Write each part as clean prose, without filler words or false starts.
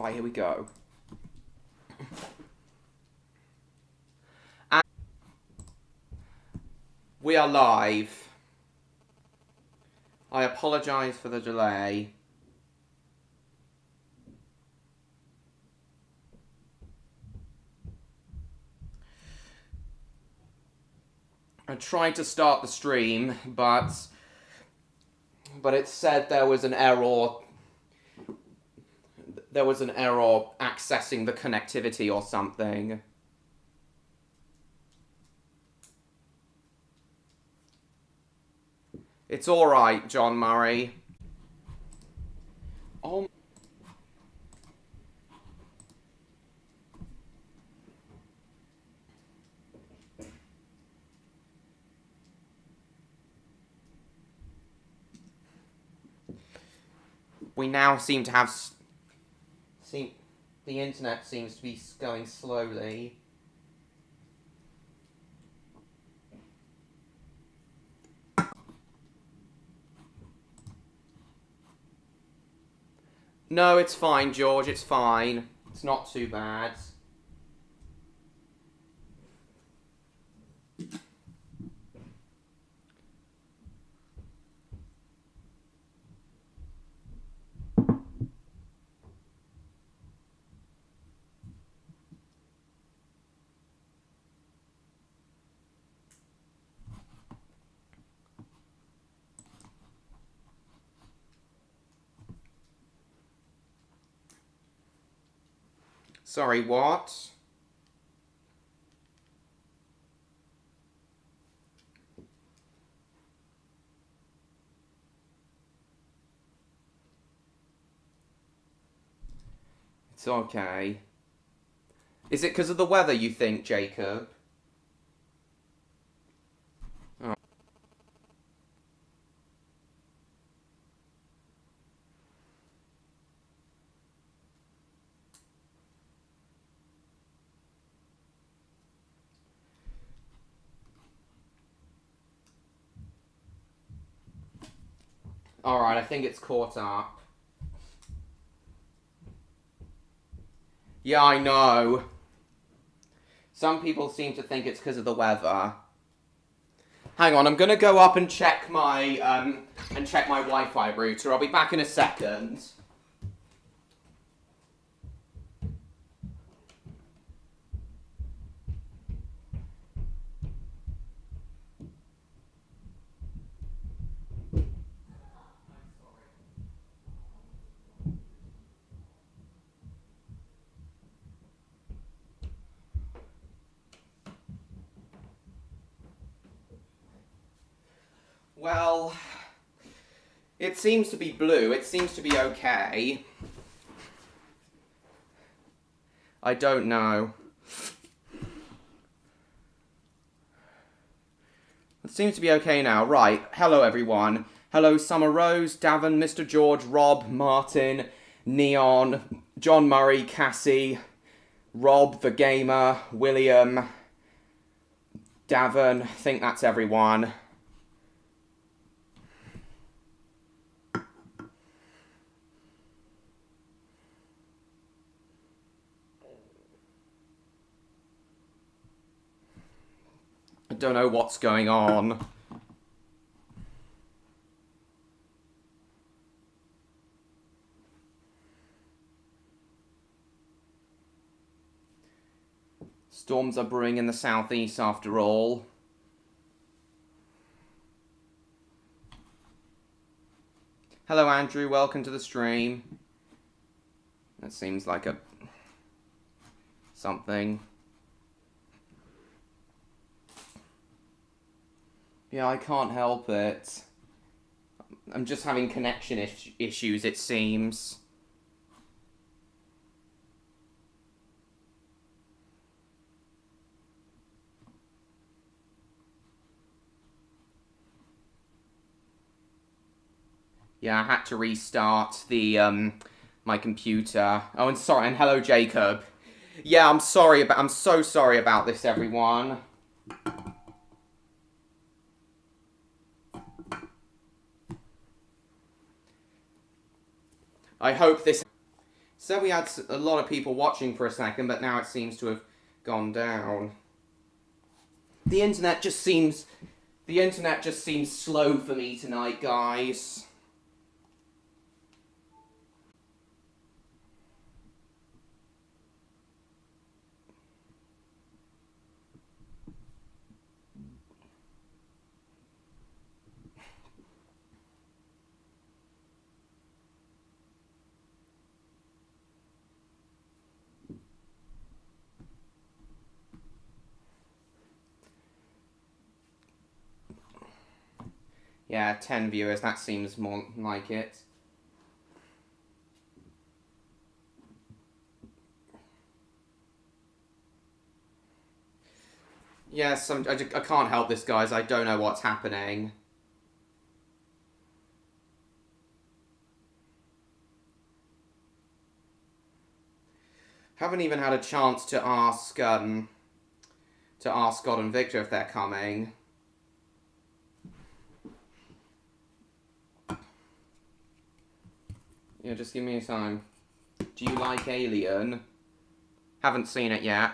Right, here we go. We are live. I apologise for the delay. I tried to start the stream, but it said there was an error. There was an error accessing the connectivity or something. It's alright, John Murray. Oh. We now seem to have... the internet seems to be going slowly. No, it's fine, George, it's fine. It's not too bad. Sorry, what? It's okay. Is it because of the weather, you think, Jacob? Oh. Alright, I think it's caught up. Yeah, I know. Some people seem to think it's because of the weather. Hang on, I'm gonna go up and check my Wi-Fi router. I'll be back in a second. Well, it seems to be blue. It seems to be okay. I don't know. It seems to be okay now. Right. Hello, everyone. Hello, Summer Rose, Davin, Mr. George, Rob, Martin, Neon, John Murray, Cassie, Rob the Gamer, William, Davin. I think that's everyone. I don't know what's going on. Storms are brewing in the southeast after all. Hello, Andrew. Welcome to the stream. That seems like a... something. Yeah, I can't help it. I'm just having connection issues, it seems. Yeah, I had to restart the my computer. Oh, and sorry, and hello, Jacob. Yeah, I'm so sorry about this, everyone. I hope this So we had a lot of people watching for a second, but now it seems to have gone down. The internet just seems slow for me tonight, guys. Yeah, 10 viewers, that seems more like it. Yes, I can't help this, guys. I don't know what's happening. Haven't even had a chance to ask God and Victor if they're coming. Yeah, just give me a time. Do you like Alien? Haven't seen it yet.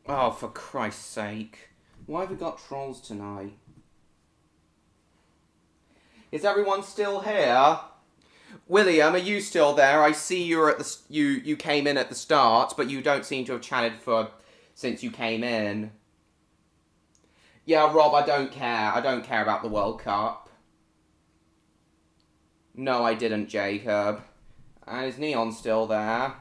Oh, for Christ's sake. Why have we got trolls tonight? Is everyone still here? William, are you still there? I see you're at the you came in at the start, but you don't seem to have chatted since you came in. Yeah, Rob, I don't care. I don't care about the World Cup. No, I didn't, Jacob. And is Neon still there?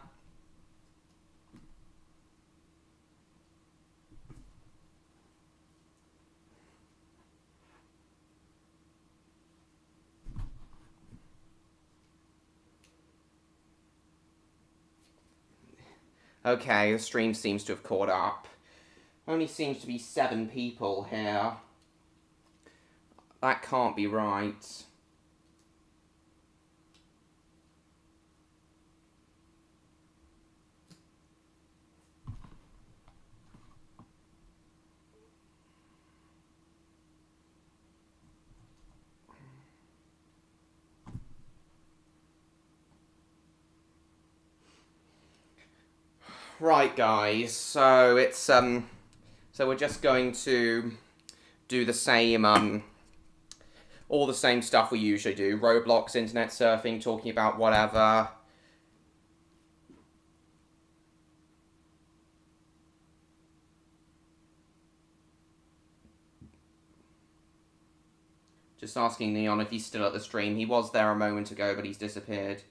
Okay, the stream seems to have caught up. Only seems to be 7 people here. That can't be right. Right, guys, so it's, so we're just going to do the same, all the same stuff we usually do. Roblox, internet surfing, talking about whatever. Just asking Neon if he's still at the stream. He was there a moment ago, but he's disappeared.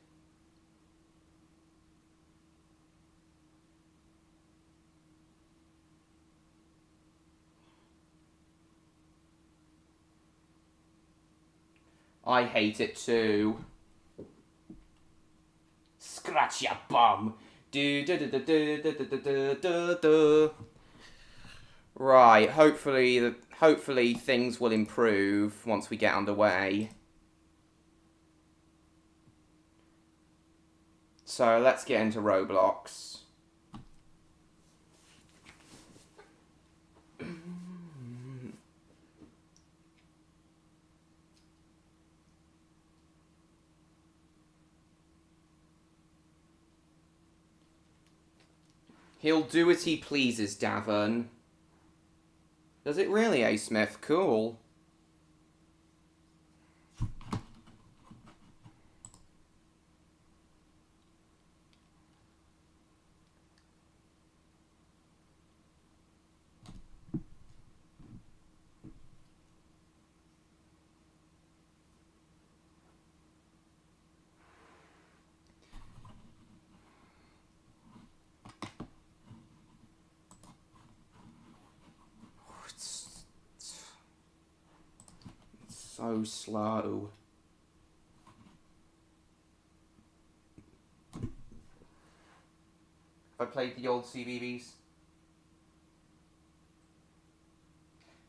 I hate it too. Scratch your bum. Right, hopefully things will improve once we get underway. So let's get into Roblox. He'll do as he pleases, Davin. Does it really, A. Smith? Cool. So slow. Have I played the old CBBS?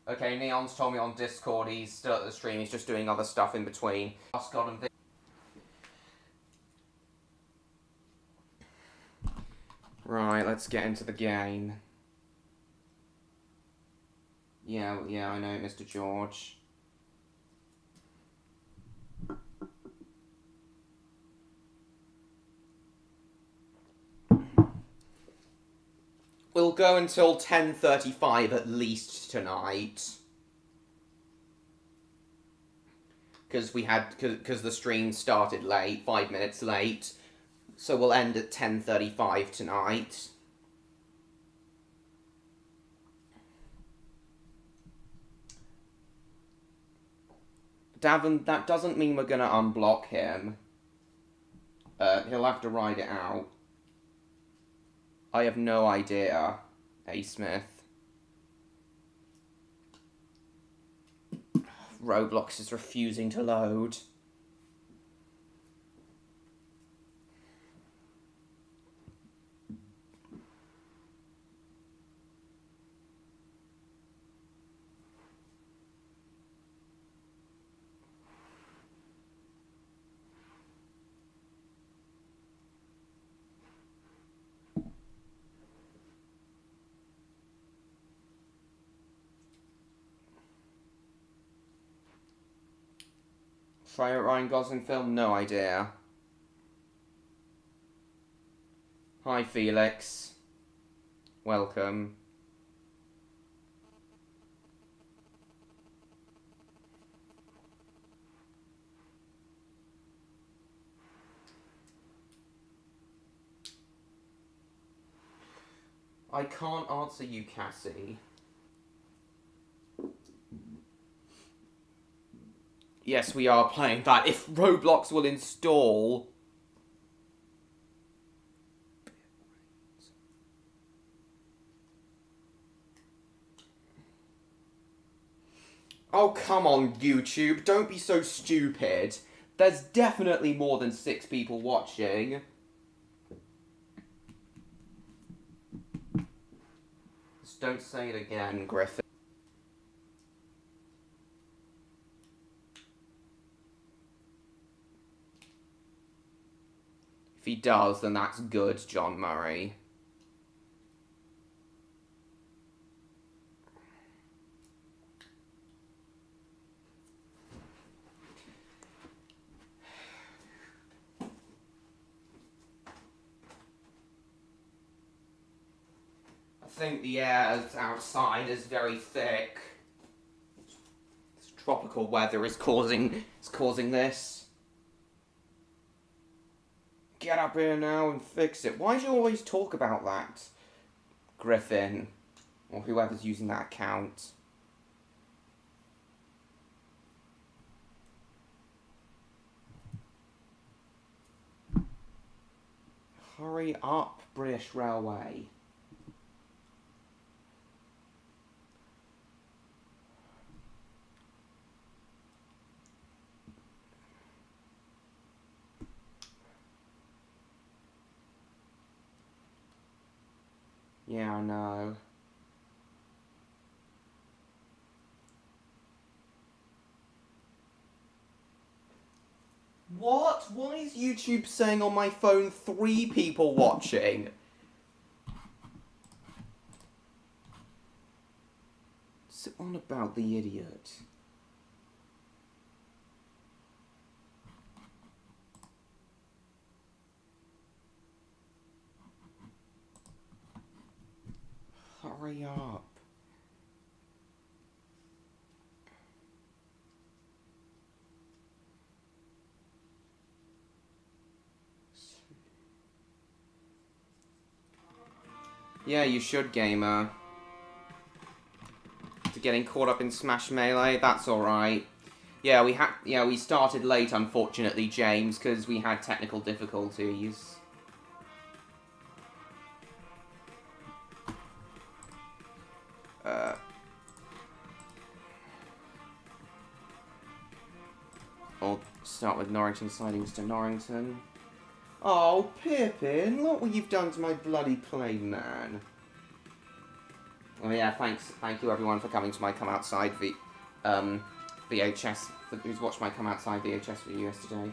Okay, Neon's told me on Discord he's still at the stream, he's just doing other stuff in between. God and Right, let's get into the game. Yeah, I know, Mr. George. We'll go until 10:35 at least tonight. Because the stream started late, 5 minutes late. So we'll end at 10:35 tonight. Davin, that doesn't mean we're gonna unblock him. He'll have to ride it out. I have no idea, A. Smith. Roblox is refusing to load. Favourite Ryan Gosling film? No idea. Hi, Felix. Welcome. I can't answer you, Cassie. Yes, we are playing that. If Roblox will install... Oh, come on, YouTube. Don't be so stupid. There's definitely more than 6 people watching. Just don't say it again, Griffin. If he does, then that's good, John Murray. I think the air outside is very thick. This tropical weather is causing this. Get up here now and fix it. Why do you always talk about that, Griffin? Or whoever's using that account. Hurry up, British Railway. Yeah, I know. What? Why is YouTube saying on my phone 3 people watching? What's it on about, the idiot? Hurry up. Yeah, you should, gamer. To getting caught up in Smash Melee, that's alright. Yeah, we started late, unfortunately, James, because we had technical difficulties. I'll start with Norrington sidings to Norrington. Oh, Pippin, look what you've done to my bloody plane, man. Oh yeah, thank you everyone for coming to my Come Outside VHS, who's watched my Come Outside VHS video yesterday.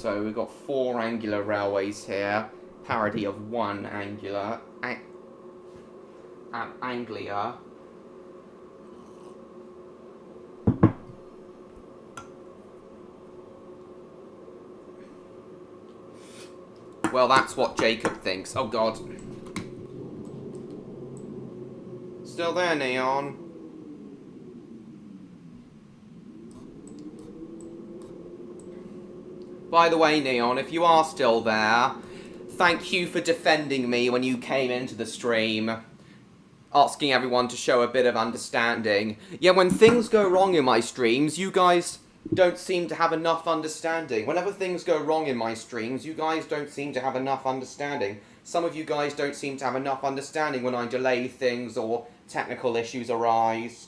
So we've got 4 angular railways here. Parody of 1 angular. Anglia. Well, that's what Jacob thinks. Oh, God. Still there, Neon? By the way, Neon, if you are still there, thank you for defending me when you came into the stream, asking everyone to show a bit of understanding. Yeah, when things go wrong in my streams, you guys don't seem to have enough understanding. Whenever things go wrong in my streams, you guys don't seem to have enough understanding. Some of you guys don't seem to have enough understanding when I delay things or technical issues arise.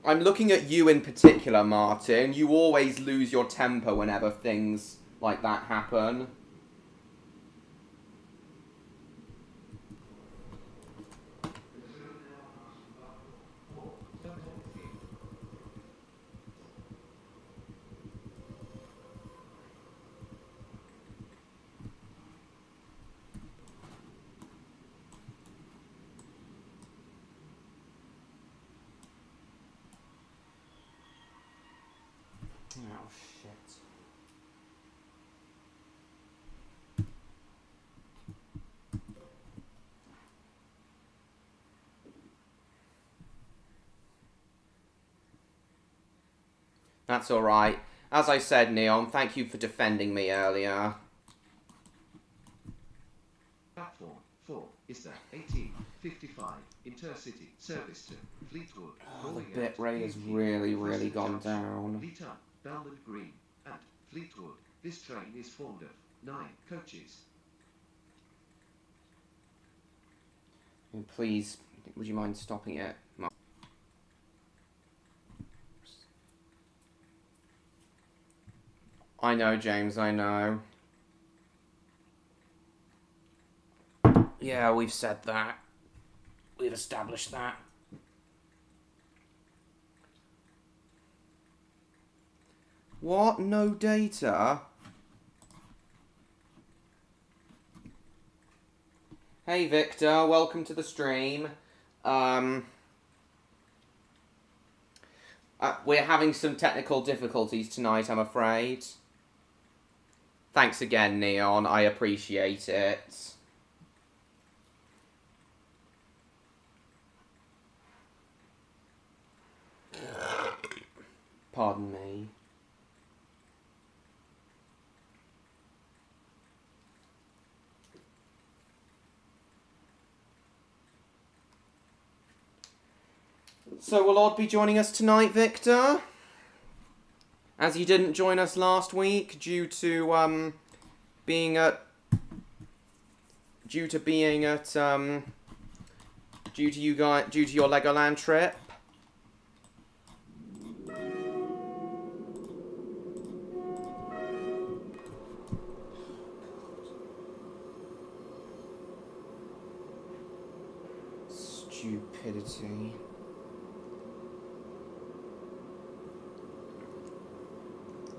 I'm looking at you in particular, Martin. You always lose your temper whenever things like that happen. Oh, shit. That's alright. As I said, Neon, thank you for defending me earlier. Platform 4 is the 1855 intercity service to Fleetwood. Oh, the bit rate has really gone down. Leeta, Belmont Green, and Fleetwood. This train is formed of 9 coaches. And please, would you mind stopping it? I know, James, I know. Yeah, we've said that. We've established that. What? No data? Hey, Victor. Welcome to the stream. We're having some technical difficulties tonight, I'm afraid. Thanks again, Neon. I appreciate it. Pardon me. So will Odd be joining us tonight, Victor? As he didn't join us last week due to being at your Legoland trip. Stupidity.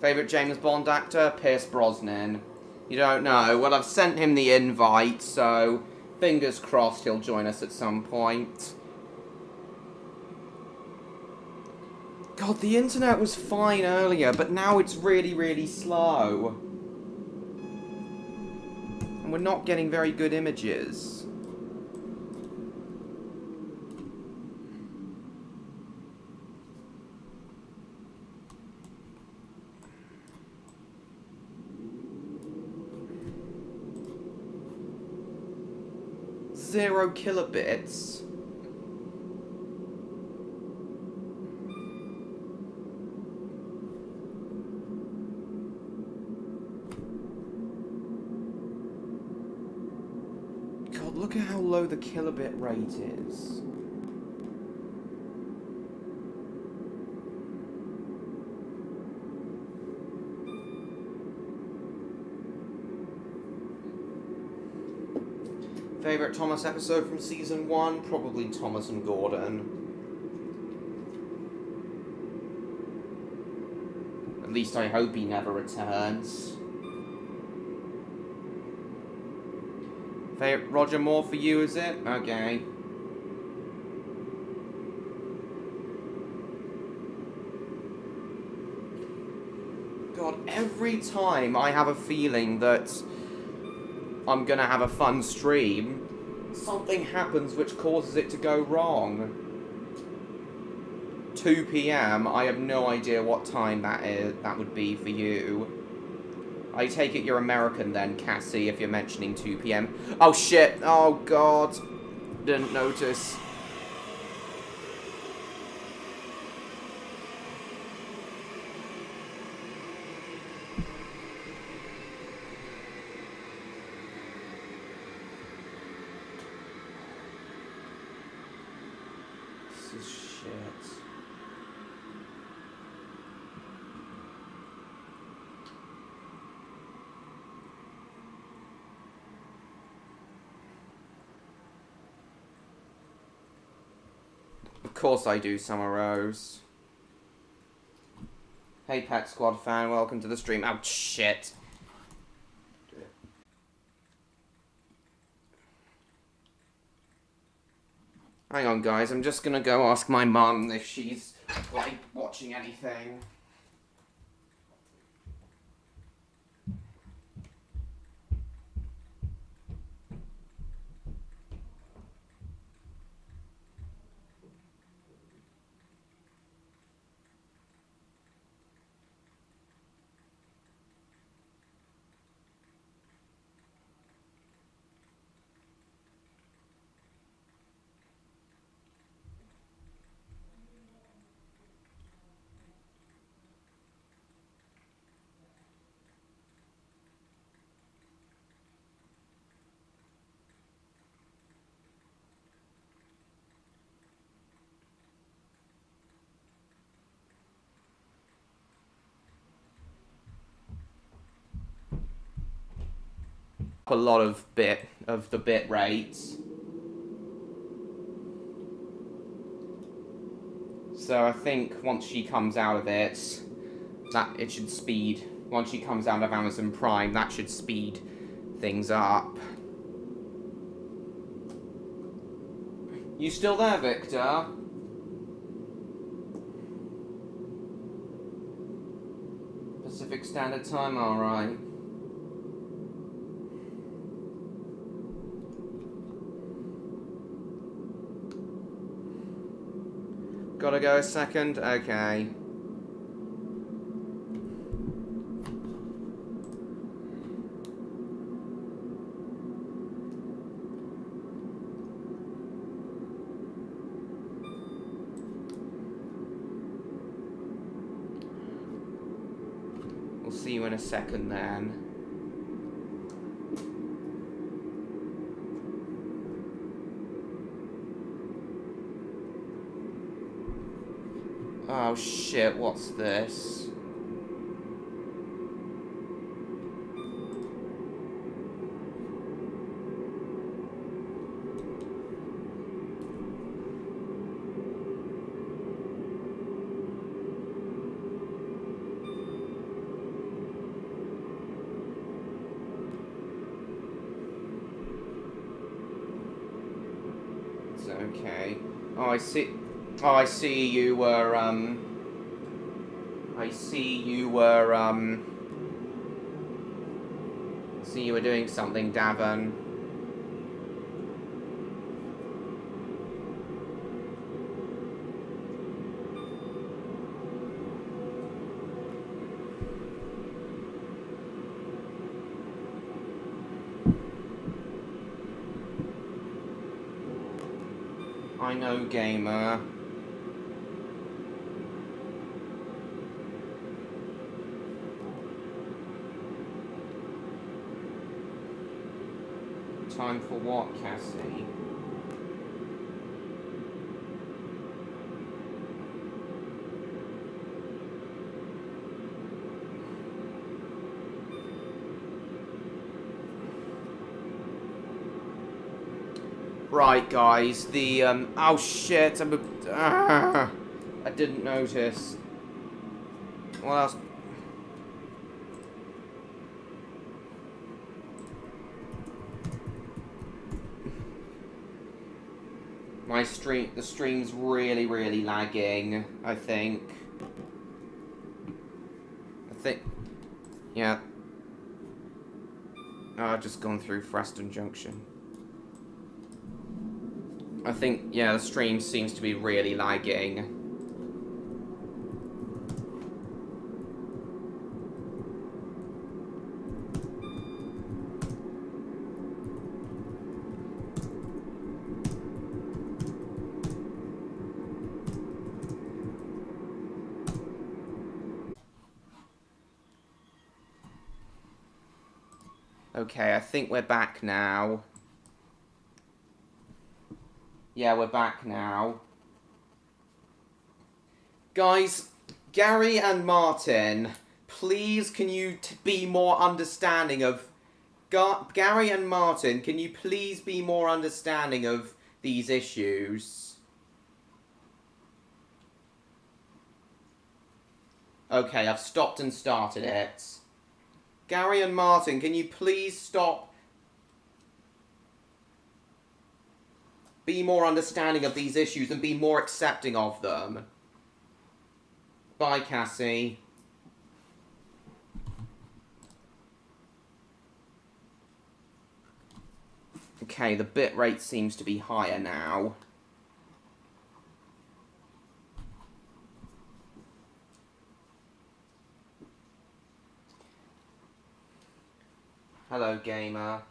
Favourite James Bond actor? Pierce Brosnan. You don't know? Well, I've sent him the invite, so fingers crossed he'll join us at some point. God, the internet was fine earlier, but now it's really slow. And we're not getting very good images. Zero kilobits. God, look at how low the kilobit rate is. Favourite Thomas episode from season 1? Probably Thomas and Gordon. least I hope he never returns. Roger Moore for you, is it? Okay. God, every time I have a feeling that I'm gonna have a fun stream, something happens which causes it to go wrong. 2 PM, I have no idea what time that would be for you. I take it you're American then, Cassie, if you're mentioning 2 PM. Oh shit, oh god. Didn't notice. This is shit. Of course I do, Summer Rose. Hey, Pet Squad fan, welcome to the stream. Oh, shit. Hang on, guys. I'm just gonna go ask my mum if she's, like, watching anything. A lot of the bit rates. So I think once she comes out of it, that it should speed. Once she comes out of Amazon Prime, that should speed things up. You still there, Victor? Pacific Standard Time, alright. Gotta go a second? Okay. We'll see you in a second then. Oh shit, what's this? It's okay. Oh, I see. Oh, I see you were, see you were doing something, Davin. I know, gamer. Time for what, Cassie? Right, guys, the, oh shit, I didn't notice. What else? The stream's really, really lagging, I think. Yeah. Oh, I've just gone through Preston Junction. I think, yeah, the stream seems to be really lagging. Okay, I think we're back now. Yeah, we're back now. Guys, Gary and Martin, please can you be more understanding of... Gary and Martin, can you please be more understanding of these issues? Okay, I've stopped and started it. Gary and Martin, can you please stop? Be more understanding of these issues and be more accepting of them. Bye, Cassie. Okay, the bitrate seems to be higher now. Hello, gamer.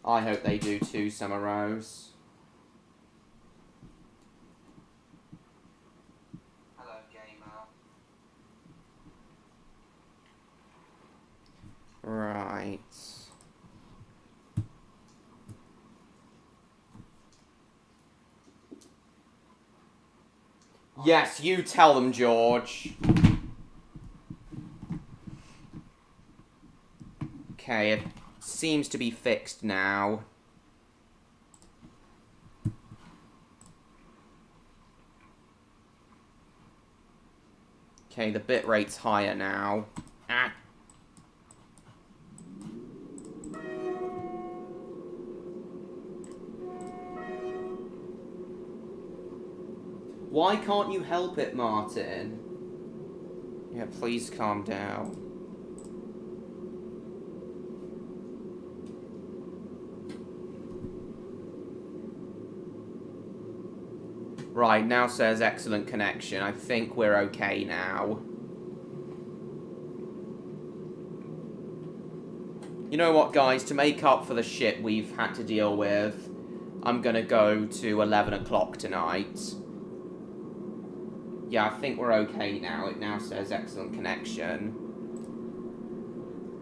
I hope they do too, Summer Rose. Hello, gamer. Right. Yes, you tell them, George. Okay, it seems to be fixed now. Okay, the bitrate's higher now. Ah. Why can't you help it, Martin? Yeah, please calm down. Right, now says excellent connection. I think we're okay now. You know what, guys? To make up for the shit we've had to deal with, I'm gonna go to 11 o'clock tonight. Yeah, I think we're okay now. It now says excellent connection.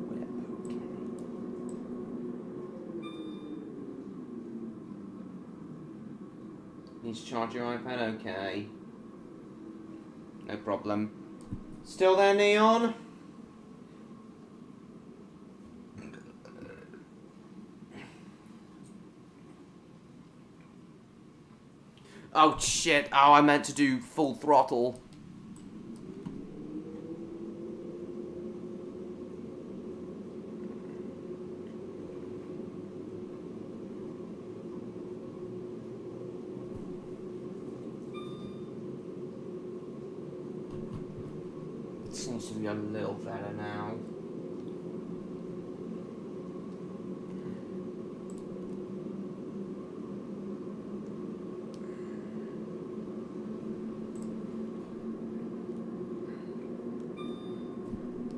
We're okay. Need to charge your iPad? Okay. No problem. Still there, Neon? Oh shit, oh I meant to do full throttle. It seems to be a little better now.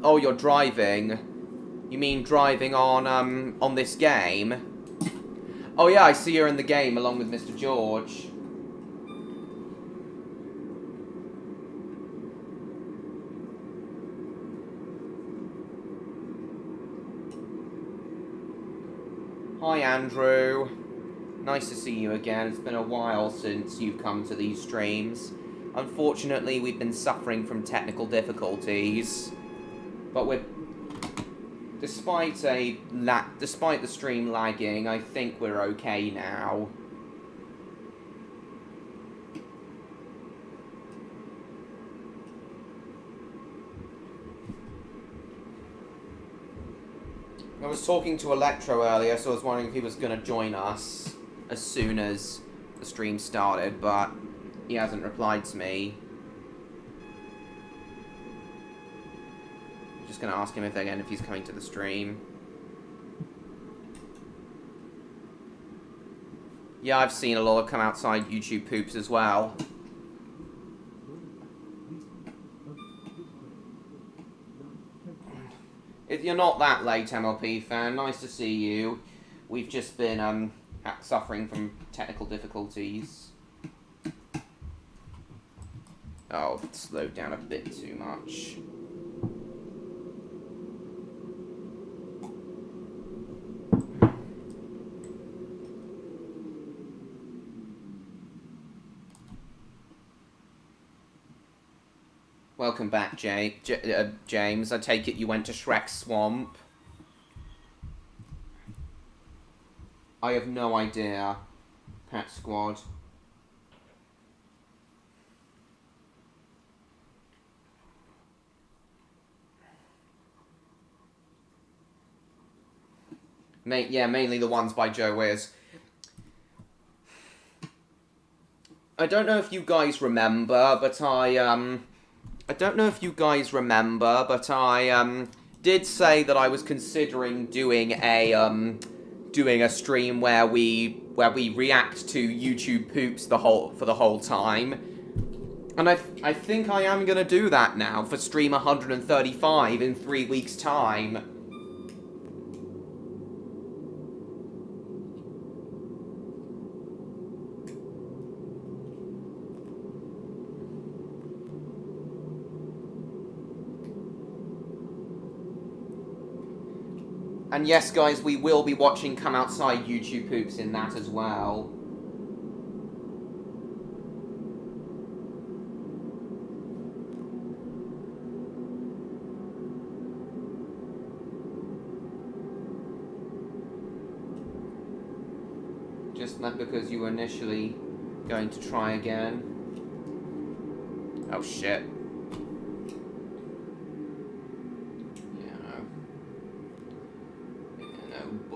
Oh, you're driving. You mean driving on this game? Oh yeah, I see you're in the game along with Mr. George. Hi, Andrew. Nice to see you again. It's been a while since you've come to these streams. Unfortunately, we've been suffering from technical difficulties. But despite the stream lagging, I think we're okay now. was talking to Electro earlier, so I was wondering if he was going to join us as soon as the stream started, but he hasn't replied to me. I'm just going to ask him if he's coming to the stream. Yeah, I've seen a lot of come outside YouTube poops as well. You're not that late, MLP fan. Nice to see you. We've just been suffering from technical difficulties. Oh, it slowed down a bit too much. Welcome back, James. I take it you went to Shrek's Swamp. I have no idea, Pet Squad. Yeah, mainly the ones by Joe Wiz. I don't know if you guys remember, but I don't know if you guys remember, but I did say that I was considering doing a stream where we react to YouTube poops for the whole time. And I think I am gonna do that now for stream 135 in 3 weeks' time. And yes, guys, we will be watching Come Outside YouTube poops in that as well. Just not because you were initially going to try again. Oh shit.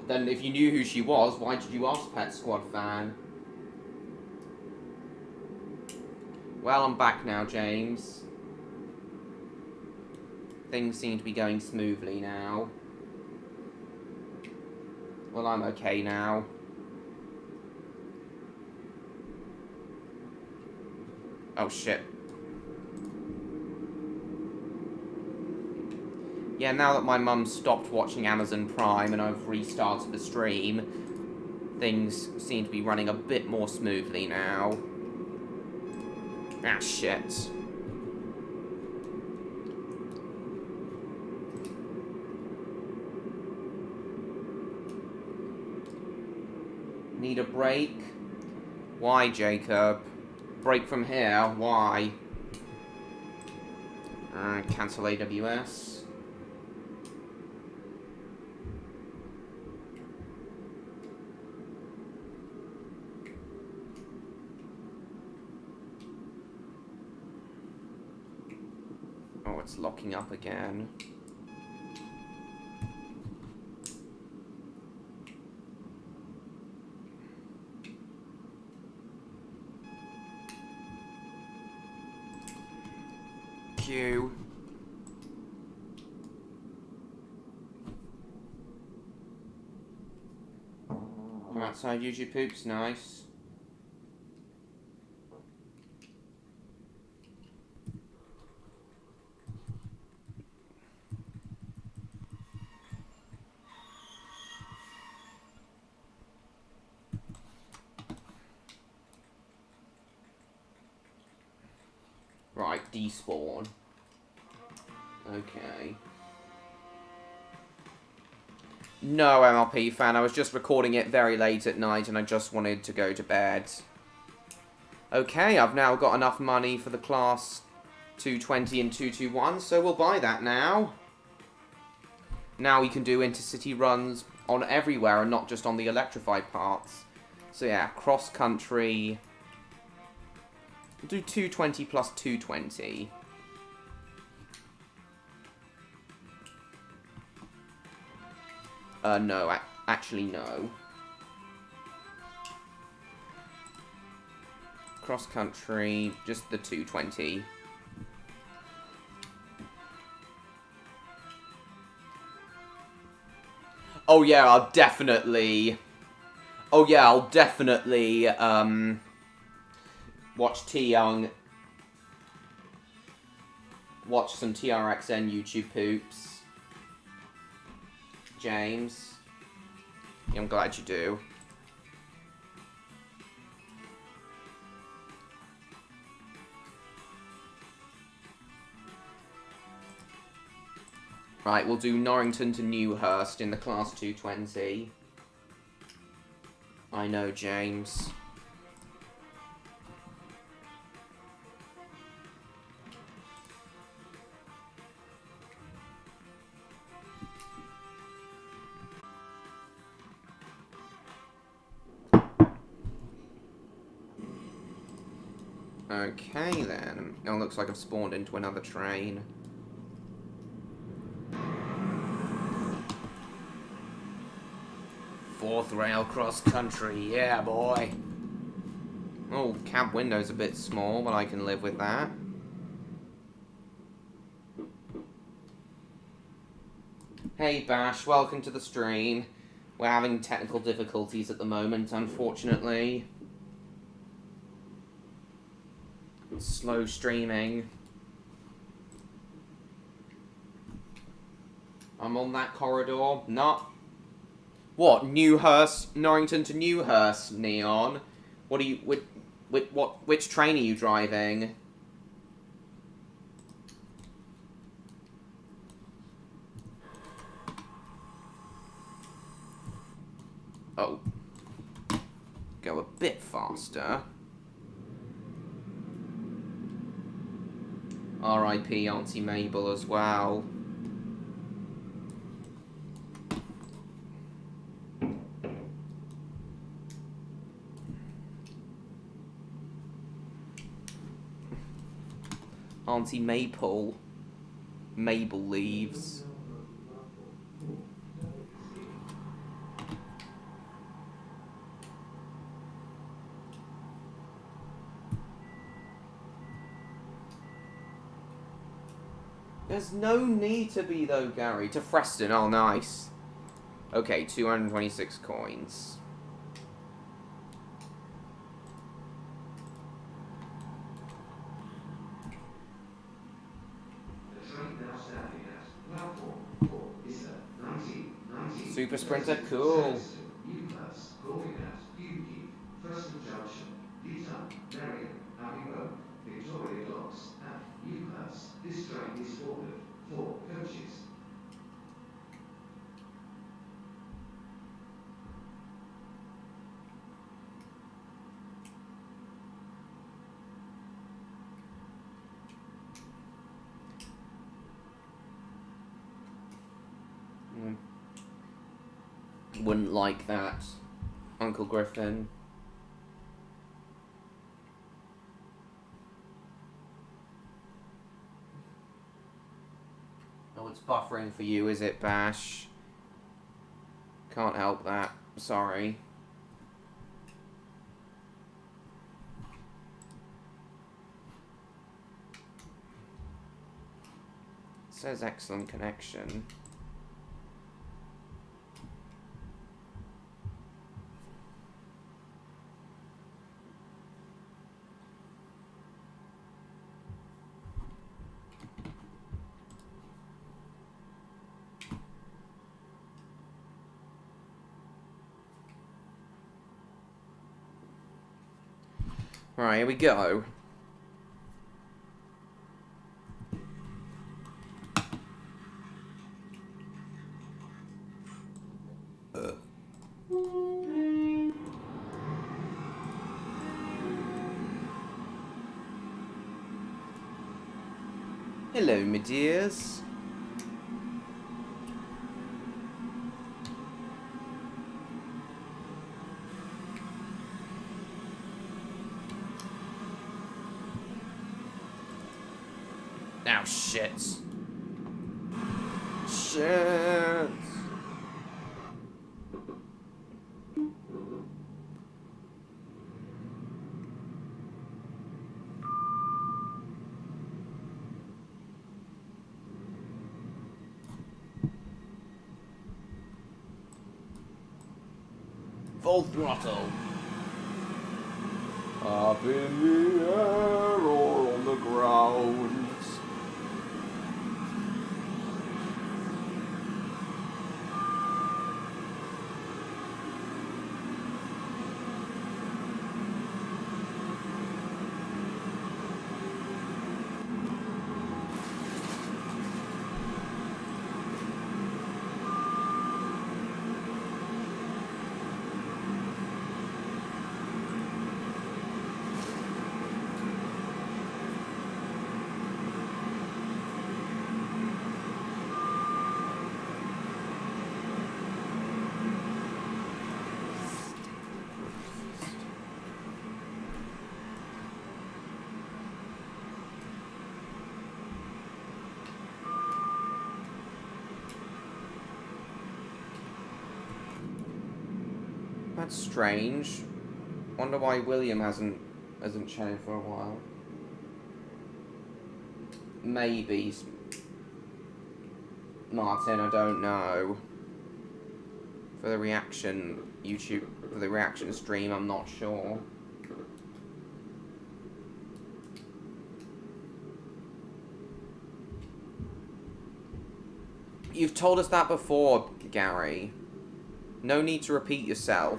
Then if you knew who she was, why did you ask, Pet Squad fan? Well, I'm back now, James. Things seem to be going smoothly now. Well, I'm okay now. Oh, shit. Yeah, now that my mum stopped watching Amazon Prime and I've restarted the stream, things seem to be running a bit more smoothly now. Ah, shit. Need a break? Why, Jacob? Break from here? Why? Cancel AWS. Oh, it's locking up again. Q. Come outside YouTube poops, nice. Right, despawn. Okay. No, MLP fan, I was just recording it very late at night and I just wanted to go to bed. Okay, I've now got enough money for the class 220 and 221, so we'll buy that now. Now we can do intercity runs on everywhere and not just on the electrified parts. So yeah, cross-country. We'll do 220 plus 220. No, actually no. Cross country, just the 220. Oh yeah, I'll definitely watch T-Young. Watch some TRXN YouTube poops. James. Yeah, I'm glad you do. Right, we'll do Norrington to Newhurst in the Class 220. I know, James. Okay, then. Oh, looks like I've spawned into another train. Fourth rail cross country, yeah, boy. Oh, cab window's a bit small, but I can live with that. Hey, Bash, welcome to the stream. We're having technical difficulties at the moment, unfortunately. Slow streaming. I'm on that corridor. Not. What? Newhurst? Norrington to Newhurst, Neon? What are you... Which train are you driving? Oh. Go a bit faster. R.I.P. Auntie Mabel as well. Auntie Maple. Mabel leaves. There's no need to be, though, Gary. To Freston. Oh, nice. Okay, 226 coins. Super Sprinter, cool. Preston Junction, Leeton, Marion, Abbey Road, Victoria Docks, and Newhurst. This train is ordered 4 coaches. Wouldn't like that, Uncle Griffin. Oh, it's buffering for you, is it, Bash? Can't help that. Sorry. It says excellent connection. Alright, here we go. Hello, my dears. Now, shit. Shit. full throttle. Up in the air or on the ground. That's strange. Wonder why William hasn't chatted for a while. Maybe Martin, I don't know. For the reaction for the reaction stream, I'm not sure. You've told us that before, Gary. No need to repeat yourself.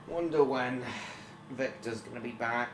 Wonder when Victor's gonna be back.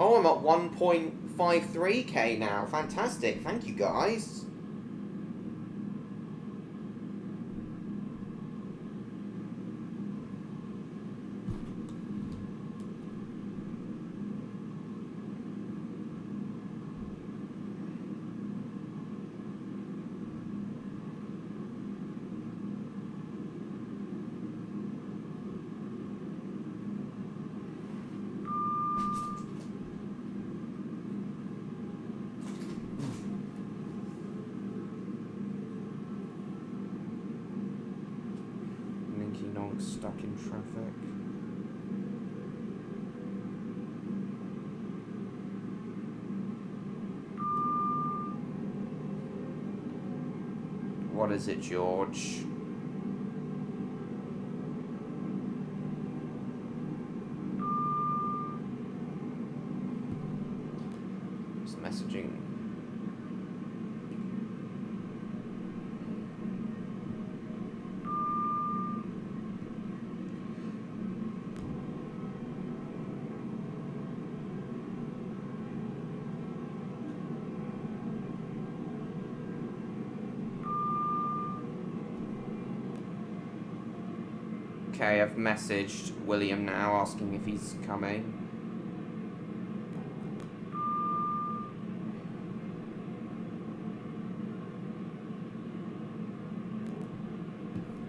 Oh, I'm at 1.53k now. Fantastic. Thank you, guys. Stuck in traffic. What is it, George? Just messaging. Okay, I've messaged William now asking if he's coming.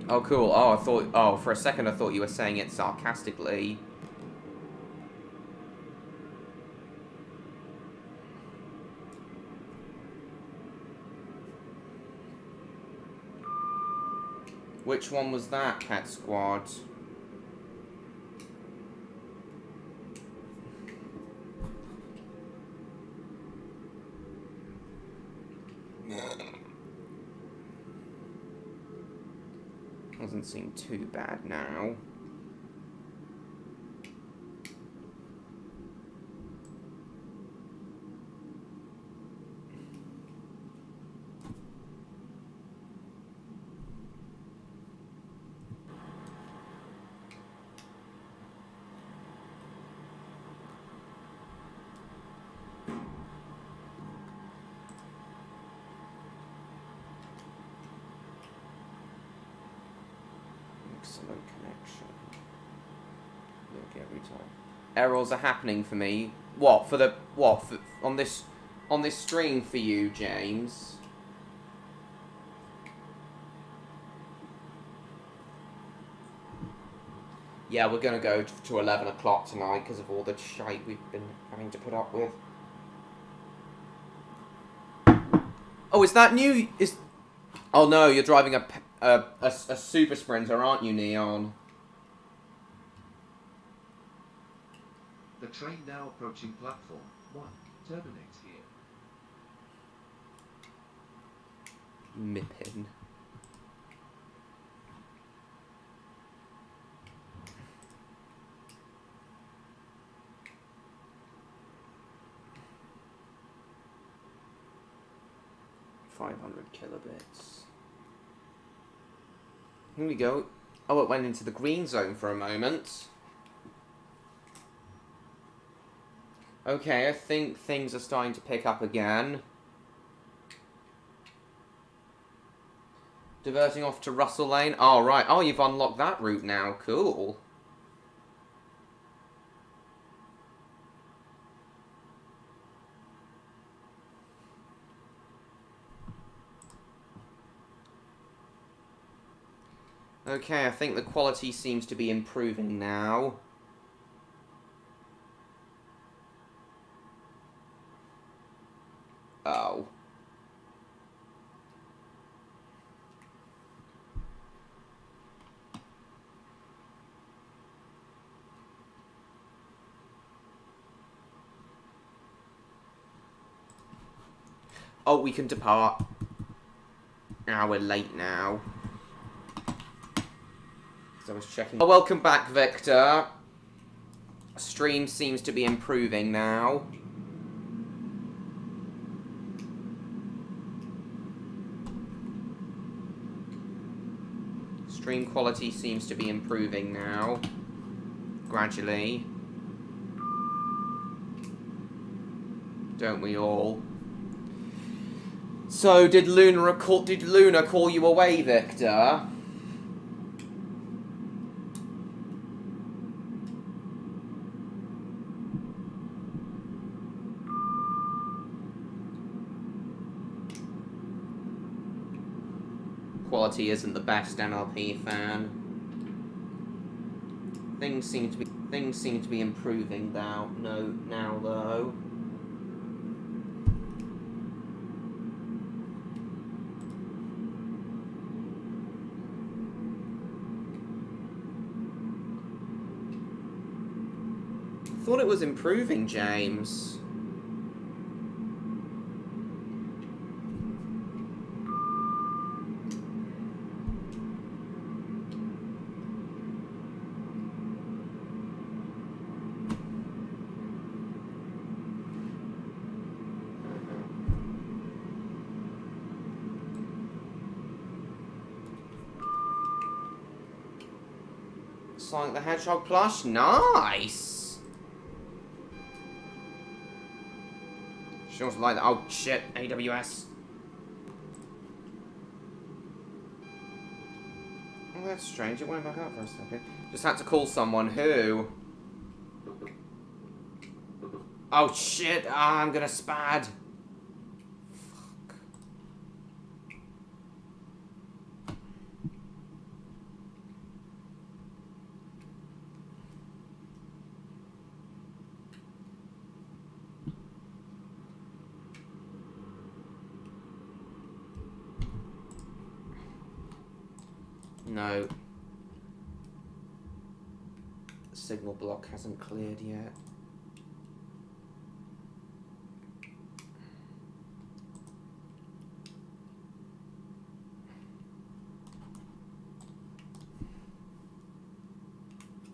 Oh, cool. Oh, for a second I thought you were saying it sarcastically. Which one was that, Cat Squad? Doesn't seem too bad now. Excellent connection. Look every time. Errors are happening for me. What for the what for, on this stream for you, James? Yeah, we're gonna go to 11 o'clock tonight because of all the shite we've been having to put up with. Oh, is that new? Oh no, you're driving a super sprinter, aren't you, Neon? The train now approaching platform 1. Terminate here. Mippin. kilobits. Here we go. Oh, it went into the green zone for a moment. Okay, I think things are starting to pick up again. Diverting off to Russell Lane. Oh, right. Oh, you've unlocked that route now. Cool. Okay, I think the quality seems to be improving now. Oh. Oh, we can depart. Ah, we're late now. So I was checking. Oh, welcome back, Victor. Stream seems to be improving now. Stream quality seems to be improving now. Gradually. Don't we all? So, did Luna call you away, Victor? Quality isn't the best, NLP fan. Things seem to be improving now. Now though. I thought it was improving, James. Sonic the Hedgehog plush? Nice! She also like that. Oh shit, AWS. Oh, that's strange. It went back up for a second. Just had to call someone who. Oh shit, I'm gonna spad. Fuck. No. The signal block hasn't cleared yet.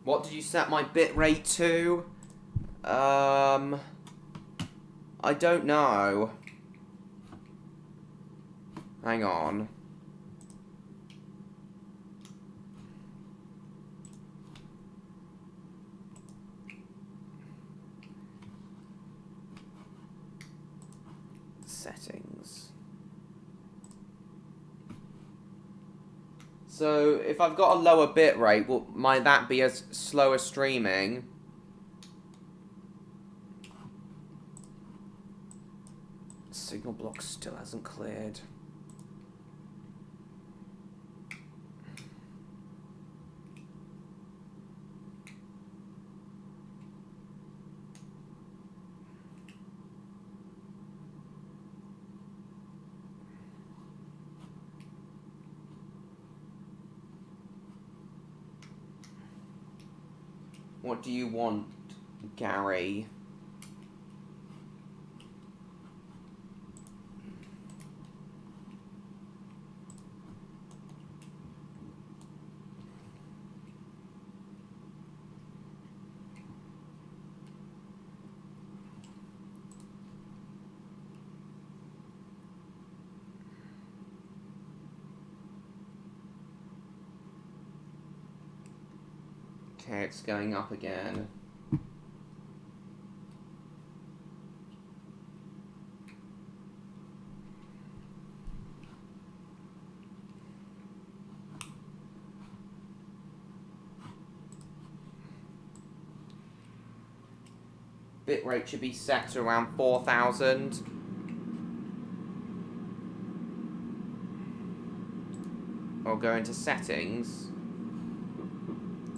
What did you set my bitrate to? I don't know. Hang on. Settings. So if I've got a lower bit rate, might that be a slower streaming? Signal block still hasn't cleared. What do you want, Gary? Okay, it's going up again. Bitrate should be set to around 4,000. Or go into settings.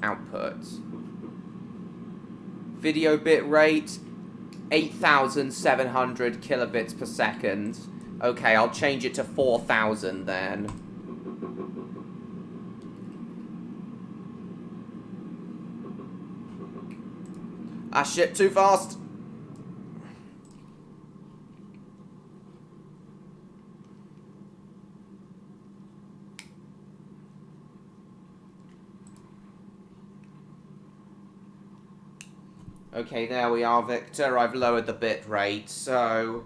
Output. Video bitrate 8,700 kilobits per second. Okay, I'll change it to 4,000 then. Ah shit, too fast! Okay, there we are, Victor. I've lowered the bit rate, so...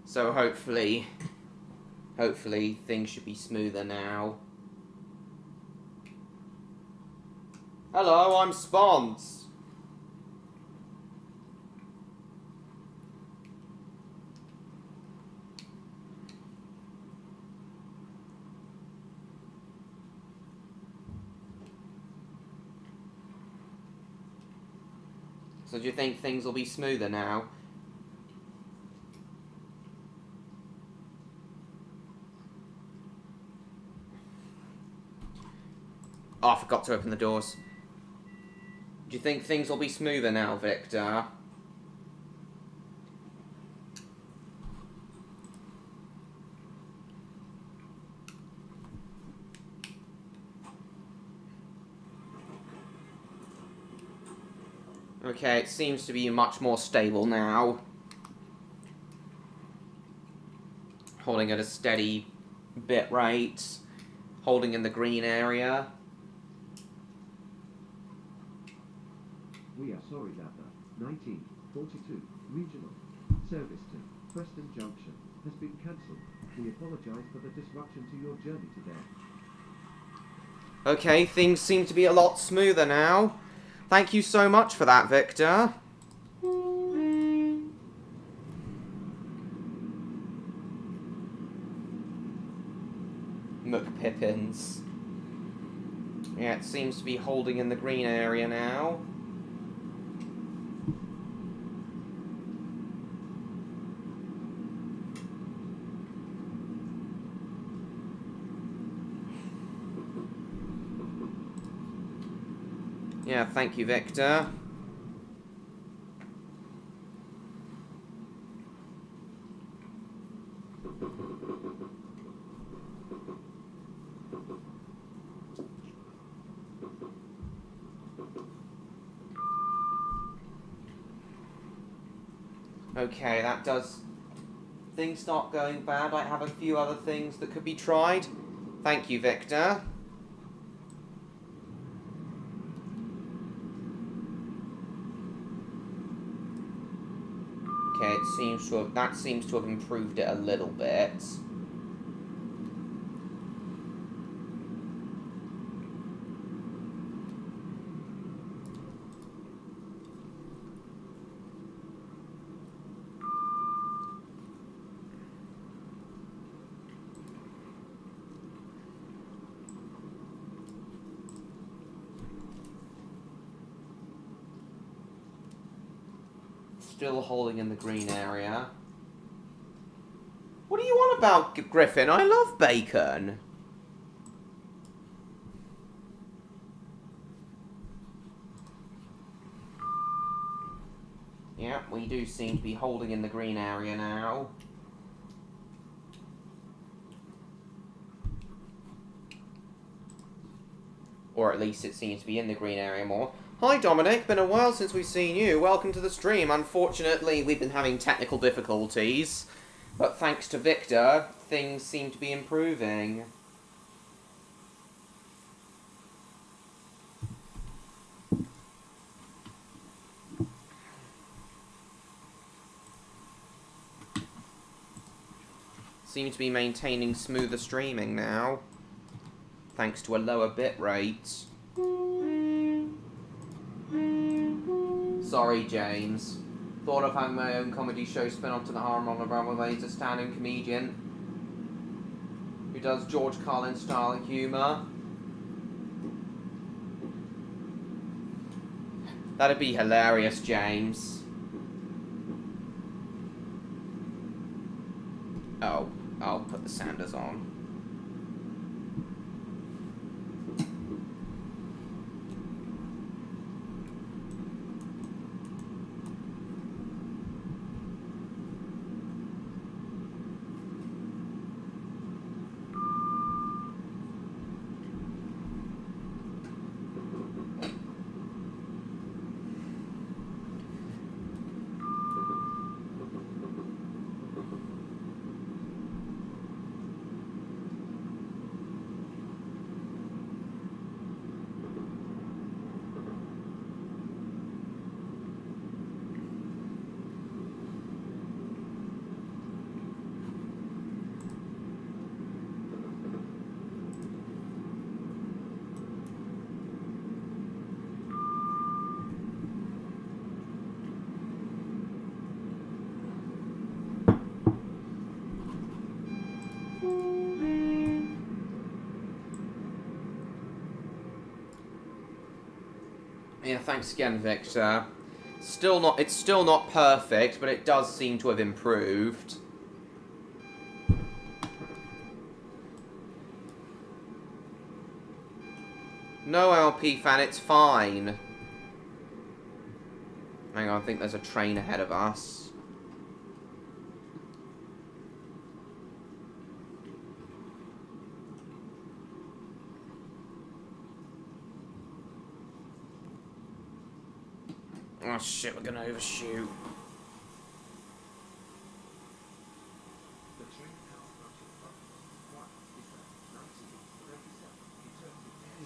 So hopefully things should be smoother now. Hello, I'm Spons. So do you think things will be smoother now? Oh, I forgot to open the doors. Do you think things will be smoother now, Victor? Okay, it seems to be much more stable now. Holding at a steady bit rate. Holding in the green area. We are sorry that the 1942 regional service to Preston Junction has been cancelled. We apologise for the disruption to your journey today. Okay, things seem to be a lot smoother now. Thank you so much for that, Victor. McPippins. Yeah, it seems to be holding in the green area now. Yeah, thank you, Victor. Okay, that does... Things start going bad. I have a few other things that could be tried. Thank you, Victor. Okay, it seems to have... That seems to have improved it a little bit. Still holding in the green area. What do you want about, Griffin? I love bacon. Yeah, we do seem to be holding in the green area now. Or at least it seems to be in the green area more. Hi Dominic, been a while since we've seen you. Welcome to the stream. Unfortunately, we've been having technical difficulties. But thanks to Victor, things seem to be improving. Seem to be maintaining smoother streaming now. Thanks to a lower bit rate. Sorry, James. Thought of having my own comedy show spin-off to the Harm on the Railway Tales, a stand-in comedian who does George Carlin style humour. That'd be hilarious, James. Oh, I'll put the Sanders on. Yeah, thanks again, Victor. It's still not perfect, but it does seem to have improved. No, LP fan, it's fine. Hang on, I think there's a train ahead of us. Oh shit, we're gonna overshoot.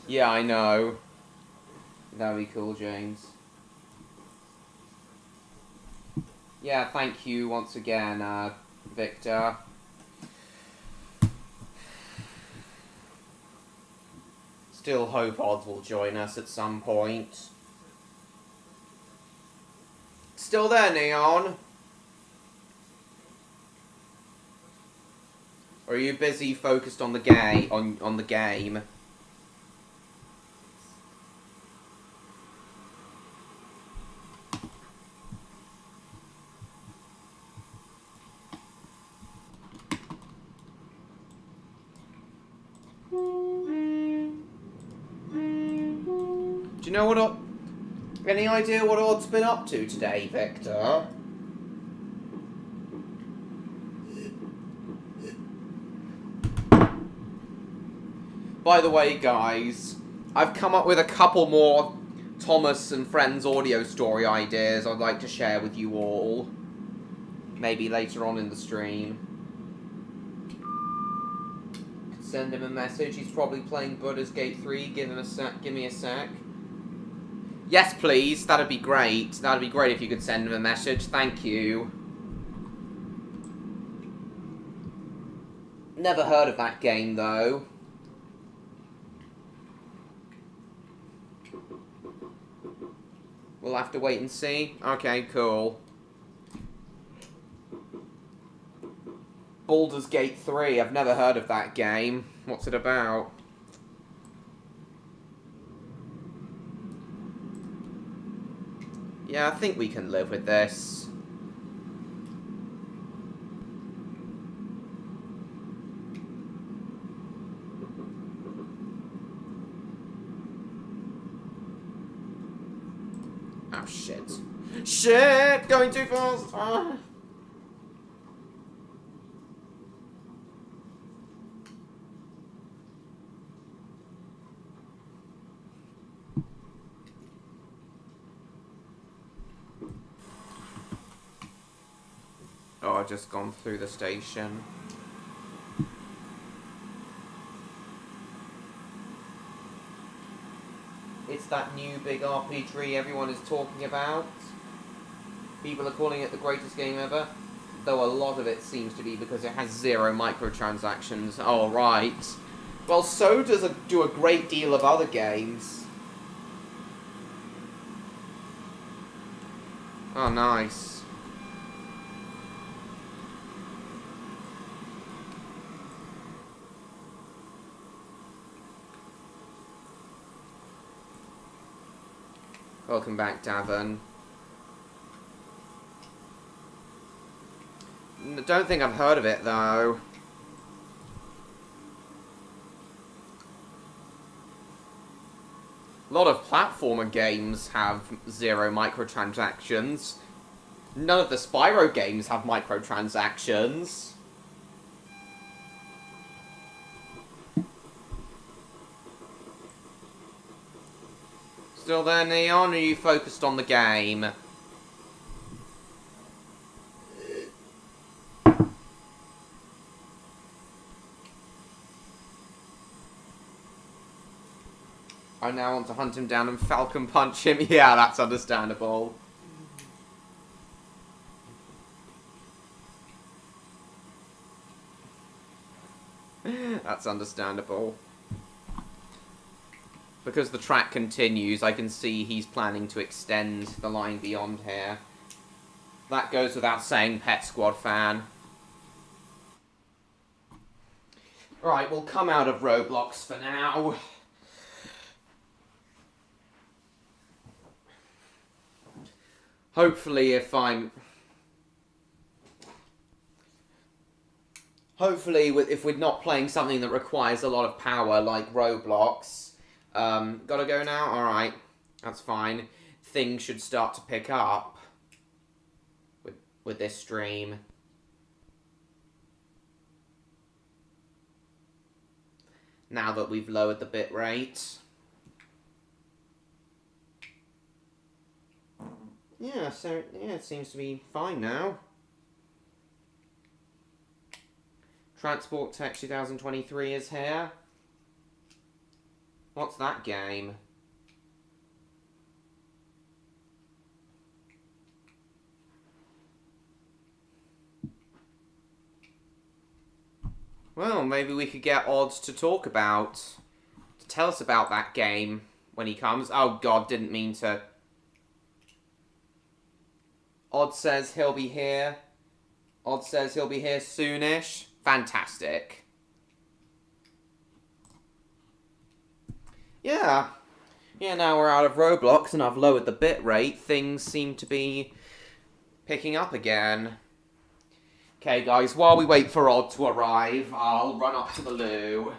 Yeah, I know. That'd be cool, James. Yeah, thank you once again, Victor. Still hope Oz will join us at some point. Still there, Neon? Or are you busy focused on the on the game? Do you know what? Any idea what Odd's been up to today, Victor? By the way, guys, I've come up with a couple more Thomas and Friends audio story ideas I'd like to share with you all. Maybe later on in the stream. Send him a message. He's probably playing Buddha's Gate 3. Give me a sec. Yes, please. That'd be great. That'd be great if you could send him a message. Thank you. Never heard of that game, though. We'll have to wait and see. Okay, cool. Baldur's Gate 3. I've never heard of that game. What's it about? Yeah, I think we can live with this. Oh, shit. Shit! Going too fast! Ah. Oh, I've just gone through the station. It's that new big RPG everyone is talking about. People are calling it the greatest game ever. Though a lot of it seems to be because it has 0 microtransactions. Oh, right. Well, so do a great deal of other games. Oh, nice. Welcome back, Davin. Don't think I've heard of it, though. A lot of platformer games have 0 microtransactions. None of the Spyro games have microtransactions. Still there, Neon? Or are you focused on the game? I now want to hunt him down and Falcon Punch him. Yeah, that's understandable. That's understandable. Because the track continues, I can see he's planning to extend the line beyond here. That goes without saying, Pet Squad fan. Right, we'll come out of Roblox for now. Hopefully, if we're not playing something that requires a lot of power, like Roblox. Gotta go now? Alright. That's fine. Things should start to pick up with this stream. Now that we've lowered the bit rate. Yeah, so, yeah, it seems to be fine now. Transport Tech 2023 is here. What's that game? Well, maybe we could get Odds to tell us about that game when he comes. Oh god, didn't mean to. Odd says he'll be here. Odd says he'll be here soonish. Fantastic. Yeah. Yeah, now we're out of Roblox and I've lowered the bit rate. Things seem to be picking up again. Okay, guys, while we wait for Odd to arrive, I'll run up to the loo.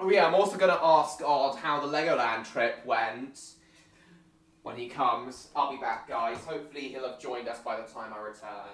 Oh yeah, I'm also going to ask Odd how the Legoland trip went. When he comes, I'll be back, guys. Hopefully he'll have joined us by the time I return.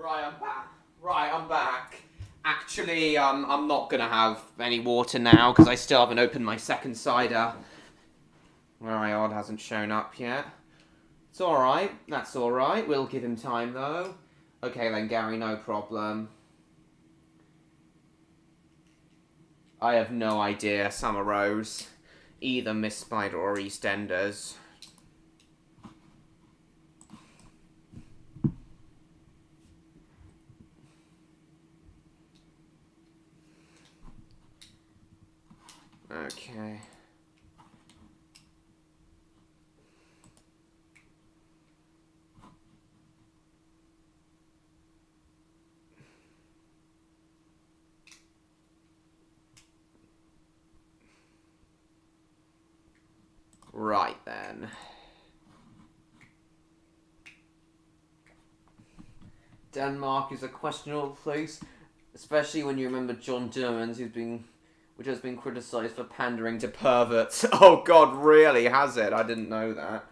Right, I'm back. Right, I'm back. Actually, I'm not gonna have any water now because I still haven't opened my second cider. Right, Odd hasn't shown up yet. It's alright. That's alright. We'll give him time, though. Okay, then, Gary, no problem. I have no idea, Summer Rose. Either Miss Spider or EastEnders. Okay. Right then. Denmark is a questionable place, especially when you remember John Dermans, which has been criticised for pandering to perverts. Oh God, really? Has it? I didn't know that.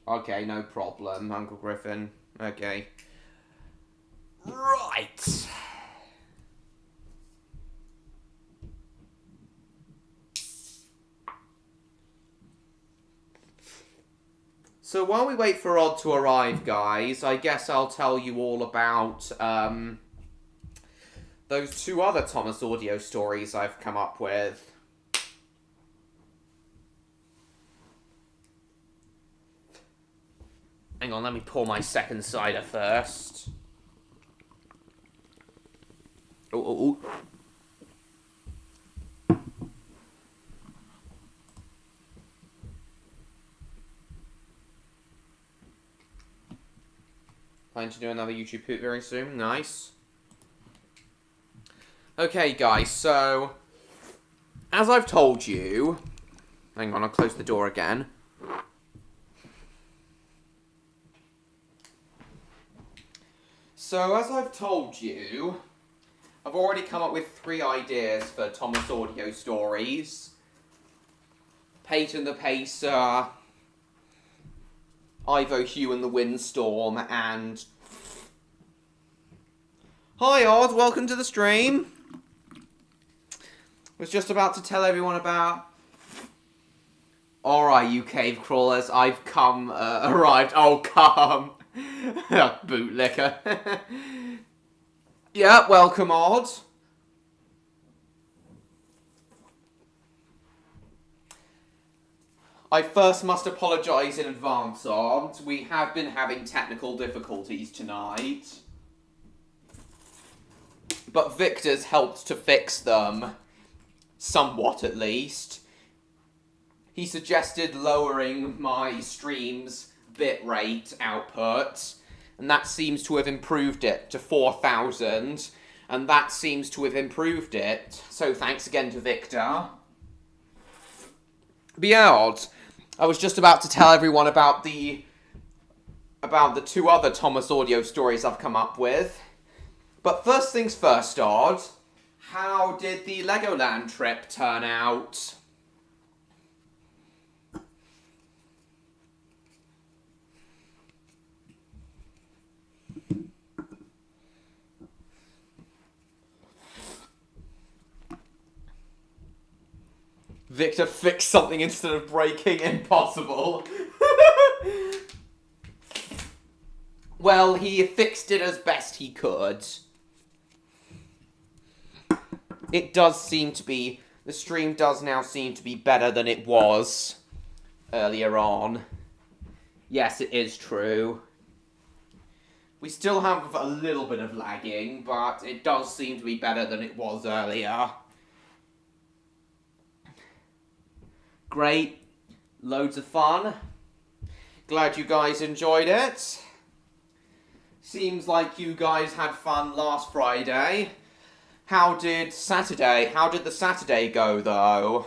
Okay, no problem, Uncle Griffin. Okay. Right. So while we wait for Odd to arrive, guys, I guess I'll tell you all about those two other Thomas audio stories I've come up with. Hang on, let me pour my second cider first. Oh. Planning to do another YouTube hoot very soon. Nice. Okay, guys, so as I've told you... Hang on, I'll close the door again. So, as I've told you, I've already come up with 3 ideas for Thomas audio stories. Peyton the Pacer, Ivo Hugh and the Windstorm, and... Hi, Odd, welcome to the stream. Was just about to tell everyone about... Alright, you cave crawlers, I've arrived. Oh, come. Bootlicker. Yeah, welcome, Odd. I first must apologise in advance, Odd. We have been having technical difficulties tonight. But Victor's helped to fix them. Somewhat, at least. He suggested lowering my stream's bitrate output, and that seems to have improved it to 4,000, and that seems to have improved it. So thanks again to Victor. But yeah, Odd, I was just about to tell everyone about the 2 other Thomas audio stories I've come up with. But first things first, Odd, how did the Legoland trip turn out? Victor fixed something instead of breaking. Impossible. Well, he fixed it as best he could. It does seem to be... The stream does now seem to be better than it was earlier on. Yes, it is true. We still have a little bit of lagging, but it does seem to be better than it was earlier. Great. Loads of fun. Glad you guys enjoyed it. Seems like you guys had fun last Friday. How did the Saturday go, though?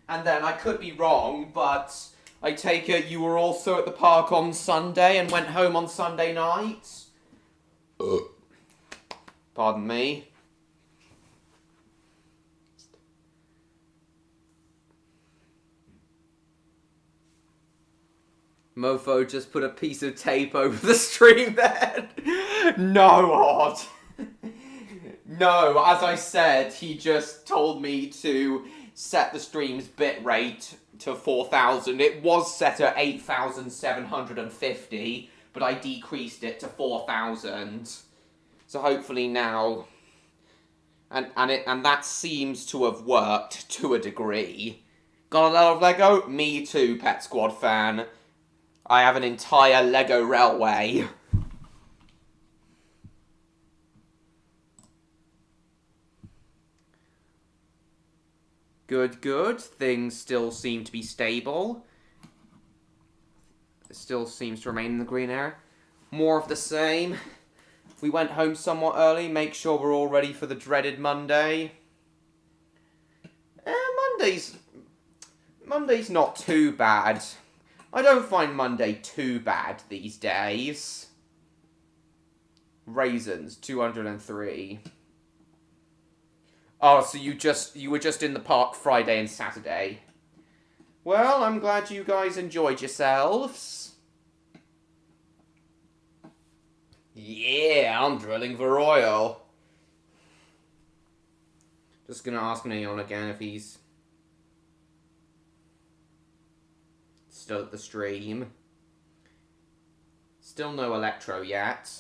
And then, I could be wrong, but I take it you were also at the park on Sunday and went home on Sunday night? Pardon me. Mofo just put a piece of tape over the stream then. No, Odd. No, as I said, he just told me to set the stream's bitrate to 4,000. It was set at 8,750, but I decreased it to 4,000. So hopefully now, and that seems to have worked to a degree. Got a lot of Lego? Me too, Pet Squad fan. I have an entire Lego railway. Good, good. Things still seem to be stable. It still seems to remain in the green area. More of the same. We went home somewhat early. Make sure we're all ready for the dreaded Monday. Monday's not too bad. I don't find Monday too bad these days. Raisins, 203. Oh, so you were just in the park Friday and Saturday. Well, I'm glad you guys enjoyed yourselves. Yeah, I'm drilling for oil. Just gonna ask Neon again if he's still at the stream. Still no Electro yet.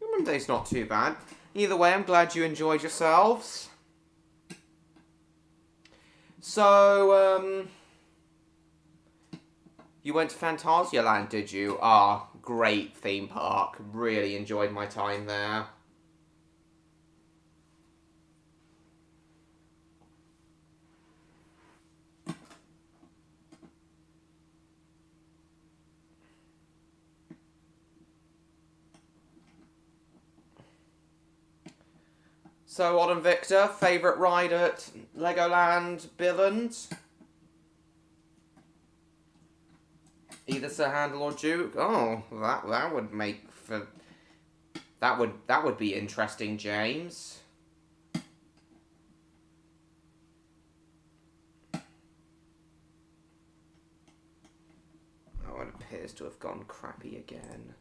Monday's not too bad. Either way, I'm glad you enjoyed yourselves. So, you went to Phantasialand, did you? Ah, great theme park. Really enjoyed my time there. So, Odd and Victor, favourite ride at Legoland, Billund? Either Sir Handel or Duke? Oh, that would make for... That would be interesting, James. Oh, it appears to have gone crappy again.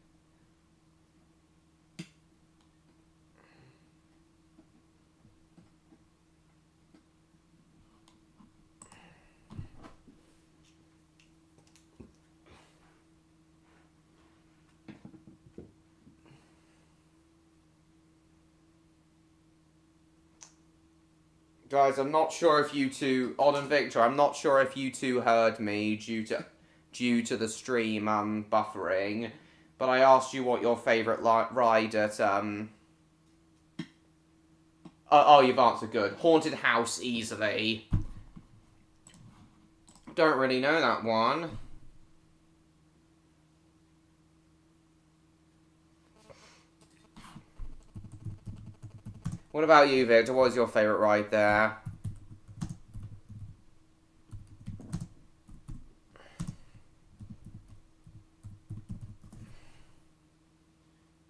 Guys, I'm not sure if you two, Odd and Victor, I'm not sure if you two heard me due to the stream buffering, but I asked you what your favourite ride at oh, you've answered good. Haunted House easily. Don't really know that one. What about you, Victor? What was your favourite ride there?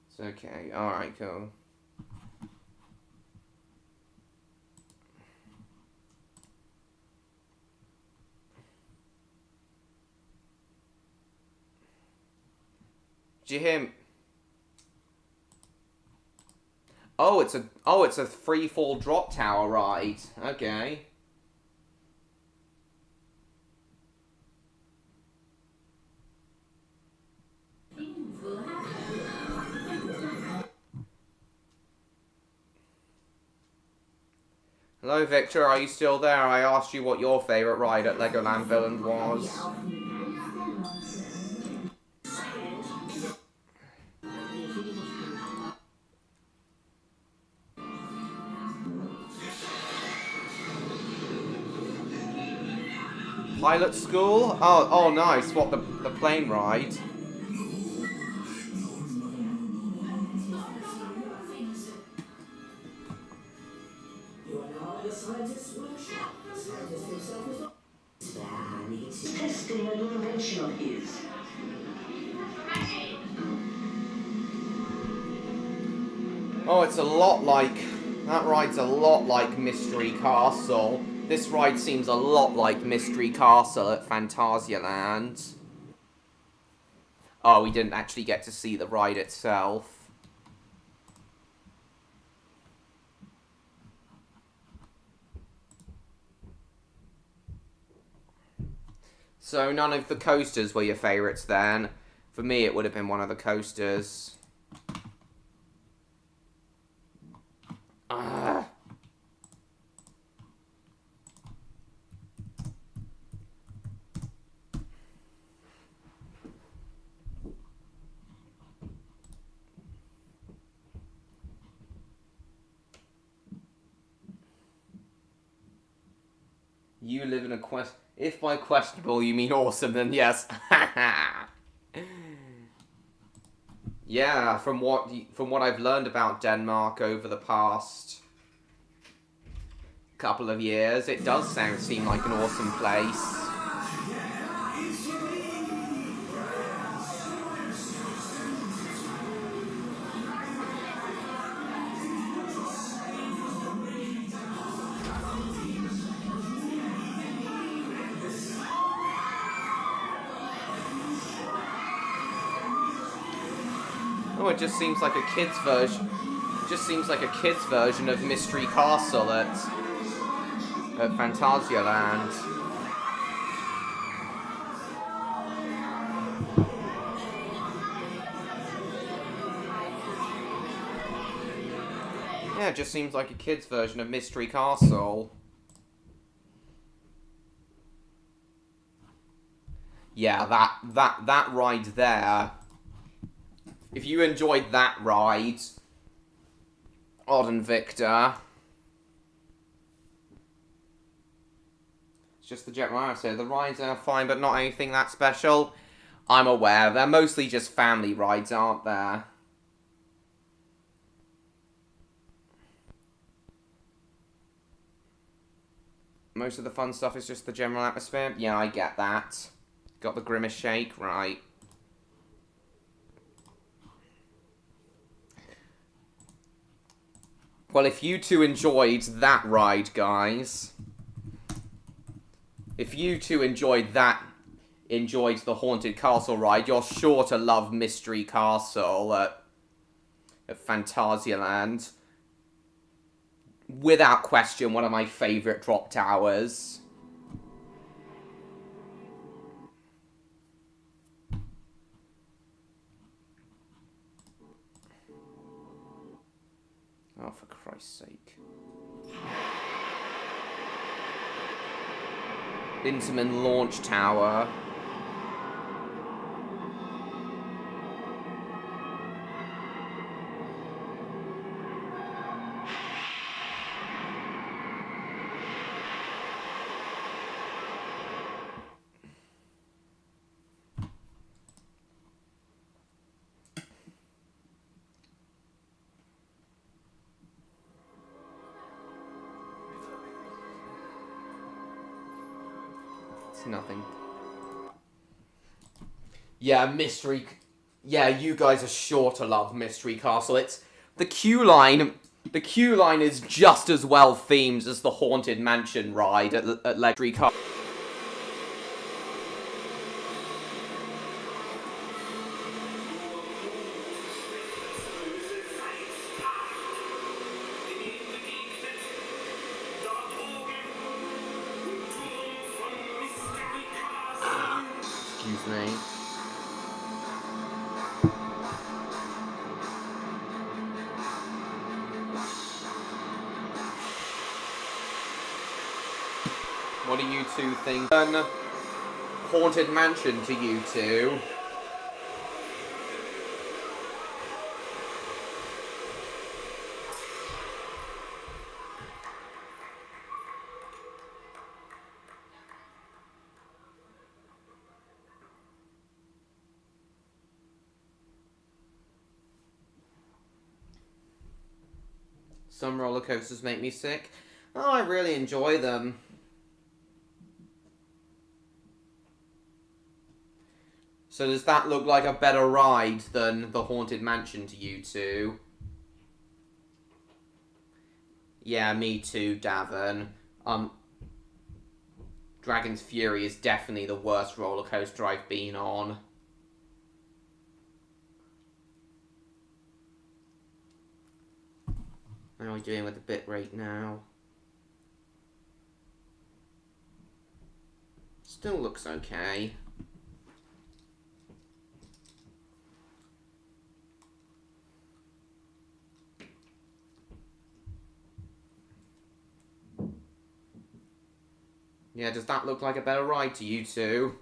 It's okay. Alright, cool. Did you hear me? Oh, it's a free fall drop tower ride. Okay. Hello, Victor. Are you still there? I asked you what your favourite ride at Legoland Billund was. Pilot school? Oh, nice. What, the plane ride? Testing a new invention of his. Oh, it's a lot like... That ride's a lot like Mystery Castle. This ride seems a lot like Mystery Castle at Phantasialand. Oh, we didn't actually get to see the ride itself. So none of the coasters were your favourites then? For me, it would have been one of the coasters. Ugh. You live in a quest... If by questionable you mean awesome, then yes. Yeah, from what I've learned about Denmark over the past couple of years, it does seem like an awesome place. Oh, it just seems like a kid's version. It just seems like a kid's version of Mystery Castle at Phantasialand. Yeah, it just seems like a kid's version of Mystery Castle. Yeah, that ride there. If you enjoyed that ride, Odd and Victor. It's just the jet ride. So the rides are fine, but not anything that special. I'm aware. They're mostly just family rides, aren't there? Most of the fun stuff is just the general atmosphere. Yeah, I get that. Got the Grimace Shake, right. Well, if you two enjoyed that ride, guys... If you two enjoyed the Haunted Castle ride, you're sure to love Mystery Castle at Phantasialand. Without question, one of my favourite drop towers. Oh, for Christ's sake. Intamin Launch Tower. Nothing. Yeah, Mystery... Yeah, you guys are sure to love Mystery Castle. It's... The queue line... The queue line is just as well themed as the Haunted Mansion ride at Legendary Castle. Excuse me. What do you two think? Haunted Mansion to you two. Some roller coasters make me sick. Oh, I really enjoy them. So does that look like a better ride than the Haunted Mansion to you two? Yeah, me too, Davin. Dragon's Fury is definitely the worst roller coaster I've been on. How are we doing with the bitrate now? Still looks okay. Yeah, does that look like a better ride to you two?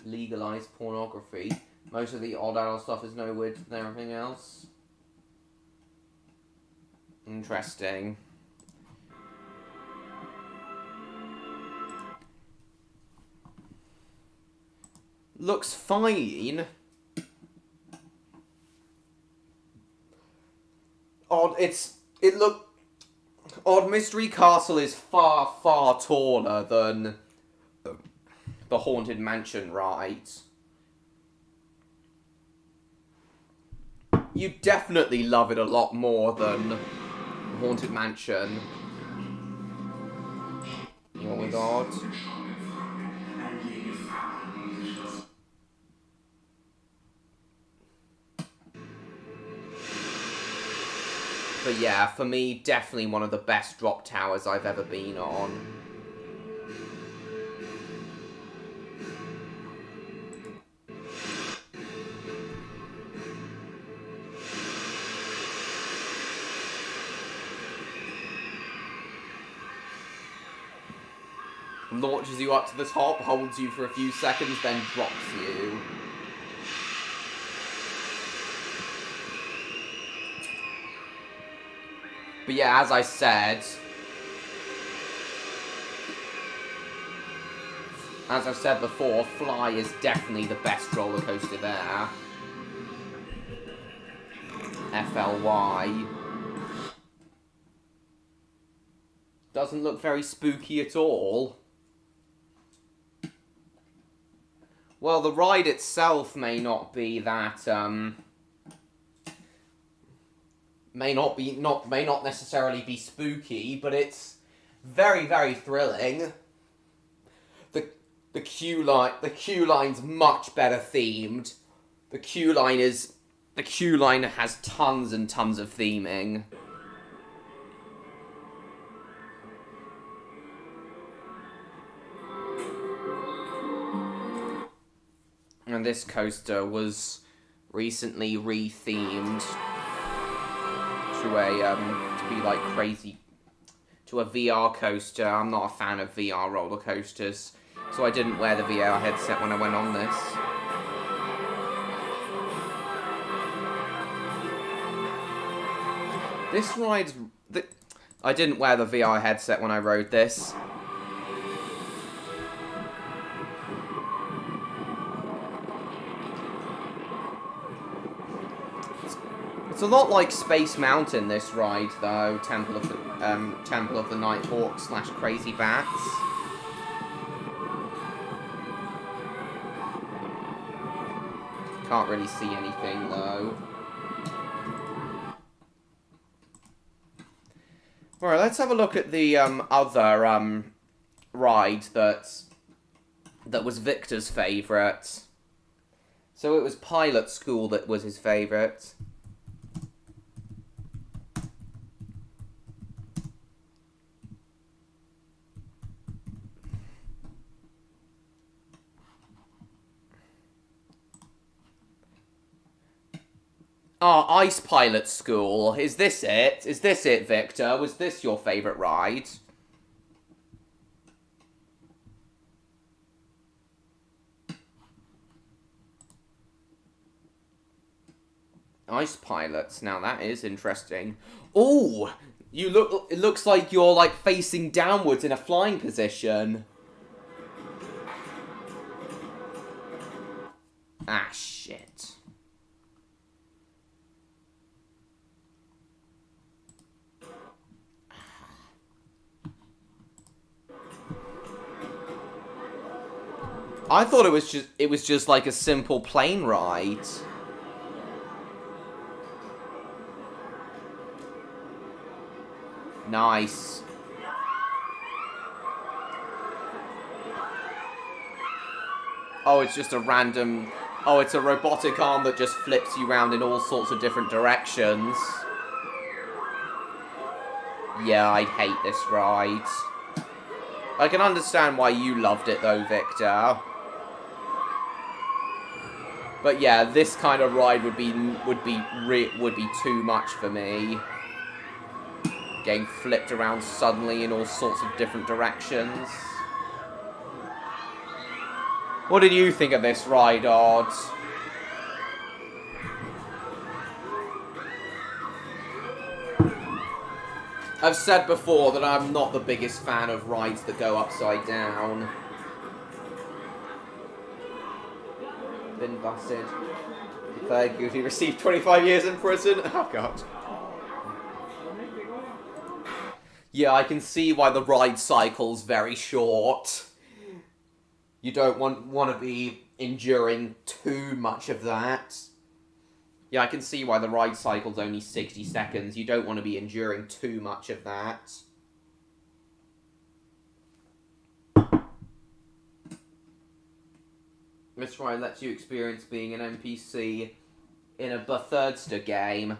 Legalized pornography. Most of the odd adult stuff is no weird than everything else. Interesting. Looks fine. Odd Mystery Castle is far, far taller than the Haunted Mansion ride. You definitely love it a lot more than Haunted Mansion. Oh my god. But yeah, for me, definitely one of the best drop towers I've ever been on. Launches you up to the top, holds you for a few seconds, then drops you. But yeah, as I said before, Fly is definitely the best roller coaster there. FLY. Doesn't look very spooky at all. Well, the ride itself may not be that, may not necessarily be spooky, but it's very, very thrilling. The queue line's much better themed. The queue line has tons and tons of theming. And this coaster was recently re-themed to be like crazy, to a VR coaster. I'm not a fan of VR roller coasters, so I didn't wear the VR headset when I went on this. This ride's... I didn't wear the VR headset when I rode this. It's a lot like Space Mountain, this ride, though. Temple of the Nighthawk / Crazy Bats. Can't really see anything, though. Alright, let's have a look at the other ride that was Victor's favourite. So it was Pilot School that was his favourite. Ah, Ice Pilot School. Is this it? Is this it, Victor? Was this your favourite ride? Ice Pilots. Now that is interesting. Ooh! It looks like you're like facing downwards in a flying position. Ah, shit. I thought it was just like a simple plane ride. Nice. Oh, it's just a random... Oh, it's a robotic arm that just flips you around in all sorts of different directions. Yeah, I hate this ride. I can understand why you loved it though, Victor. But yeah, this kind of ride would be too much for me. Getting flipped around suddenly in all sorts of different directions. What did you think of this ride, Odd? I've said before that I'm not the biggest fan of rides that go upside down. Been busted. Declared guilty. Received 25 years in prison. Oh, God. Yeah, I can see why the ride cycle's very short. You don't want to be enduring too much of that. Yeah, I can see why the ride cycle's only 60 seconds. You don't want to be enduring too much of that. This ride lets you experience being an NPC in a Bethesda game.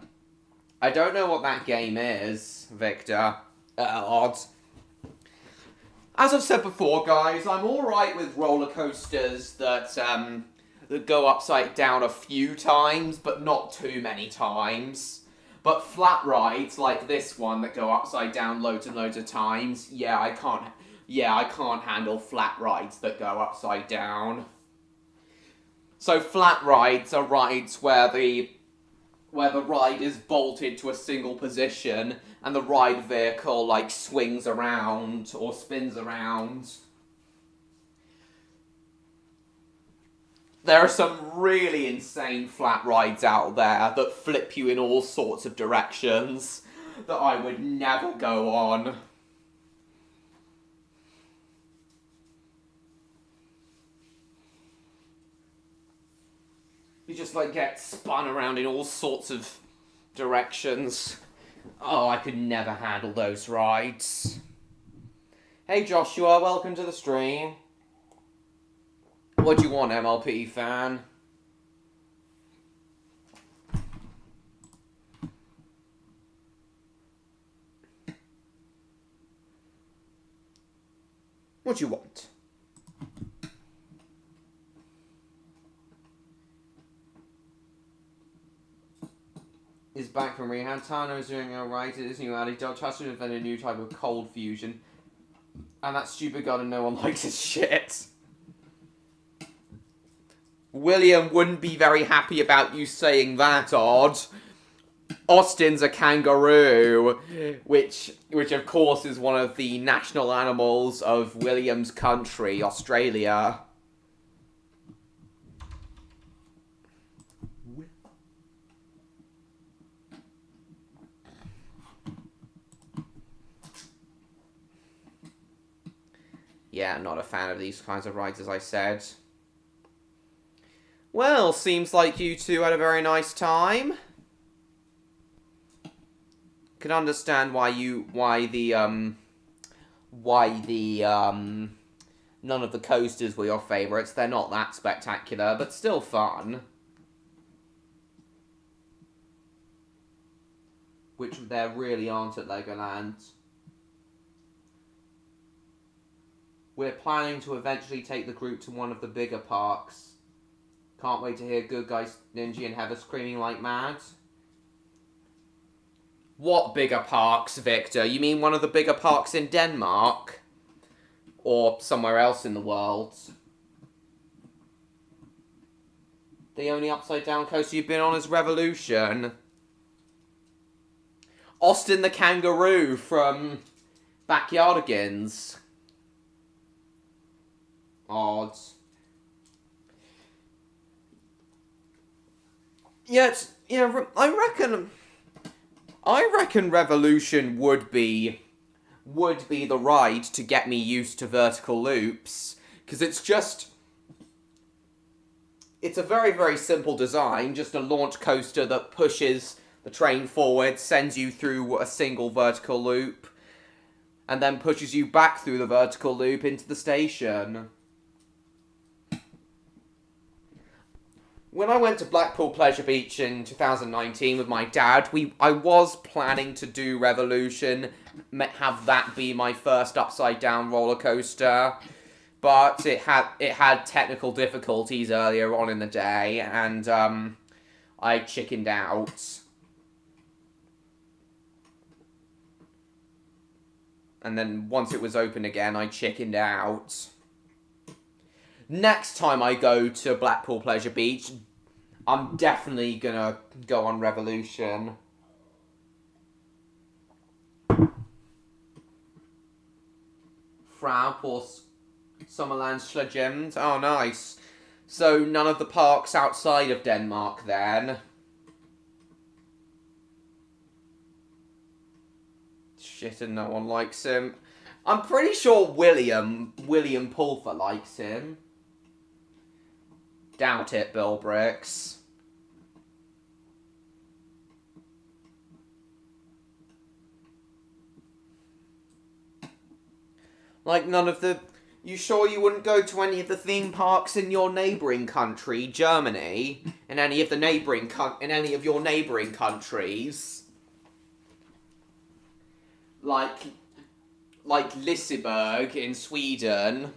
I don't know what that game is, Victor. Odd. As I've said before, guys, I'm alright with roller coasters that go upside down a few times, but not too many times. But flat rides like this one that go upside down loads and loads of times, I can't handle flat rides that go upside down. So flat rides are rides where the ride is bolted to a single position and the ride vehicle like swings around or spins around. There are some really insane flat rides out there that flip you in all sorts of directions that I would never go on. You just like get spun around in all sorts of directions. Oh, I could never handle those rides. Hey Joshua, welcome to the stream. What do you want, MLP fan? What do you want? Is back from rehab. Tano is doing alright. It is new alley. Dutch has to invent a new type of cold fusion. And that stupid god and no one likes his shit. William wouldn't be very happy about you saying that, Odd. Austin's a kangaroo, which of course is one of the national animals of William's country, Australia. Yeah, not a fan of these kinds of rides, as I said. Well, seems like you two had a very nice time. Can understand why none of the coasters were your favourites. They're not that spectacular, but still fun. Which there really aren't at Legoland. We're planning to eventually take the group to one of the bigger parks. Can't wait to hear Good Guys Ninja and Heather screaming like mad. What bigger parks, Victor? You mean one of the bigger parks in Denmark? Or somewhere else in the world? The only upside down coaster you've been on is Revolution. Austin the Kangaroo from Backyardigans. Odd. Yet, yeah, I reckon Revolution would be the ride to get me used to vertical loops, because it's just it's a very, very simple design, just a launch coaster that pushes the train forward, sends you through a single vertical loop, and then pushes you back through the vertical loop into the station. When I went to Blackpool Pleasure Beach in 2019 with my dad, I was planning to do Revolution, have that be my first upside down roller coaster, but it had technical difficulties earlier on in the day, and I chickened out. And then once it was open again, I chickened out. Next time I go to Blackpool Pleasure Beach, I'm definitely gonna go on Revolution. Frau or Summerland Schlegemt. Oh, nice. So none of the parks outside of Denmark then. Shit, and no one likes him. I'm pretty sure William Pulfer likes him. Doubt it, Bill Bricks. Like, none of the... You sure you wouldn't go to any of the theme parks in your neighbouring country, Germany? In any of your neighbouring countries? Like Liseberg in Sweden.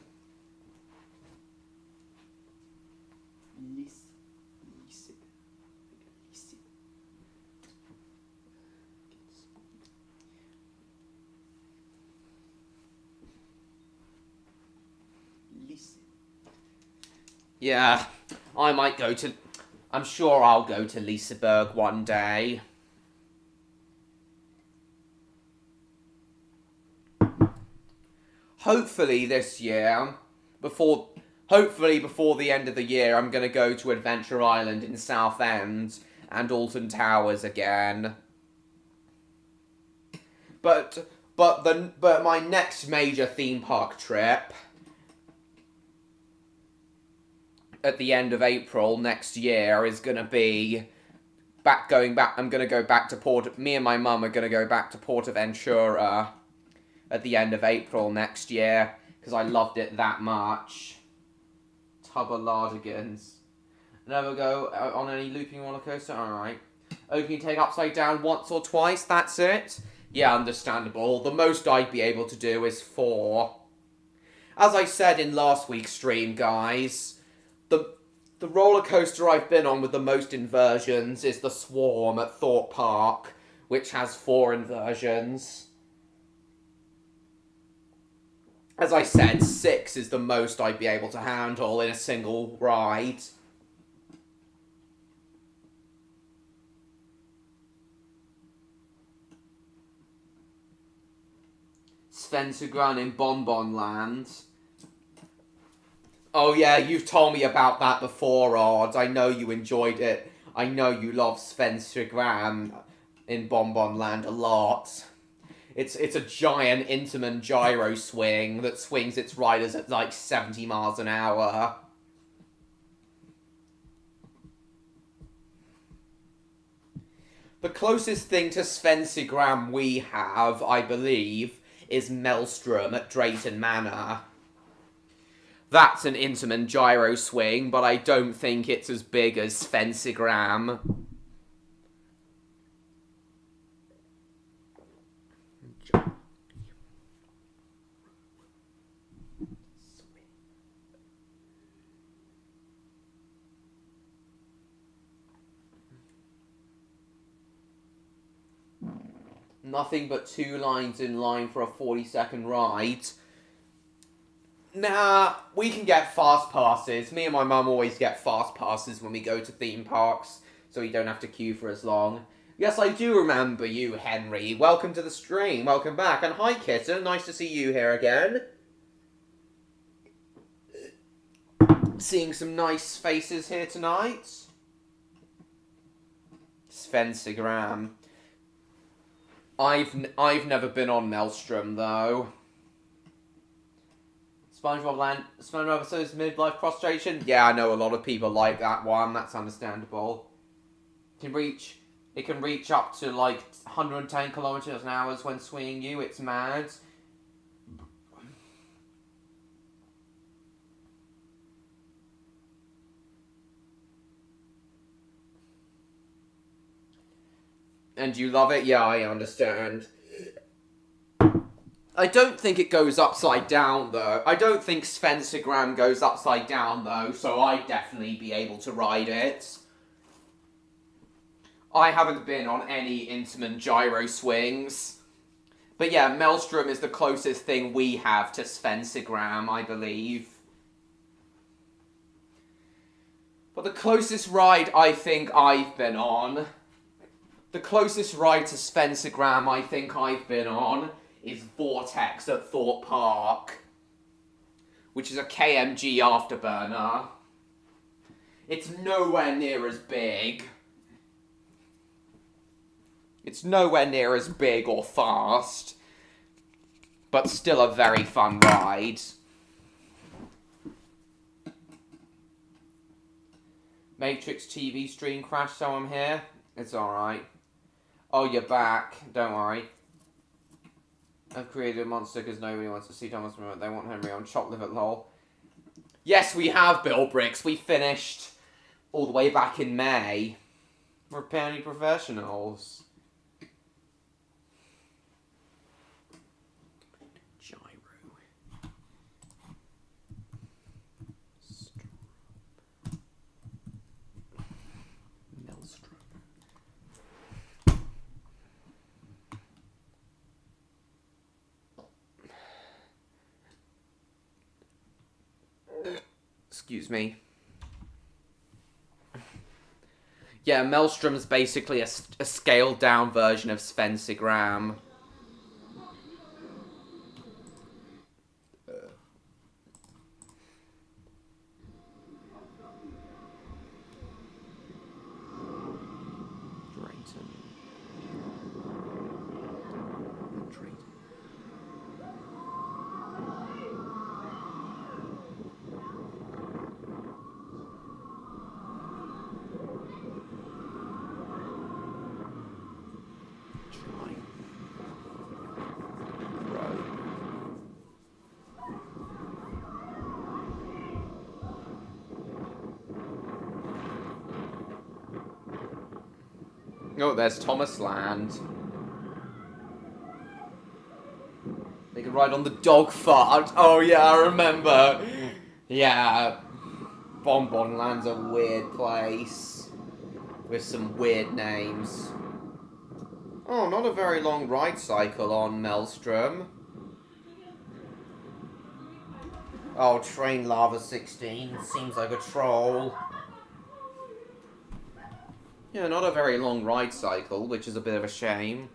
Yeah, I might go to... I'm sure I'll go to Liseberg one day. Hopefully this year, hopefully before the end of the year, I'm going to go to Adventure Island in Southend and Alton Towers again. But my next major theme park trip at the end of April next year is going to be I'm going to go back to me and my mum are going to go back to Portaventura at the end of April next year, because I loved it that much. Tubberlardigans. Never go on any looping roller coaster? Alright. Oh, can you take upside down once or twice? That's it? Yeah, understandable. The most I'd be able to do is 4. As I said in last week's stream, guys, the roller coaster I've been on with the most inversions is the Swarm at Thorpe Park, which has 4 inversions. As I said, 6 is the most I'd be able to handle in a single ride. Svensugrun in Bonbon Land. Oh yeah, you've told me about that before, Odd. I know you enjoyed it. I know you love Svensugrun in Bonbon Land a lot. It's a giant Intamin gyro swing that swings its riders at like 70 miles an hour. The closest thing to Svensugrun we have, I believe, is Maelstrom at Drayton Manor. That's an Intamin gyro swing, but I don't think it's as big as Svensugrun. Nothing but 2 lines in line for a 40-second ride. Nah, we can get fast passes. Me and my mum always get fast passes when we go to theme parks, so we don't have to queue for as long. Yes, I do remember you, Henry. Welcome to the stream. Welcome back. And hi, Kitten. Nice to see you here again. Seeing some nice faces here tonight. Svensugrun. I've never been on Maelstrom, though. SpongeBob episodes midlife prostration. Yeah, I know a lot of people like that one. That's understandable. It can reach up to like 110 kilometers an hour when swinging you. It's mad. And you love it? Yeah, I understand. I don't think it goes upside down, though. I don't think Sphensigram goes upside down, though, so I'd definitely be able to ride it. I haven't been on any Intamin gyro swings. But yeah, Maelstrom is the closest thing we have to Sphensigram, I believe. But the closest ride I think I've been on... The closest ride to Sphensigram I think I've been on is Vortex at Thorpe Park, which is a KMG afterburner. It's nowhere near as big. It's nowhere near as big or fast, but still a very fun ride. Matrix TV stream crashed, so I'm here. It's alright. Oh, you're back. Don't worry. I've created a monster because nobody wants to see Thomas Merritt. They want Henry on Chop Liver lol. Yes, we have, Bill Bricks. We finished all the way back in May. We're apparently professionals. Gyro. Maelstrom. Excuse me. Yeah, Maelstrom's basically a scaled down version of Sphensigram. Oh, there's Thomas Land. They could ride on the dog fart. Oh yeah, I remember. Yeah. Bonbon Land's a weird place. With some weird names. Oh, not a very long ride cycle on Maelstrom. Oh, Train Lava 16. Seems like a troll. Yeah, not a very long ride cycle, which is a bit of a shame.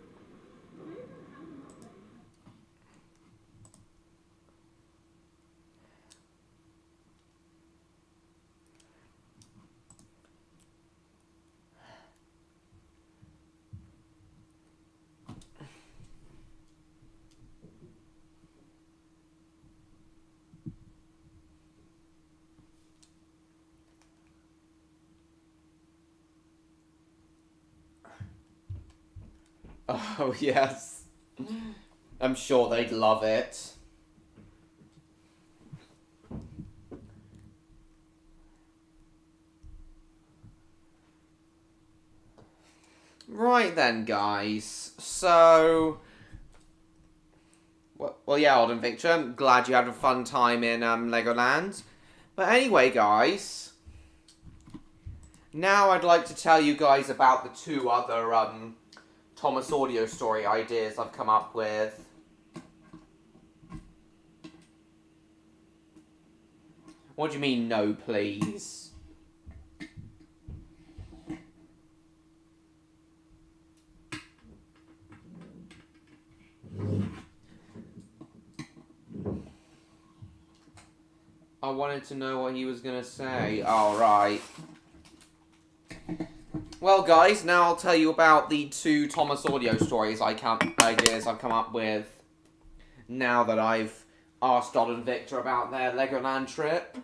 Oh, yes. I'm sure they'd love it. Right then, guys. So... Well, yeah, Odd and Victor, I'm glad you had a fun time in Legoland. But anyway, guys... Now I'd like to tell you guys about the two other, Thomas audio story ideas I've come up with. What do you mean, no, please? I wanted to know what he was gonna say. Alright. Well, guys, now I'll tell you about the two Thomas audio stories ideas I've come up with now that I've Arston and Victor about their Legoland trip.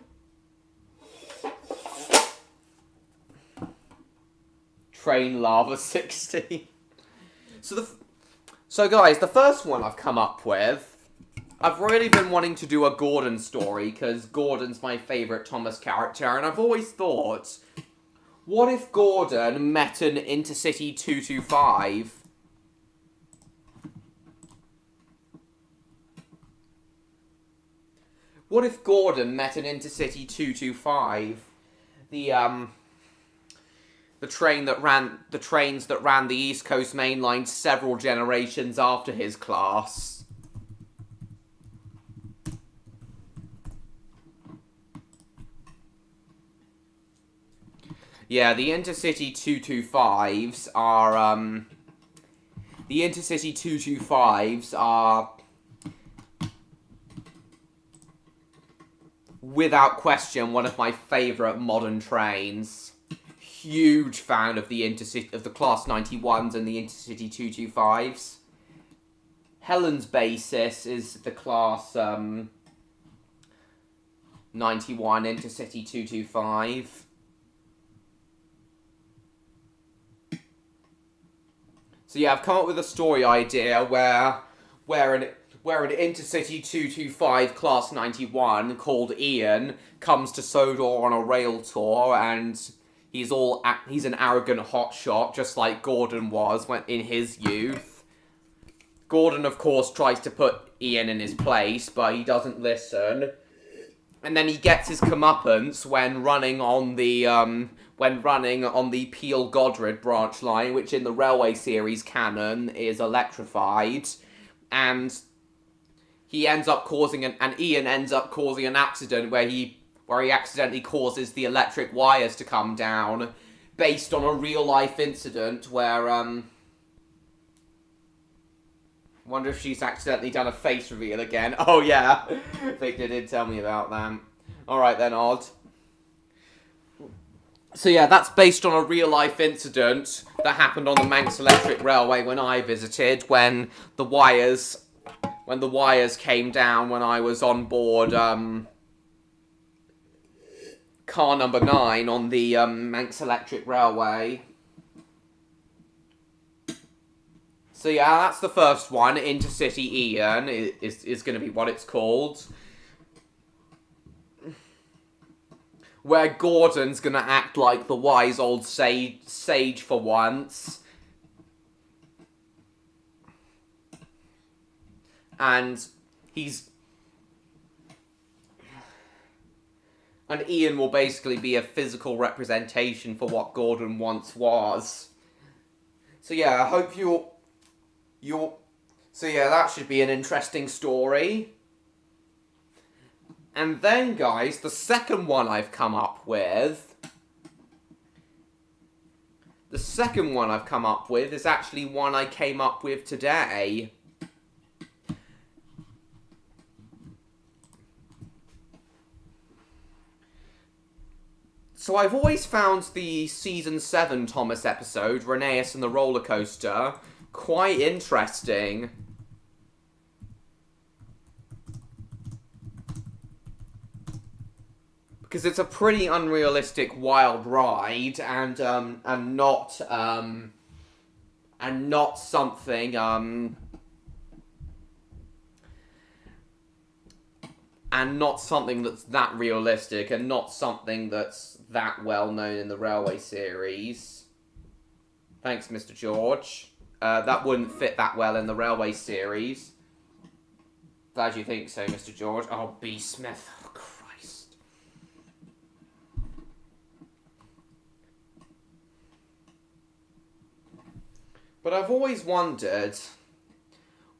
Train Lava 60. So guys, the first one I've come up with, I've really been wanting to do a Gordon story, because Gordon's my favourite Thomas character, and I've always thought, what if Gordon met an Intercity 225? What if Gordon met an Intercity 225? The trains that ran the East Coast Main Line several generations after his class. Yeah, the Intercity 225s are without question one of my favourite modern trains. Huge fan of the Class 91s and the Intercity 225s. Helen's basis is the Class 91 Intercity 225. So yeah, I've come up with a story idea where an Intercity 225 Class 91 called Ian comes to Sodor on a rail tour, and he's an arrogant hotshot, just like Gordon was in his youth. Gordon, of course, tries to put Ian in his place, but he doesn't listen. And then he gets his comeuppance when running on the Peel Godred branch line, which in the Railway series canon is electrified, and Ian ends up causing an accident where he accidentally causes the electric wires to come down, based on a real life incident where wonder if she's accidentally done a face reveal again. Oh yeah, Victor did tell me about that. Alright then, Odd. So yeah, that's based on a real life incident that happened on the Manx Electric Railway when I visited, when the wires came down when I was on board car number 9 on the Manx Electric Railway. So yeah, that's the first one. Intercity Ian is going to be what it's called. Where Gordon's going to act like the wise old sage for once. And Ian will basically be a physical representation for what Gordon once was. So yeah, I hope so yeah, that should be an interesting story. And then, guys, the second one I've come up with is actually one I came up with today. So I've always found the Season 7 Thomas episode, Reneus and the Roller Coaster, quite interesting. Because it's a pretty unrealistic wild ride, and not something that's that realistic, and not something that's that well known in the Railway series. Thanks, Mr. George. That wouldn't fit that well in the Railway series. Glad you think so, Mr. George. Oh, B. Smith. Oh, Christ. But I've always wondered,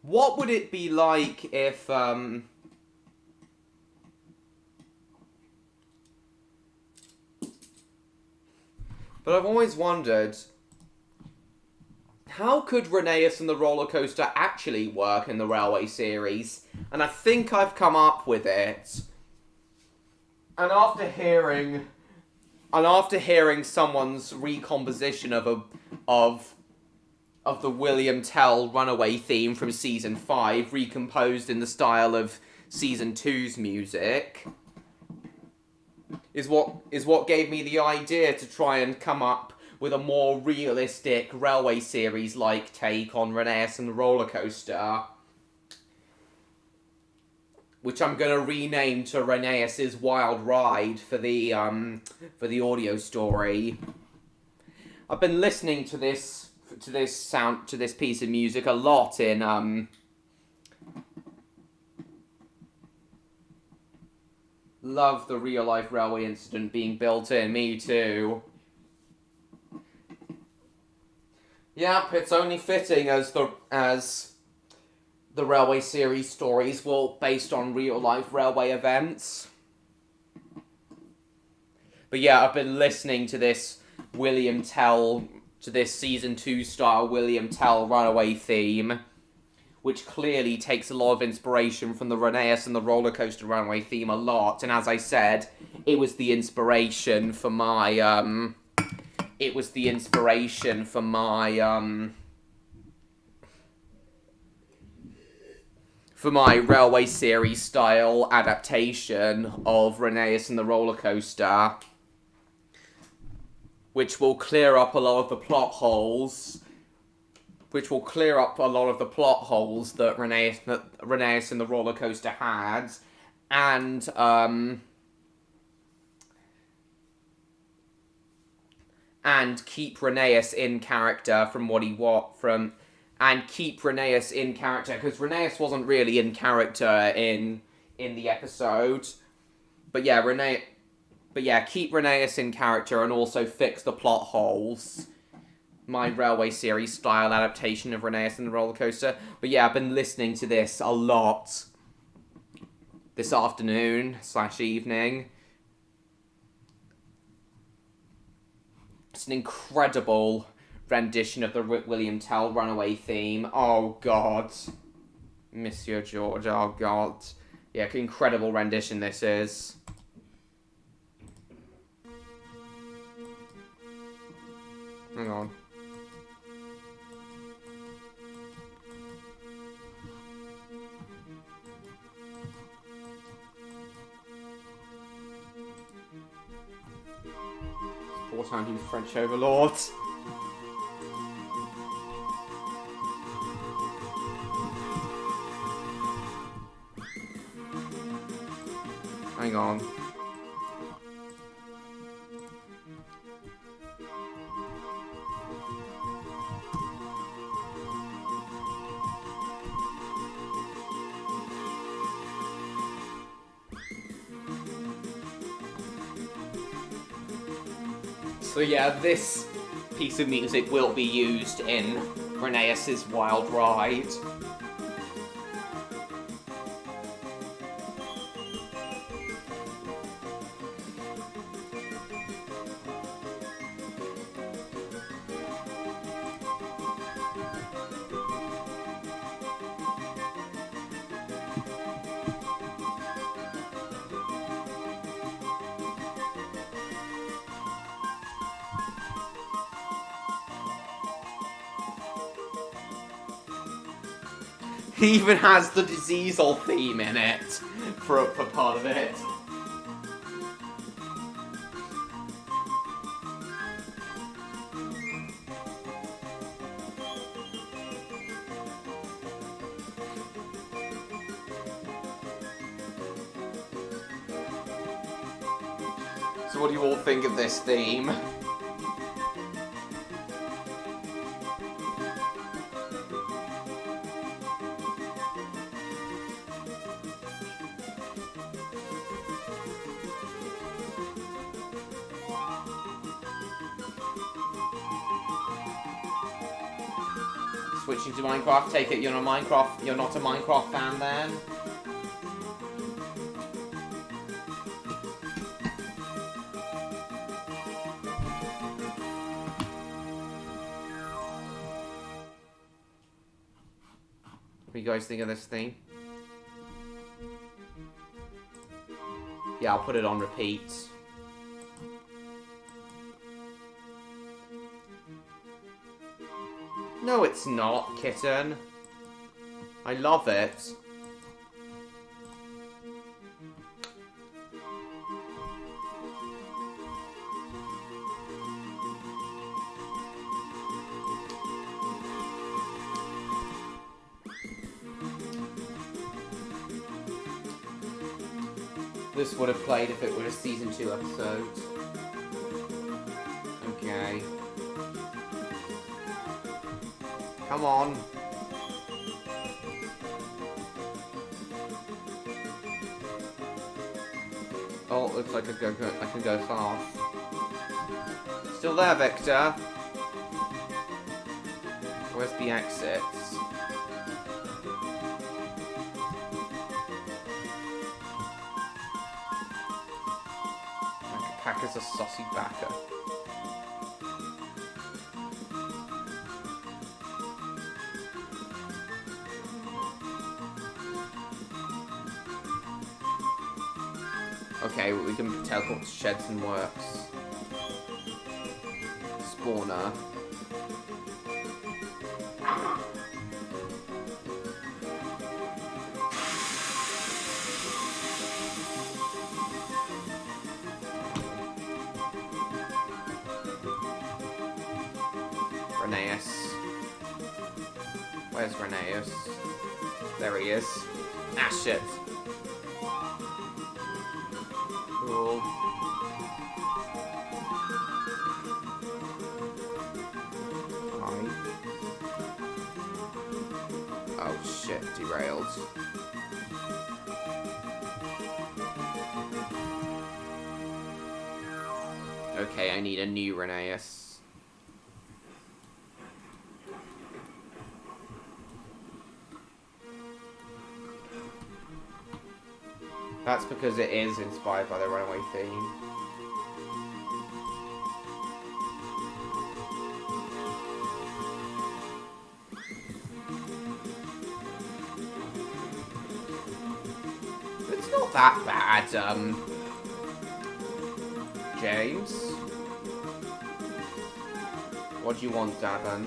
what would it be like if, But I've always wondered, how could Reneus and the Roller Coaster actually work in the Railway series? And I think I've come up with it. And after hearing someone's recomposition of the William Tell Runaway theme from Season 5, recomposed in the style of Season 2's music is what gave me the idea to try and come up with a more realistic railway series-like take on Reneus and the roller coaster, which I'm gonna rename to Reneus's Wild Ride for the audio story. I've been listening to this piece of music a lot in love the real life railway incident being built in. Me too. Yep, it's only fitting as the railway series stories were based on real life railway events. But yeah, I've been listening to this season 2 style William Tell runaway theme, which clearly takes a lot of inspiration from the Reneus and the roller coaster runaway theme a lot. And as I said, it was the inspiration for my railway series style adaptation of Reneus and the roller coaster, which will clear up a lot of the plot holes that Reneus and the roller coaster had, and keep Reneus in character because Reneus wasn't really in character in the episode. But yeah, keep Reneus in character and also fix the plot holes. My railway series style adaptation of Reneus and the roller coaster. But yeah, I've been listening to this a lot this afternoon/evening. It's an incredible rendition of the William Tell runaway theme. Oh god. Monsieur George, oh god. Yeah, incredible rendition this is. Hang on. Wartime, you French overlords. Hang on. So yeah, this piece of music will be used in Reneus's Wild Ride. He even has the Diesel theme in it for part of it. So what do you all think of this theme? Switching to Minecraft, take it you're not a Minecraft fan then? What do you guys think of this theme? Yeah, I'll put it on repeat. No, it's not, kitten. I love it. This would have played if it were a season 2 episode. Okay. Come on. Oh, it looks like I can go fast. Still there, Victor? Where's the exits? Pack is a saucy backer. Okay, we can teleport to sheds and works. Spawner. Reneus. Where's Reneus? There he is. Ah, shit. Cool. Hi. Oh shit, derailed. Okay, I need a new Reneus. That's because it is inspired by the runaway theme. It's not that bad, James. What do you want, Davin?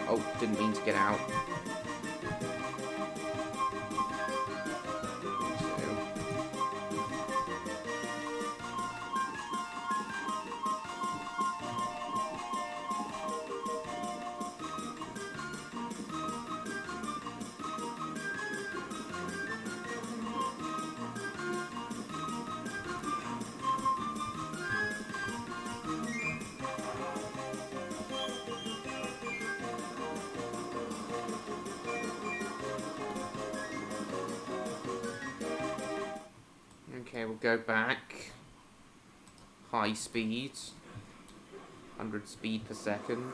Oh, didn't mean to get out. Okay, we'll go back. High speed. 100 speed per second.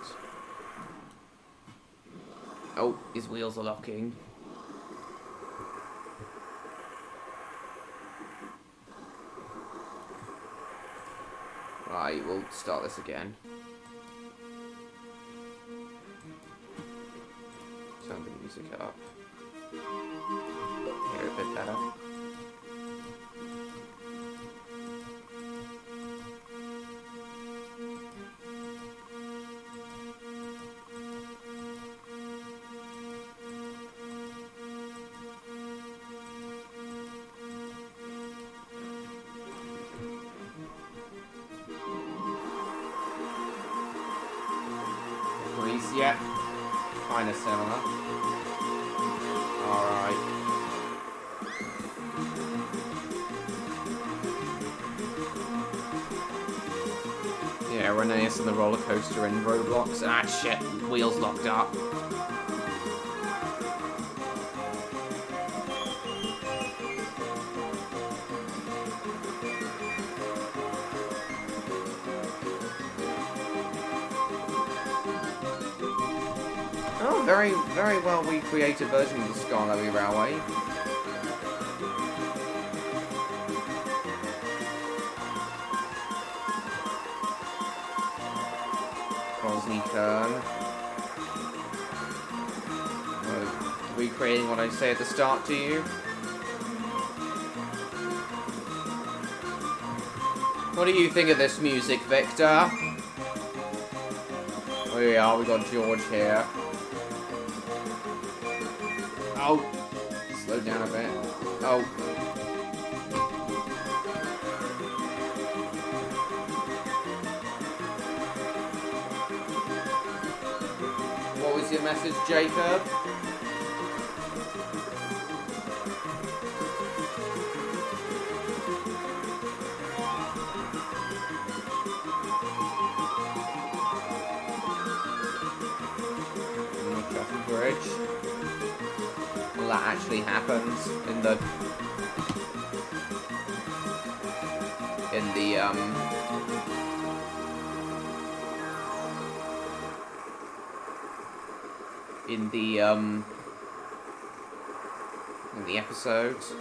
Oh, his wheels are locking. Right, we'll start this again. Turn the music up. Hear it a bit better. Yeah, kind of similar. Alright. Yeah, Reneus and the roller coaster in Roblox. Ah, shit, wheels locked up. Oh, very well recreated version of the Scarlet Railway. Crosney Kern. Recreating what I say at the start to you. What do you think of this music, Victor? Oh yeah, we got George here. Oh, slow down a bit. Oh. your message, Jacob. Bridge. Well, that actually happens in the in the episodes.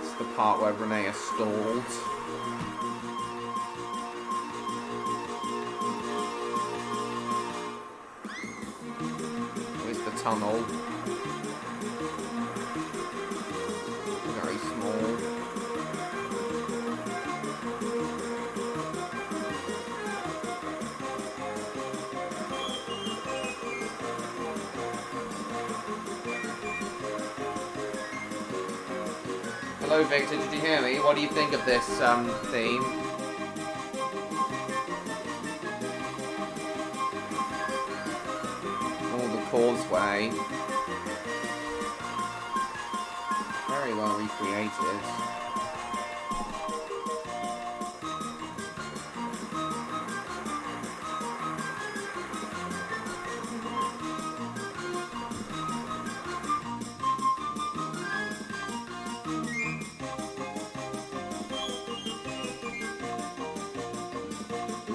It's the part where Reneus stalled. Tunnel. Very small. Hello Victor, did you hear me? What do you think of this theme? Causeway. Very well recreated.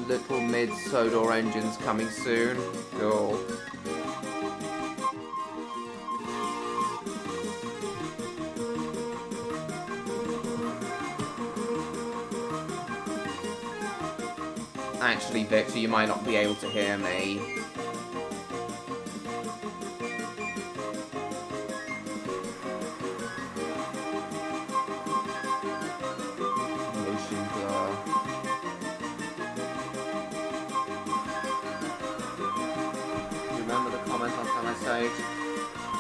Little mid-Sodor engines coming soon. Cool. Actually, Victor, you might not be able to hear me. Motion blur. Do you remember the comment on time I saved?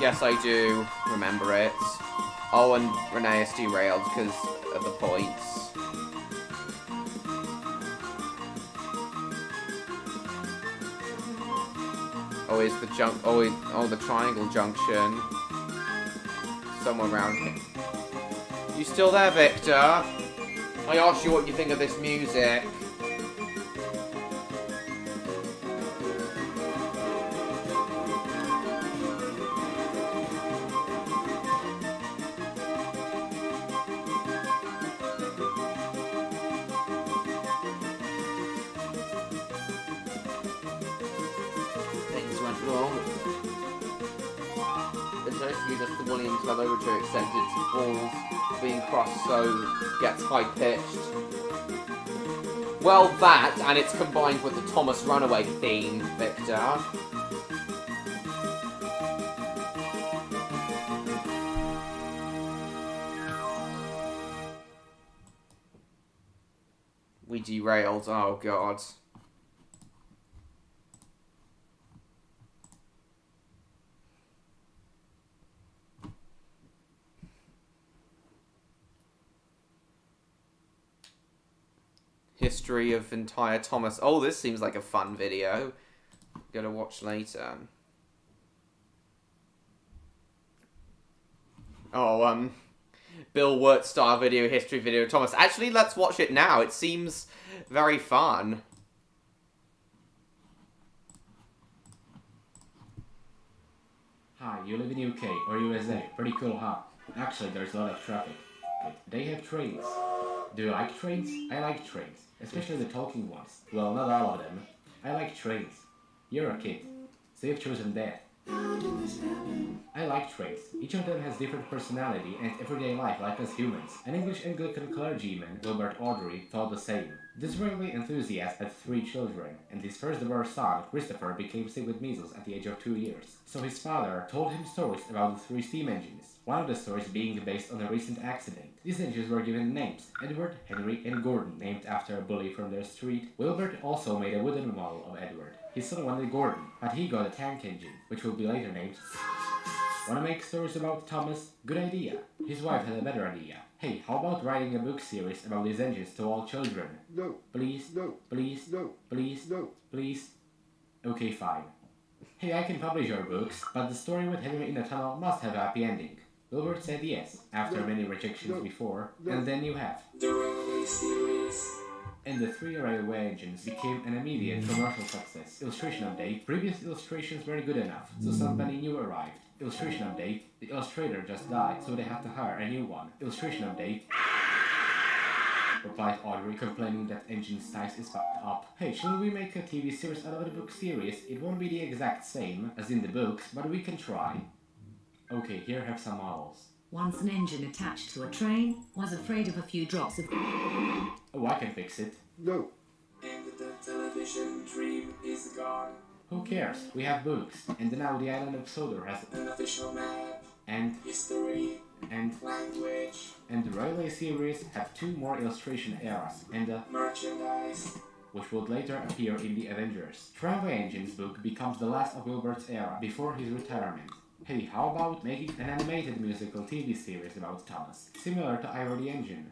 Yes, I do remember it. Oh, and Reneus derailed because of the points. Always the the triangle junction. Somewhere around here. You still there, Victor? I asked you what you think of this music. Just the Williams Club Overture extended balls being crossed so gets high pitched. Well, that and it's combined with the Thomas Runaway theme, Victor. We derailed, oh god. History of entire Thomas. Oh, this seems like a fun video. Gonna watch later. Oh, Bill Wirt style video, history video, Thomas. Actually, let's watch it now. It seems very fun. Hi, you live in UK or USA. Pretty cool, huh? Actually, there's a lot of traffic. But they have trains. Do you like trains? I like trains. Especially the talking ones. Well, not all of them. I like trains. You're a kid, so you've chosen death. I like trains. Each of them has different personality and everyday life like us humans. An English Anglican clergyman, Wilbert Audrey, thought the same. This railway enthusiast had 3 children, and his firstborn son, Christopher, became sick with measles at the age of 2 years. So his father told him stories about the 3 steam engines, one of the stories being based on a recent accident. These engines were given names, Edward, Henry, and Gordon, named after a bully from their street. Wilbert also made a wooden model of Edward. His son wanted Gordon, but he got a tank engine, which will be later named Wanna make stories about Thomas? Good idea. His wife had a better idea. Hey, how about writing a book series about these engines to all children? No. Please? No. Please? No. Please? No. Please? Okay, fine. Hey, I can publish your books, but the story with him in the tunnel must have a happy ending. Wilbur said yes, after No. many rejections No. before, No. and then you have. The railway series. And the 3 railway engines became an immediate commercial success. Illustration update. Previous illustrations were good enough, so somebody new arrived. Illustration update. The illustrator just died, so they had to hire a new one. Illustration update. Replied Audrey, complaining that engine size is fucked up. Hey, shall we make a TV series out of the book series? It won't be the exact same as in the books, but we can try. Okay, here have some models. Once an engine attached to a train was afraid of a few drops of... Oh, I can fix it. No. And the television dream is gone. Who cares? We have books. And now the island of Sodor has... An official map, And... history, And... language, And the railway series have 2 more illustration eras. And merchandise. which would later appear in the Avengers. Tramway Engine's book becomes the last of Wilbert's era, before his retirement. Hey, how about making an animated musical TV series about Thomas, similar to Ira the Engine?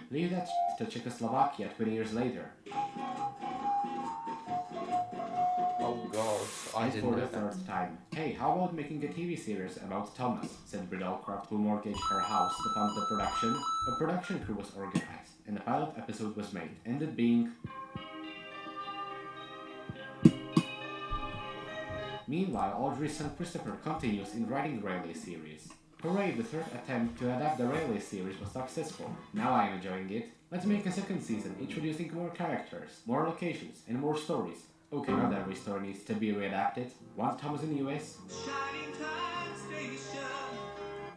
Leave that to Czechoslovakia 20 years later. Oh god, I And didn't for know the that. 3rd time. Hey, how about making a TV series about Thomas, said Bridalcraft, who mortgaged her house to fund the production. A production crew was organized, and a pilot episode was made, ended being... Meanwhile, Audrey's son Christopher continues in writing the railway series. Hooray, the 3rd attempt to adapt the railway series was successful. Now I am enjoying it. Let's make a 2nd season, introducing more characters, more locations, and more stories. Okay, not every story needs to be readapted. Want Thomas in the US?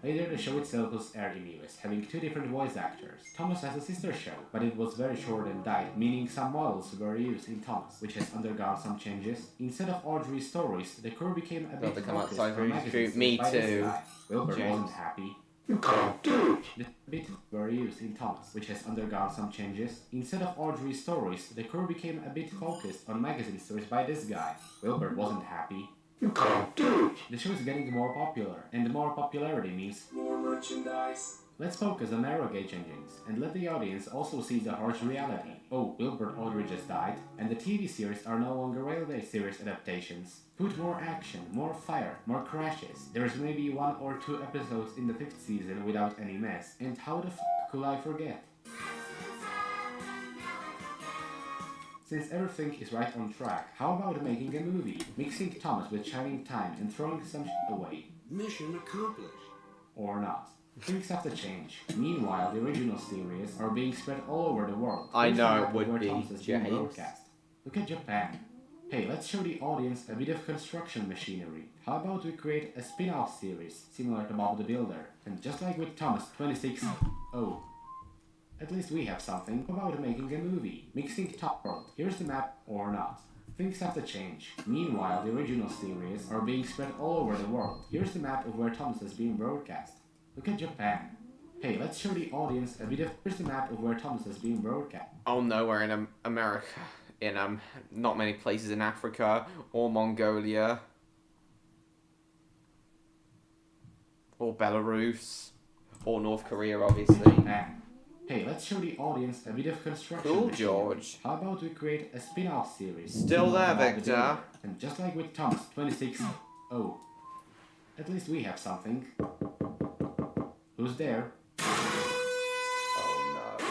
Later, the show itself was aired in the US, having 2 different voice actors. Thomas has a sister show, but it was very short and died, meaning some models were used in Thomas, which has undergone some changes. Instead of Audrey's stories, the crew became a bit to come focused outside from from his magazine group. Me series by this too, guy. Wilbur James. wasn't happy. You can't do it. The bit were used in Thomas, which has undergone some changes. Instead of Audrey's stories, the crew became a bit focused on magazine stories by this guy. Wilbur wasn't happy. You can't do it. The show is getting more popular, and more popularity means More merchandise. let's focus on narrow gauge engines, and let the audience also see the harsh reality. Oh, Wilbur Audrey just died, and the TV series are no longer railway series adaptations. Put more action, more fire, more crashes. There's maybe 1 or 2 episodes in the 5th season without any mess, and how the f*** could I forget? Since everything is right on track, how about making a movie? Mixing Thomas with Shining Time and throwing some shit away. Mission accomplished. Or not. Things have to change. Meanwhile, the original series are being spread all over the world. I Here's know a it map of would where be, Thomas is being James. broadcast. Look at Japan. Hey, let's show the audience a bit of construction machinery. How about we create a spin-off series, similar to Bob the Builder? And just like with Thomas 26... Oh. At least we have something. How about making a movie? Mixing Top World. Here's the map, or not. Things have to change. Meanwhile, the original series are being spread all over the world. Here's the map of where Thomas is being broadcast. Look at Japan. Hey, let's show the audience a bit of... Here's the map of where Thomas is being broadcast. Oh no, we're in America. In not many places in Africa or Mongolia or Belarus or North Korea, obviously. Japan. Hey, let's show the audience a bit of construction Cool, machinery. George. How about we create a spin-off series? Still there, Bob the Victor. Builder. And just like with Thomas 26... Oh. At least we have something. Who's there? Oh no.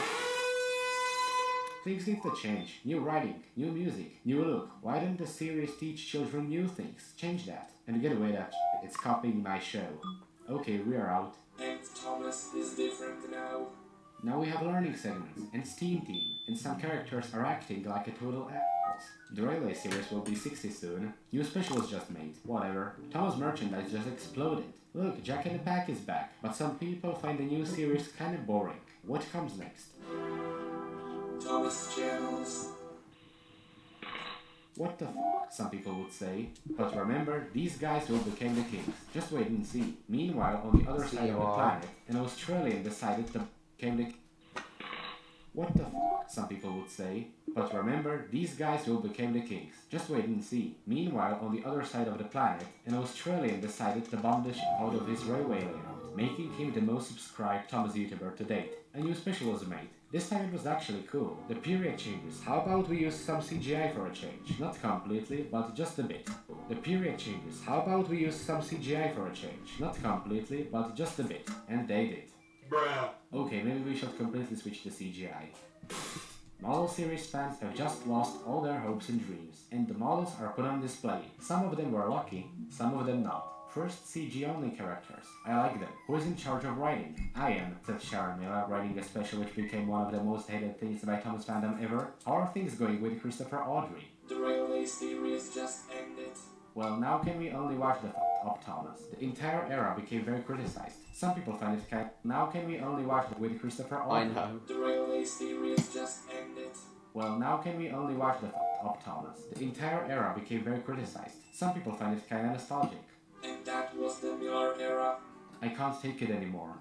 Things need to change. New writing, new music, new look. Why didn't the series teach children new things? Change that. And get away that it's copying my show. Okay, we are out. And Thomas is different now. Now we have learning segments, and Steam Team, and some characters are acting like a total assholes. The railway series will be 60 soon. New specials just made. Whatever. Thomas merchandise just exploded. Look, Jack in the Pack is back, but some people find the new series kinda boring. What comes next? Thomas channels. What the f***, some people would say. But remember, these guys will become the kings. Just wait and see. Meanwhile, on the other side of the planet, an Australian decided to become the... What the f***, some people would say. But remember, these guys will become the kings. Just wait and see. Meanwhile, on the other side of the planet, an Australian decided to bomb the shit out of his railway layout, making him the most subscribed Thomas YouTuber to date. A new special was made. This time it was actually cool. The period changes. How about we use some CGI for a change? Not completely, but just a bit. The period changes. How about we use some CGI for a change? Not completely, but just a bit. And they did. Bruh. Okay, maybe we should completely switch to CGI. Model series fans have just lost all their hopes and dreams, and the models are put on display. Some of them were lucky, some of them not. First, CG-only characters. I like them. Who is in charge of writing? I am, said Sharon Miller, writing a special which became one of the most hated things by Thomas fandom ever. How are things going with Christopher Audrey? The railway series just ended. Well, now can we only watch the f***ed up Thomas? The entire era became very criticized. Some people find it kind. Now can we only watch with Christopher Audrey? I know. The railway series just ended. Well, now can we only watch the f***ed up Thomas? The entire era became very criticized. Some people find it kinda nostalgic. And that was the Miller era. I can't take it anymore.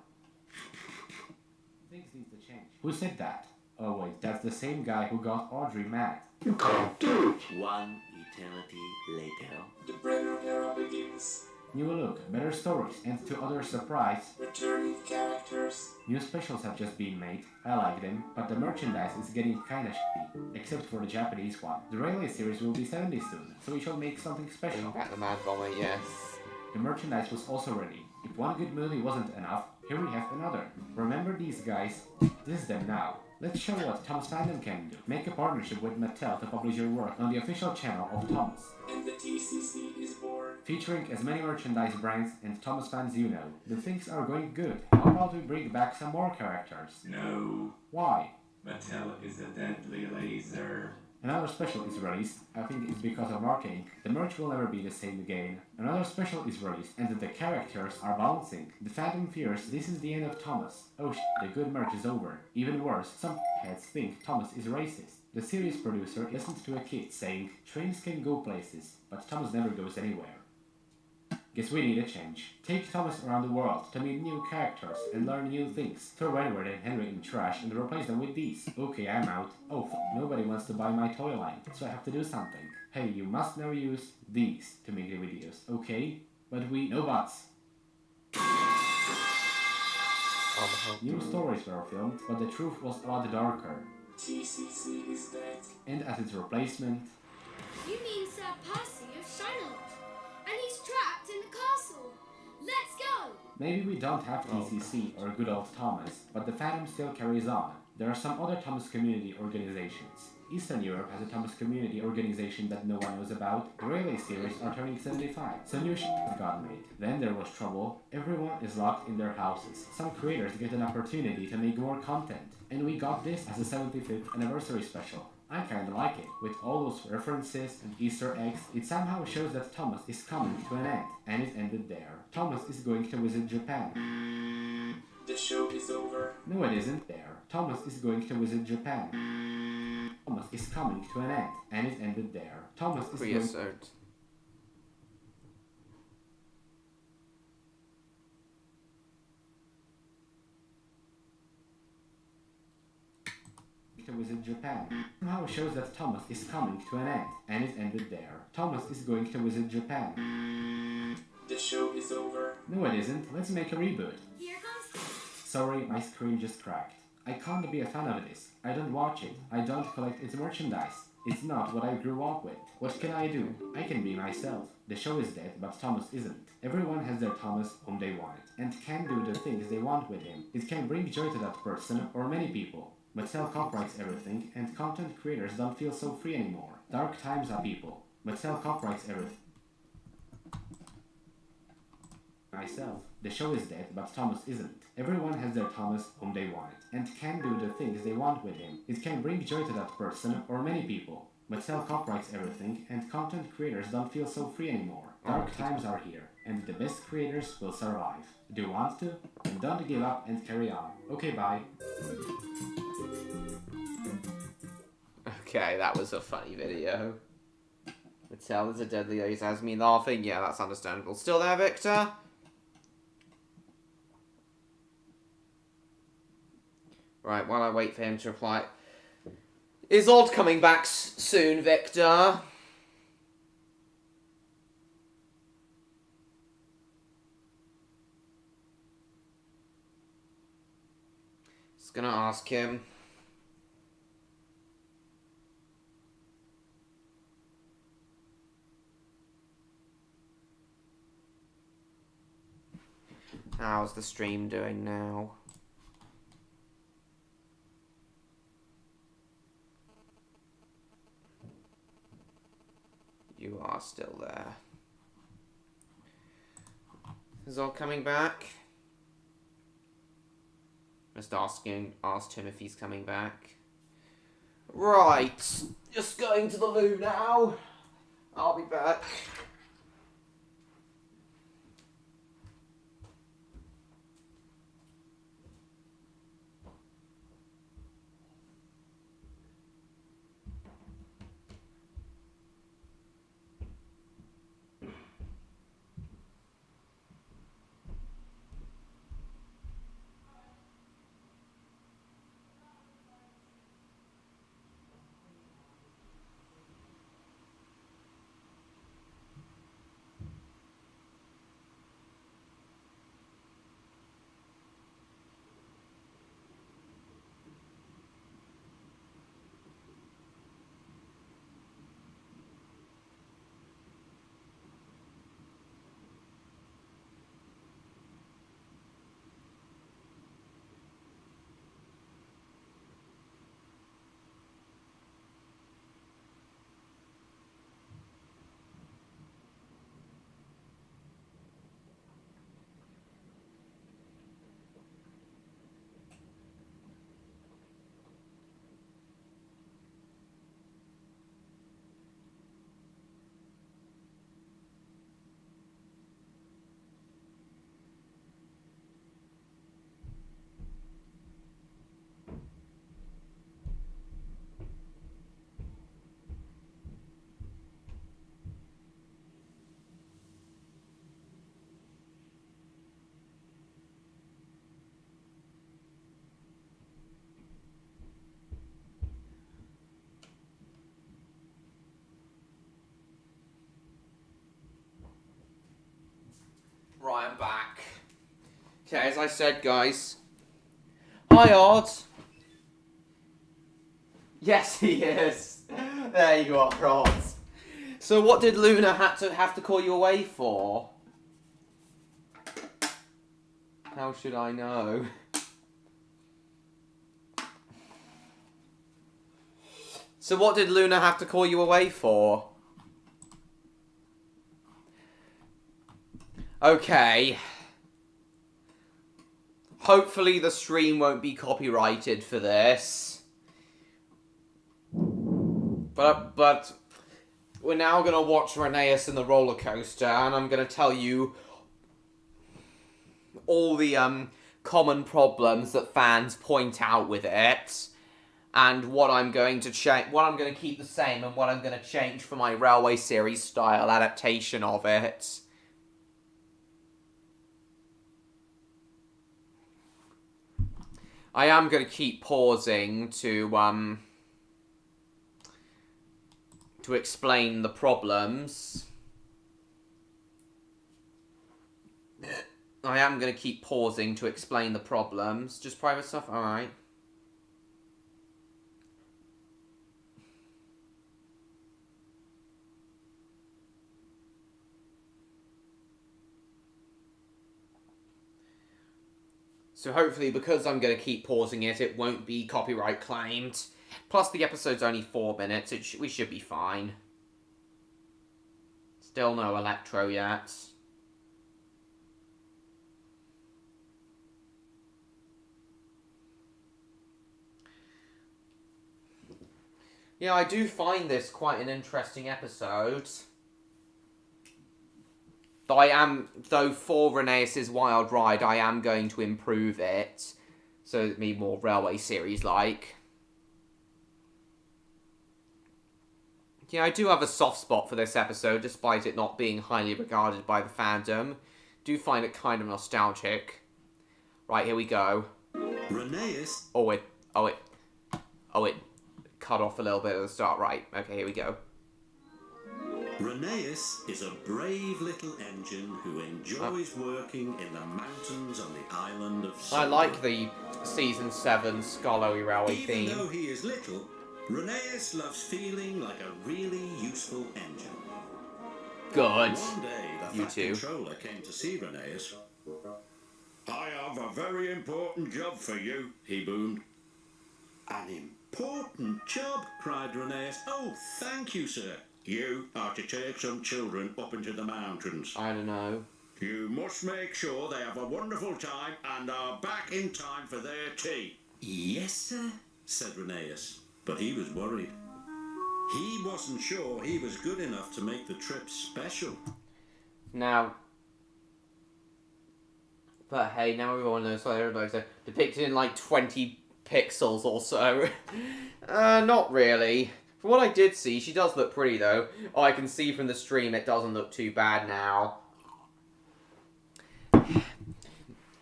Things need to change. Who said that? Oh wait, that's the same guy who got Audrey mad. One eternity later. The Brenner era begins. New look, better stories, and to other surprise, Returning characters. new specials have just been made. I like them, but the merchandise is getting kinda shitty, except for the Japanese one. The Railway series will be 70 soon, so we shall make something special. Back the Mad Vomit, yes. The merchandise was also ready. If one good movie wasn't enough, here we have another. Remember these guys? This is them now. Let's show what Thomas Fandom can do. Make a partnership with Mattel to publish your work on the official channel of Thomas. And the TCC is born. Featuring as many merchandise brands and Thomas fans you know. The things are going good. How about we bring back some more characters? No. Why? Mattel is a deadly laser. Another special is released. I think it's because of marketing. The merch will never be the same again. Another special is released and the characters are bouncing. The fandom fears this is the end of Thomas. Oh the good merch is over. Even worse, some heads think Thomas is racist. The series producer listened to a kid saying, trains can go places, but Thomas never goes anywhere. Guess we need a change. Take Thomas around the world to meet new characters and learn new things. Throw Edward and Henry in trash and replace them with these. Okay, I'm out. Oh nobody wants to buy my toy line, so I have to do something. Hey, you must now use these to make the videos, okay? But no buts. New stories were filmed, but the truth was a lot darker. TCC is dead. And as its replacement, You mean Sir Percy of Shinelock? And he's trapped in the castle. Let's go! maybe we don't have TCC or good old Thomas, but the fandom still carries on. There are some other Thomas community organizations. Eastern Europe has a Thomas community organization that no one knows about. The Railway series are turning 75, so new shit got made. Then there was trouble. Everyone is locked in their houses. Some creators get an opportunity to make more content, and we got this as a 75th anniversary special. I kinda like it. With all those references and Easter eggs, it somehow shows that Thomas is coming to an end, and it ended there. Thomas is going to visit Japan. The show is over. No, it isn't there. Thomas is going to visit Japan. Thomas is coming to an end, and it ended there. Thomas is going Creosote. to visit Japan. Somehow shows that Thomas is coming to an end, and it ended there. Thomas is going to visit Japan. The show is over. No, it isn't. Let's make a reboot. Here comes... Sorry, my screen just cracked. I can't be a fan of this. I don't watch it. I don't collect its merchandise. It's not what I grew up with. What can I do? I can be myself. The show is dead, but Thomas isn't. Everyone has their Thomas whom they want, and can do the things they want with him. It can bring joy to that person, or many people. Mattel copyrights everything, and content creators don't feel so free anymore. Dark times are people. Mattel copyrights everything. Myself. The show is dead, but Thomas isn't. Everyone has their Thomas whom they want, and can do the things they want with him. It can bring joy to that person, or many people. Mattel copyrights everything, and content creators don't feel so free anymore. Dark times are here, and the best creators will survive. Do you want to? Then don't give up and carry on. Okay, bye. Okay, that was a funny video. Mattel is a deadly ace, has me laughing. Yeah, that's understandable. Still there, Victor? Right, while I wait for him to reply. Is Odd coming back soon, Victor? Just gonna ask him. How's the stream doing now? You are still there. Is Odd coming back? Just asked him if he's coming back. Right, just going to the loo now. I'll be back. Right, I'm back. Okay, as I said, guys. Hi, Odd. Yes, he is. There you are, Odd. So what did Luna have to call you away for? How should I know? So what did Luna have to call you away for? Okay. Hopefully the stream won't be copyrighted for this. But we're now going to watch Reneus in the roller coaster, and I'm going to tell you all the common problems that fans point out with it, and what I'm going to change, what I'm going to keep the same, and what I'm going to change for my Railway series style adaptation of it. I am going to keep pausing to explain the problems. I am going to keep pausing to explain the problems. Just private stuff? Alright. So hopefully, because I'm going to keep pausing it, it won't be copyright claimed. Plus, the episode's only 4 minutes. We should be fine. Still no Electro yet. Yeah, I do find this quite an interesting episode. Though for Reneus' Wild Ride, I am going to improve it. So it'll be more Railway series-like. Yeah, I do have a soft spot for this episode, despite it not being highly regarded by the fandom. Do find it kind of nostalgic. Right, here we go. Reneus Oh, it cut off a little bit at the start. Right, okay, here we go. Reneus is a brave little engine who enjoys working in the mountains on the island of I Sodor. like the Season 7 Scholarly Railway Even theme. though he is little, Reneus loves feeling like a really useful engine. Good. One day, the You Fat too. Controller came to see Reneus. I have a very important job for you, he boomed. An important job, cried Reneus. Oh, thank you, sir. You are to take some children up into the mountains. I don't know. You must make sure they have a wonderful time and are back in time for their tea. Yes, sir, said Reneus, but he was worried. He wasn't sure he was good enough to make the trip special. Now, but hey, now everyone knows what everybody's depicted in like 20 pixels or so. Not really. From what I did see, she does look pretty though. Oh, I can see from the stream it doesn't look too bad now.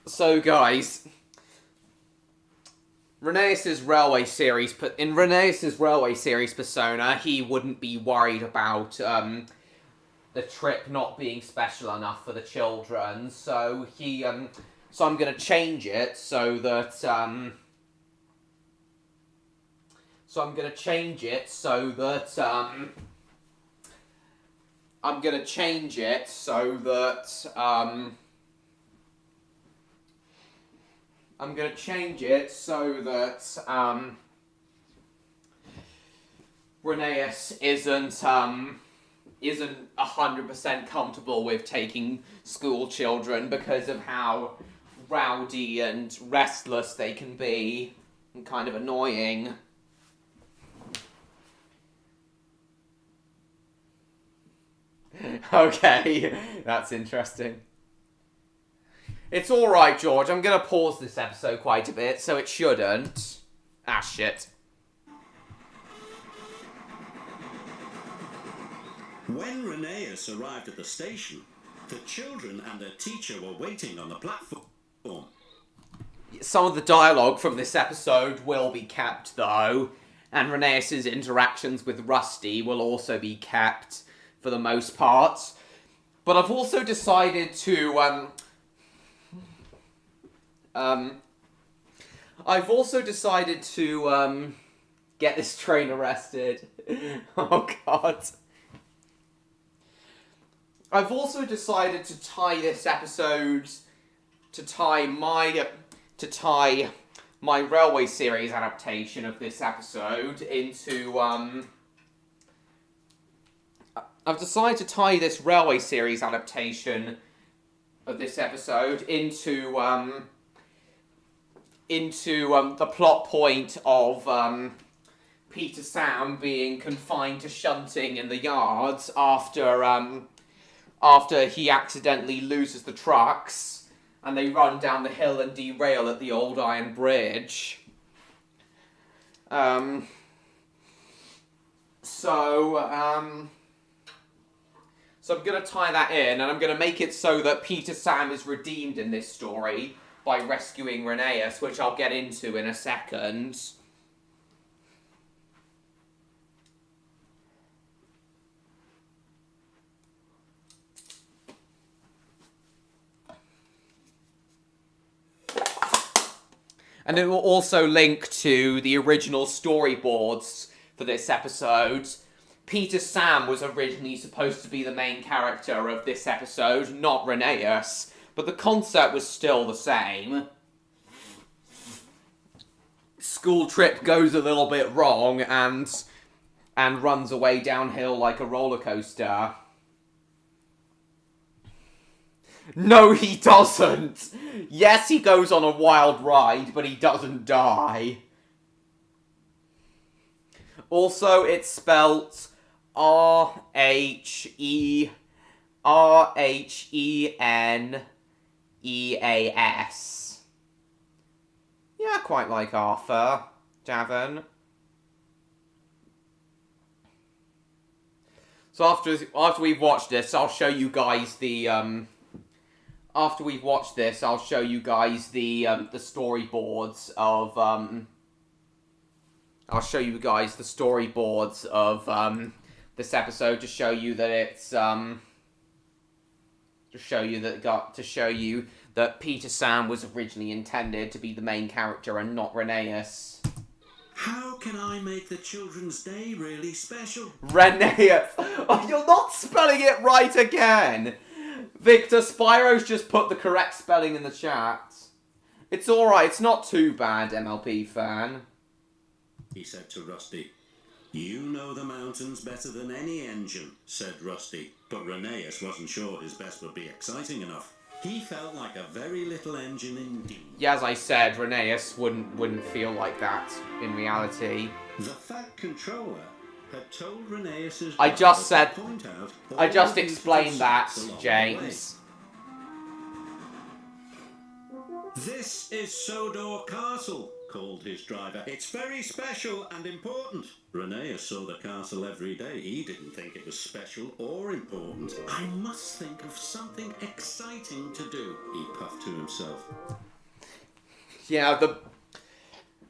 So guys, Reneus's railway series, in Reneus's railway series persona, he wouldn't be worried about the trip not being special enough for the children. So he, so I'm gonna change it so that I'm gonna change it so that Reneus isn't 100% comfortable with taking school children because of how rowdy and restless they can be and kind of annoying. Okay, that's interesting. It's alright, George. I'm gonna pause this episode quite a bit, so it shouldn't. Ah, shit. When Reneus arrived at the station, the children and their teacher were waiting on the platform. Some of the dialogue from this episode will be kept, though, and Reneus's interactions with Rusty will also be kept for the most part. But I've also decided to, get this train arrested. Oh, God. I've also decided to tie this episode, to tie my railway series adaptation of this episode into, I've decided to tie this railway series adaptation of this episode into the plot point of, Peter Sam being confined to shunting in the yards after he accidentally loses the trucks and they run down the hill and derail at the old iron bridge. So I'm going to tie that in, and I'm going to make it so that Peter Sam is redeemed in this story by rescuing Reneus, which I'll get into in a second. And it will also link to the original storyboards for this episode. Peter Sam was originally supposed to be the main character of this episode, not Reneus, but the concept was still the same. School trip goes a little bit wrong and runs away downhill like a roller coaster. No, he doesn't! Yes, he goes on a wild ride, but he doesn't die. Also, it's spelt Rheneas. Yeah, I quite like Arthur, Davin. So after we've watched this, I'll show you guys the after we've watched this, I'll show you guys the storyboards of I'll show you guys the storyboards of this episode to show you that it's to show you that Peter Sam was originally intended to be the main character and not Reneus. How can I make the children's day really special? Reneus! Oh, you're not spelling it right again! Victor, Spyro's just put the correct spelling in the chat. It's alright, it's not too bad, MLP fan. He said to Rusty. You know the mountains better than any engine, said Rusty. But Reneus wasn't sure his best would be exciting enough. He felt like a very little engine indeed. Yeah, as I said, Reneus wouldn't feel like that in reality. The Fat Controller had told Reneus's I just father said, to point out all I just the beautiful explained that, sights along the James. way. This is Sodor Castle, called his driver. It's very special and important. Reneus saw the castle every day. He didn't think it was special or important. I must think of something exciting to do, he puffed to himself. Yeah, and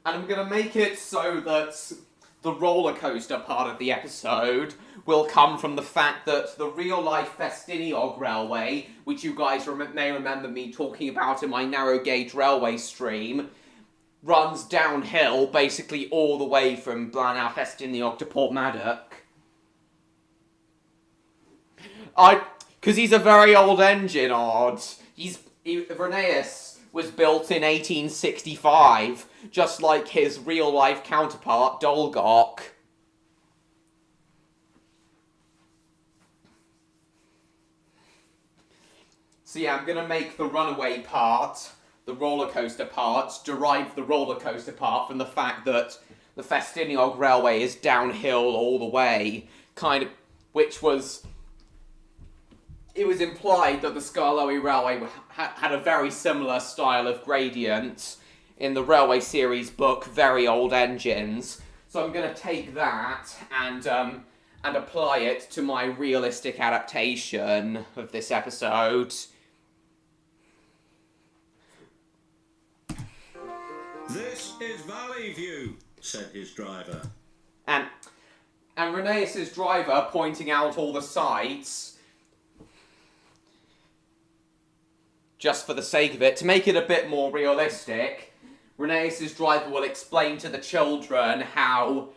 I'm gonna make it so that the roller coaster part of the episode will come from the fact that the real-life Festiniog Railway, which you guys may remember me talking about in my narrow gauge railway stream, runs downhill basically all the way from Blanau Festiniog to Portmaddock. Because he's a very old engine, Odd. Reneus was built in 1865, just like his real-life counterpart, Dolgok. So yeah, I'm gonna make the runaway part, the roller coaster part, derive the roller coaster part from the fact that the Festiniog Railway is downhill all the way, it was implied that the Skarloey Railway had a very similar style of gradient in the Railway Series book, Very Old Engines. So I'm going to take that and apply it to my realistic adaptation of this episode. This is Valley View, said his driver. And Reneus' driver pointing out all the sights, just for the sake of it, to make it a bit more realistic, Reneus' driver will explain to the children how,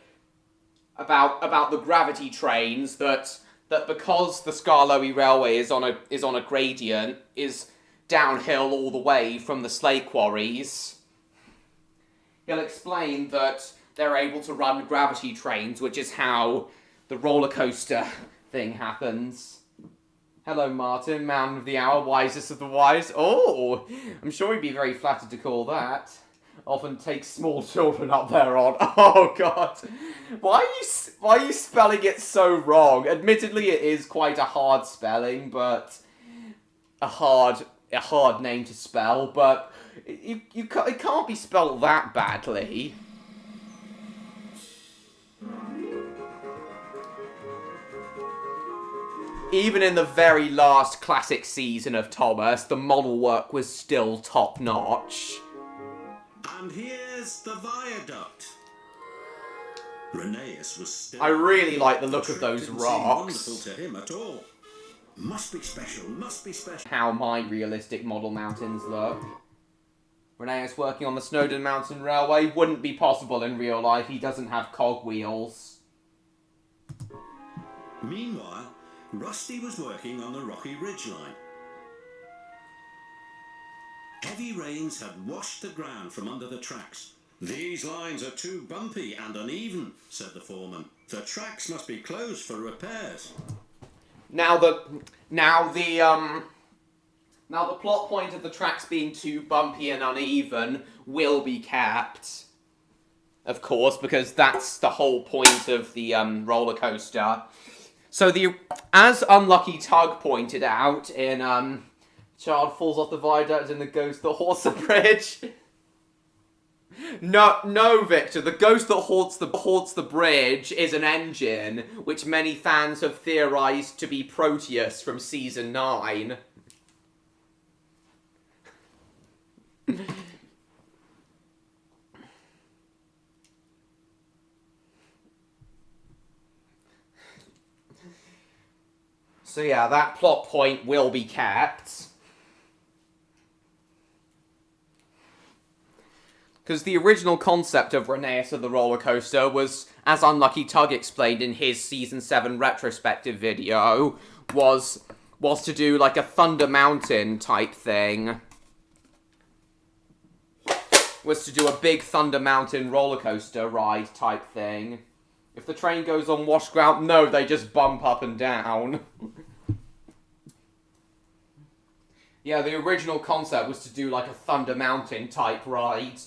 about the gravity trains, that because the Skarloey Railway is on a gradient, is downhill all the way from the slate quarries. He'll explain that they're able to run gravity trains, which is how the roller coaster thing happens. Hello, Martin, man of the hour, wisest of the wise. Oh, I'm sure he'd be very flattered to call that. Often takes small children up there on. Oh, God. Why are you spelling it so wrong? Admittedly, it is quite a hard spelling, but a hard name to spell, but it can't be spelled that badly. Even in the very last classic season of Thomas, the model work was still top-notch. And here's the viaduct. Reneus was still... I really like the look of those didn't rocks. seem wonderful to him at all. Must be special, must be special. How my realistic model mountains look. Reneus working on the Snowdon Mountain Railway wouldn't be possible in real life. He doesn't have cogwheels. Meanwhile, Rusty was working on the rocky ridgeline. Heavy rains had washed the ground from under the tracks. These lines are too bumpy and uneven, said the foreman. The tracks must be closed for repairs. Now the plot point of the tracks being too bumpy and uneven will be kept, of course, because that's the whole point of the roller coaster. So as Unlucky Tug pointed out in Child Falls Off the Viaduct and the Ghost That Haunts the Bridge. No, Victor. The ghost that haunts the bridge is an engine, which many fans have theorized to be Proteus from season 9. So yeah, that plot point will be kept. Because the original concept of Reneus of the roller coaster was, as Unlucky Tug explained in his Season 7 retrospective video, was to do like a Thunder Mountain type thing. Was to do a big Thunder Mountain roller coaster ride type thing. If the train goes on wash ground, no, they just bump up and down. Yeah, the original concept was to do like a Thunder Mountain type ride.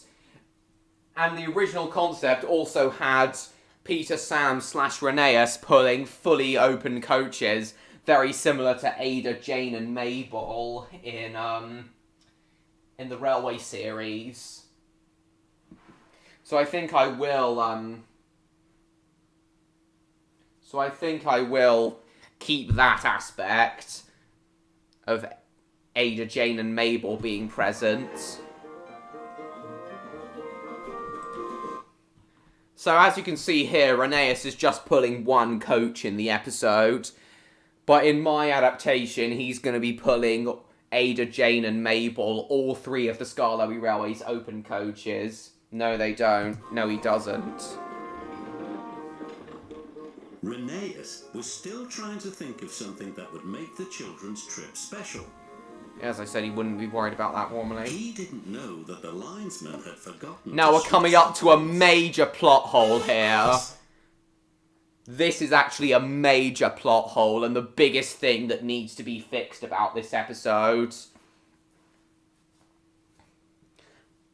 And the original concept also had Peter, Sam / Reneus pulling fully open coaches, very similar to Ada, Jane and Mabel in the Railway series. So I think I will keep that aspect of Ada, Jane and Mabel being present. So as you can see here, Reneus is just pulling one coach in the episode. But in my adaptation, he's going to be pulling Ada, Jane and Mabel, all three of the Skarloey Railway's open coaches. No, they don't. No, he doesn't. Reneus was still trying to think of something that would make the children's trip special. As I said, he wouldn't be worried about that normally. He didn't know that the linesman had forgotten. Now we're coming up to a major plot hole here. This is actually a major plot hole and the biggest thing that needs to be fixed about this episode.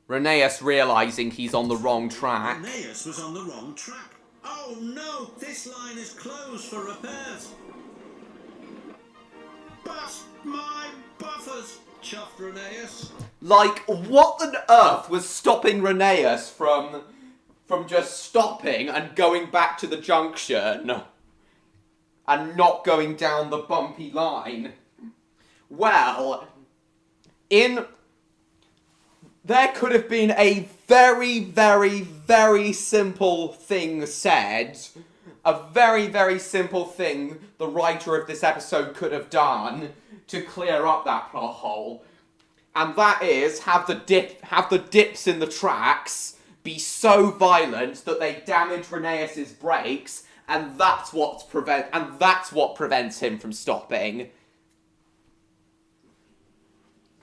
Reneus realising he's on the wrong track. Reneus was on the wrong track. Oh no, this line is closed for repairs. Bust my buffers, chuffed Reneus. Like, what on earth was stopping Reneus from just stopping and going back to the junction and not going down the bumpy line? Well, there could have been a very, very, very simple thing said. A very, very simple thing the writer of this episode could have done to clear up that plot hole. And that is have the dips in the tracks be so violent that they damage Reneus's brakes, and that's what prevents him from stopping.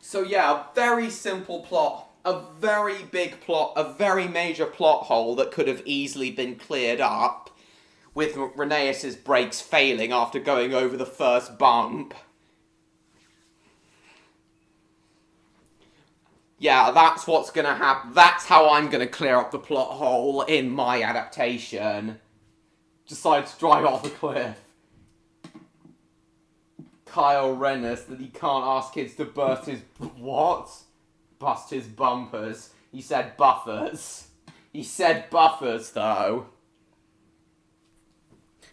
So yeah, a very simple plot, a very big plot, a very major plot hole that could have easily been cleared up with Reneus's brakes failing after going over the first bump. Yeah, that's what's gonna happen. That's how I'm gonna clear up the plot hole in my adaptation. Decide to drive off a cliff. Kyle Reneus that he can't ask kids to burst his... What? Bust his bumpers. He said buffers. He said buffers, though.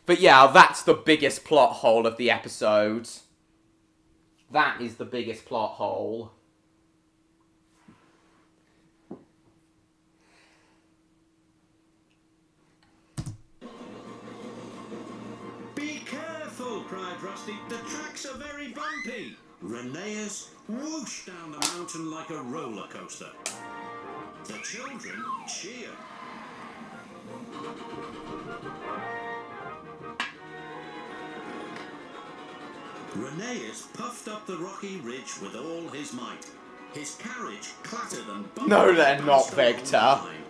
But yeah, that's the biggest plot hole of the episode. That is the biggest plot hole. Be careful, cried Rusty. The tracks are very bumpy. Reneus whooshed down the mountain like a roller coaster. The children cheer. Reneus puffed up the rocky ridge with all his might. His carriage clattered and bumped. No, they're and not, bounced along Victor. the line,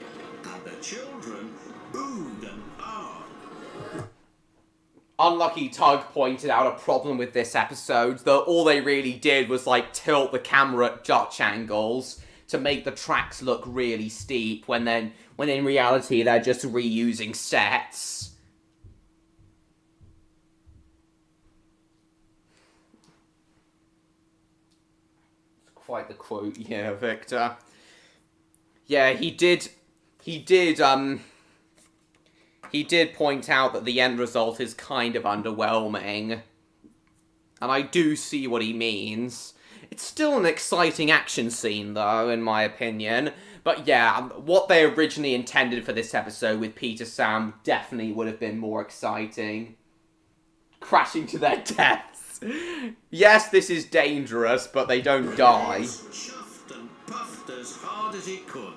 and the children oohed and ahed. Unlucky Tug pointed out a problem with this episode, that all they really did was like tilt the camera at Dutch angles to make the tracks look really steep, when in reality they're just reusing sets. Quite the quote, yeah, Victor. Yeah, he did point out that the end result is kind of underwhelming. And I do see what he means. It's still an exciting action scene, though, in my opinion. But yeah, what they originally intended for this episode with Peter Sam definitely would have been more exciting. Crashing to their deaths Yes, this is dangerous, but they don't die. Chuffed and puffed as hard as he could.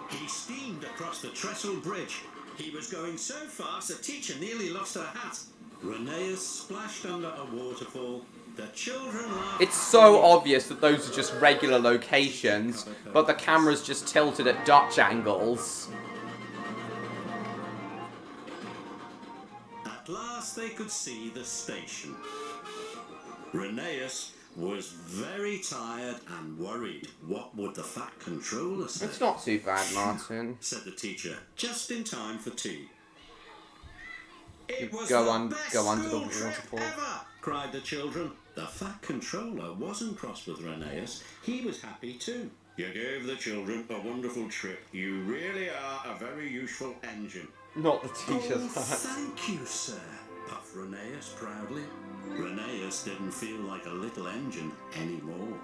He steamed across the trestle bridge. He was going so fast the teacher nearly lost her hat. Reneus splashed under a waterfall. The children laughed. It's so obvious that those are just regular locations, but the camera's just tilted at Dutch angles. At last they could see the station. Reneus was very tired and worried. What would the fat controller say? It's not too bad, Martin. Said the teacher, just in time for tea. It was Go the on, best go under the school trip waterfall. ever, cried the children. The fat controller wasn't cross with Reneus. He was happy too. You gave the children a wonderful trip. You really are a very useful engine. Not the teacher's Oh, hat. thank you, sir, puffed Reneus proudly. Reneus didn't feel like a little engine anymore.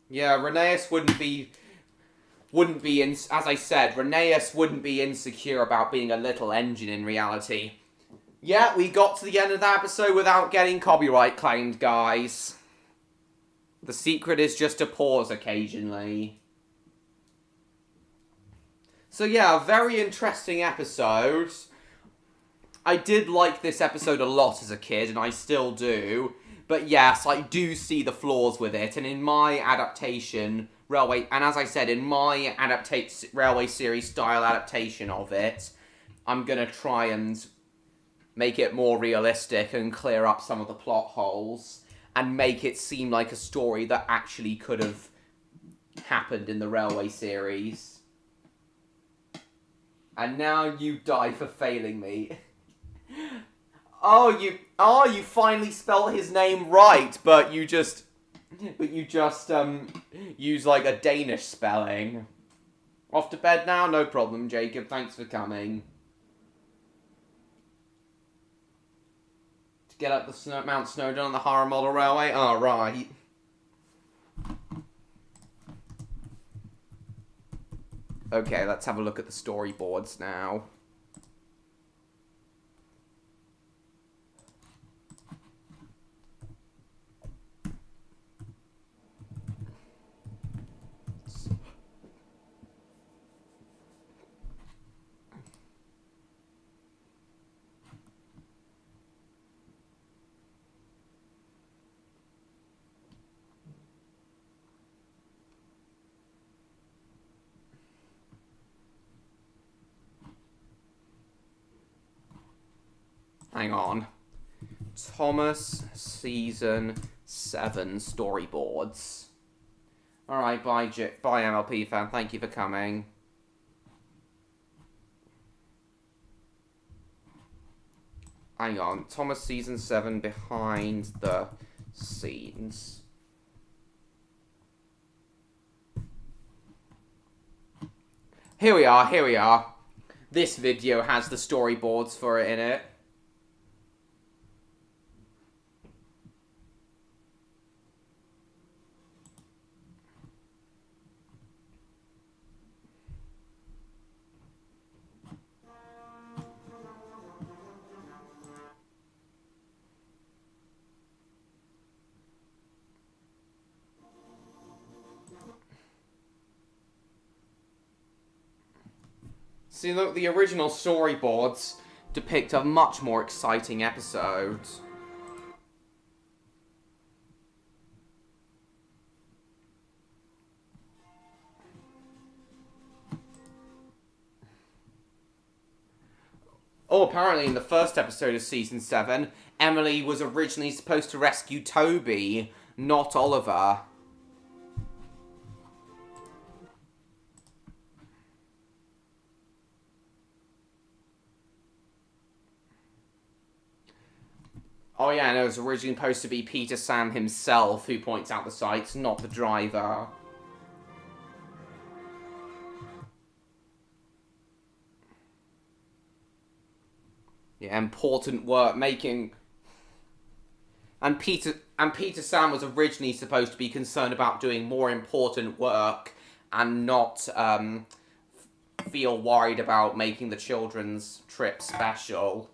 Yeah, Reneus wouldn't be, as I said, Reneus wouldn't be insecure about being a little engine in reality. Yeah, we got to the end of the episode without getting copyright claimed, guys. The secret is just to pause occasionally. So yeah, a very interesting episode. I did like this episode a lot as a kid, and I still do. But yes, I do see the flaws with it, and in my adaptation, and as I said, in my Railway series style adaptation of it, I'm gonna try and make it more realistic and clear up some of the plot holes, and make it seem like a story that actually could have happened in the Railway series. And now you die for failing me. You finally spelled his name right, but you just use like a Danish spelling. Off to bed now? No problem, Jacob. Thanks for coming. To get up the Mount Snowdon on the Horror Model Railway? Oh, right. Okay, let's have a look at the storyboards now. Hang on. Thomas Season 7 Storyboards. Alright, bye MLP fan. Thank you for coming. Hang on. Thomas Season 7 Behind the Scenes. Here we are. This video has the storyboards for it in it. See, look, the original storyboards depict a much more exciting episode. Oh, apparently in the first episode of Season 7, Emily was originally supposed to rescue Toby, not Oliver. Oh yeah, and it was originally supposed to be Peter Sam himself who points out the sights, not the driver. Yeah, important work making. And Peter Sam was originally supposed to be concerned about doing more important work and not feel worried about making the children's trip special.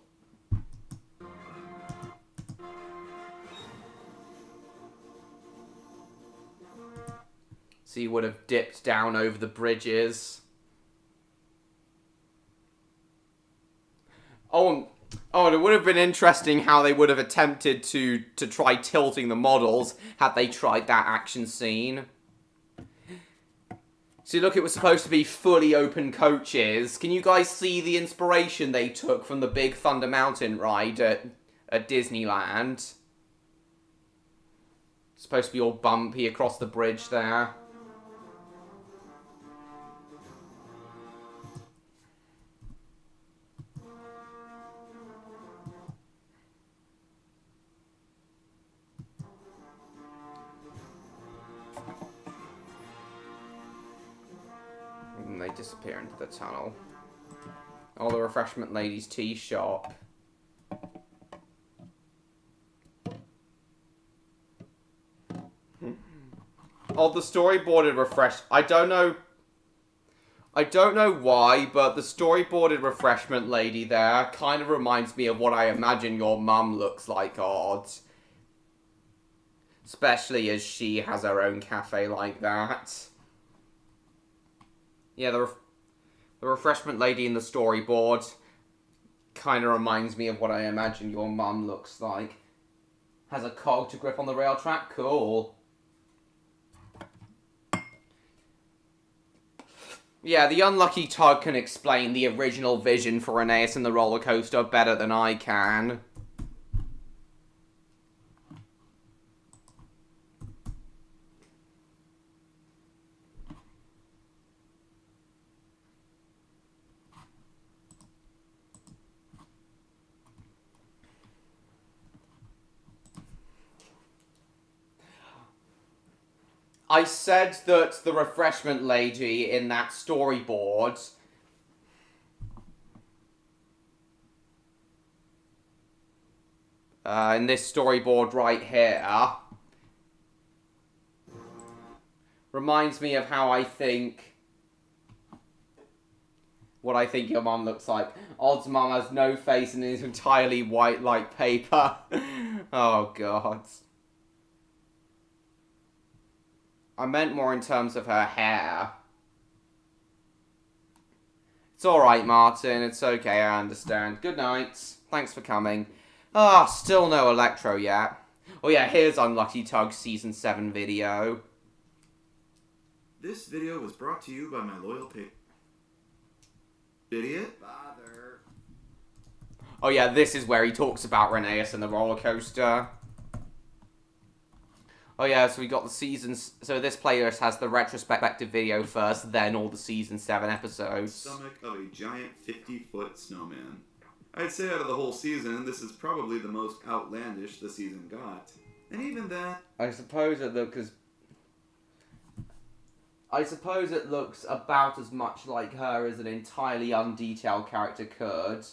So you would have dipped down over the bridges. Oh, and it would have been interesting how they would have attempted to try tilting the models had they tried that action scene. See, look, it was supposed to be fully open coaches. Can you guys see the inspiration they took from the Big Thunder Mountain ride at Disneyland? It's supposed to be all bumpy across the bridge there. And they disappear into the tunnel. Oh, the refreshment lady's tea shop. Oh, the storyboarded I don't know why, but the storyboarded refreshment lady there kind of reminds me of what I imagine your mum looks like, Odd. Especially as she has her own cafe like that. Yeah, the refreshment lady in the storyboard kind of reminds me of what I imagine your mum looks like. Has a cog to grip on the rail track? Cool. Yeah, the unlucky Tug can explain the original vision for Reneus and the roller coaster better than I can. I said that the refreshment lady in that storyboard in this storyboard right here reminds me of how I think what I think your mum looks like. Odd's mum has no face and is entirely white like paper. Oh god. I meant more in terms of her hair. It's alright, Martin. It's okay, I understand. Good night. Thanks for coming. Ah, still no Electro yet. Oh yeah, here's Unlucky Tug's Season 7 video. This video was brought to you by my loyal idiot. Father. Oh yeah, this is where he talks about Reneus and the roller coaster. Oh yeah, so we got the seasons. So this playlist has the retrospective video first, then all the season 7 episodes. Stomach of a giant 50-foot snowman. I'd say out of the whole season, this is probably the most outlandish the season got. And even that... I suppose it looks about as much like her as an entirely undetailed character could.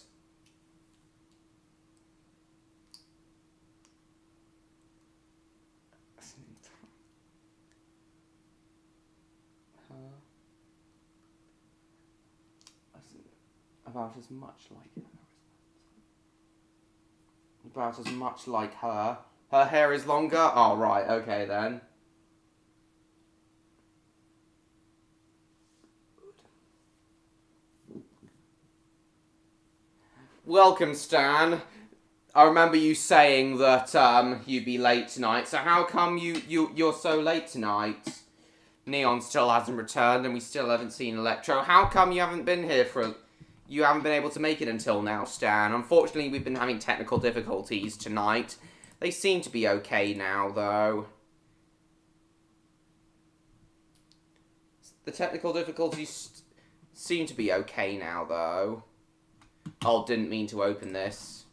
About as much like her. About as much like her. Her hair is longer? Oh, right, okay then. Welcome, Stan. I remember you saying that you'd be late tonight, so how come you're so late tonight? Neon still hasn't returned and we still haven't seen Electro. How come you haven't been here you haven't been able to make it until now, Stan? Unfortunately, we've been having technical difficulties tonight. They seem to be okay now, though. The technical difficulties seem to be okay now, though. Oh, didn't mean to open this.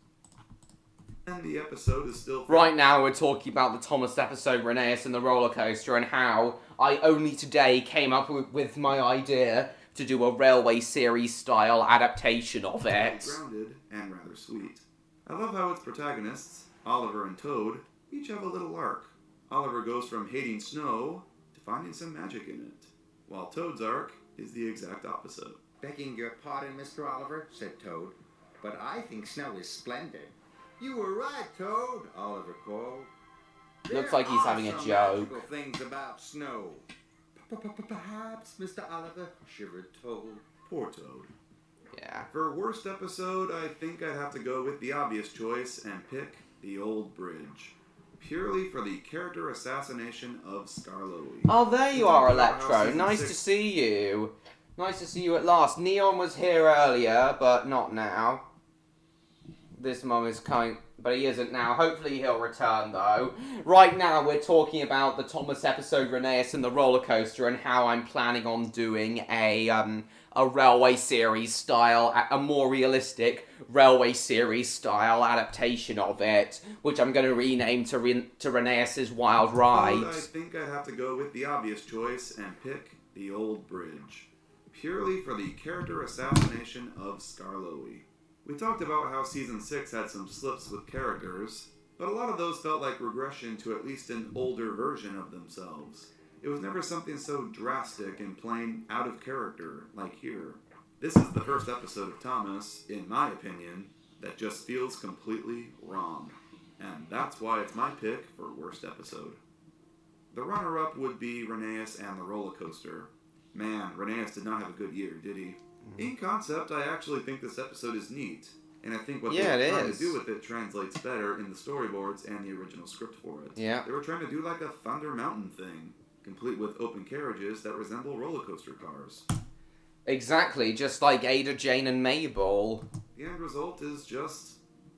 And the episode is still... Right now, we're talking about the Thomas episode, Reneus and the roller coaster, and how I only today came up with my idea to do a railway series style adaptation of it. Grounded and rather sweet. I love how its protagonists, Oliver and Toad, each have a little arc. Oliver goes from hating snow to finding some magic in it, while Toad's arc is the exact opposite. Begging your pardon, Mr. Oliver, said Toad, but I think snow is splendid. You were right, Toad, Oliver called. Looks like he's having a There are joke. some magical things about snow. Perhaps, Mr. Oliver, shivered Toad. Poor Toad. Yeah. For worst episode, I think I'd have to go with the obvious choice and pick The Old Bridge. Purely for the character assassination of Skarloey. Oh, there you We are, talked about how Electro. season Nice 6 to see you. Nice to see you at last. Neon was here earlier, but not now. This mum is coming, but he isn't now. Hopefully he'll return, though. Right now, we're talking about the Thomas episode, Reneus and the roller coaster, and how I'm planning on doing a railway series style, a more realistic railway series style adaptation of it, which I'm going to rename to Reneus's Wild Ride. I think I'd have to go with the obvious choice and pick The Old Bridge. Purely for the character assassination of Skarloey. We talked about how Season 6 had some slips with characters, but a lot of those felt like regression to at least an older version of themselves. It was never something so drastic and plain out of character, like here. This is the first episode of Thomas, in my opinion, that just feels completely wrong. And that's why it's my pick for worst episode. The runner-up would be Reneus and the roller coaster. Man, Reneus did not have a good year, did he? In concept, I actually think this episode is neat, and I think what they were trying to do with it translates better in the storyboards and the original script for it. Yeah. They were trying to do like a Thunder Mountain thing, complete with open carriages that resemble roller coaster cars. Exactly, just like Ada, Jane, and Mabel. The end result is just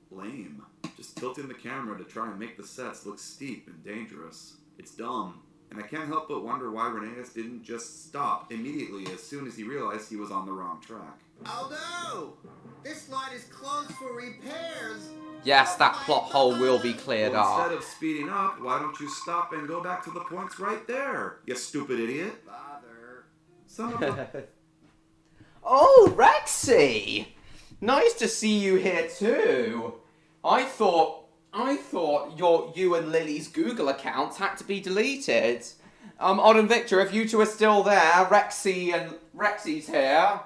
lame. Just tilting the camera to try and make the sets look steep and dangerous. It's dumb. And I can't help but wonder why Reneus didn't just stop immediately as soon as he realized he was on the wrong track. Oh no! This line is closed for repairs! Yes, that plot hole will be cleared Well, instead up. of speeding up, why don't you stop and go back to the points right there, you stupid idiot? Bother. Some of the... Oh, Rexy! Nice to see you here too. I thought you and Lily's Google accounts had to be deleted. Odd and Victor, if you two are still there, Rexy's here.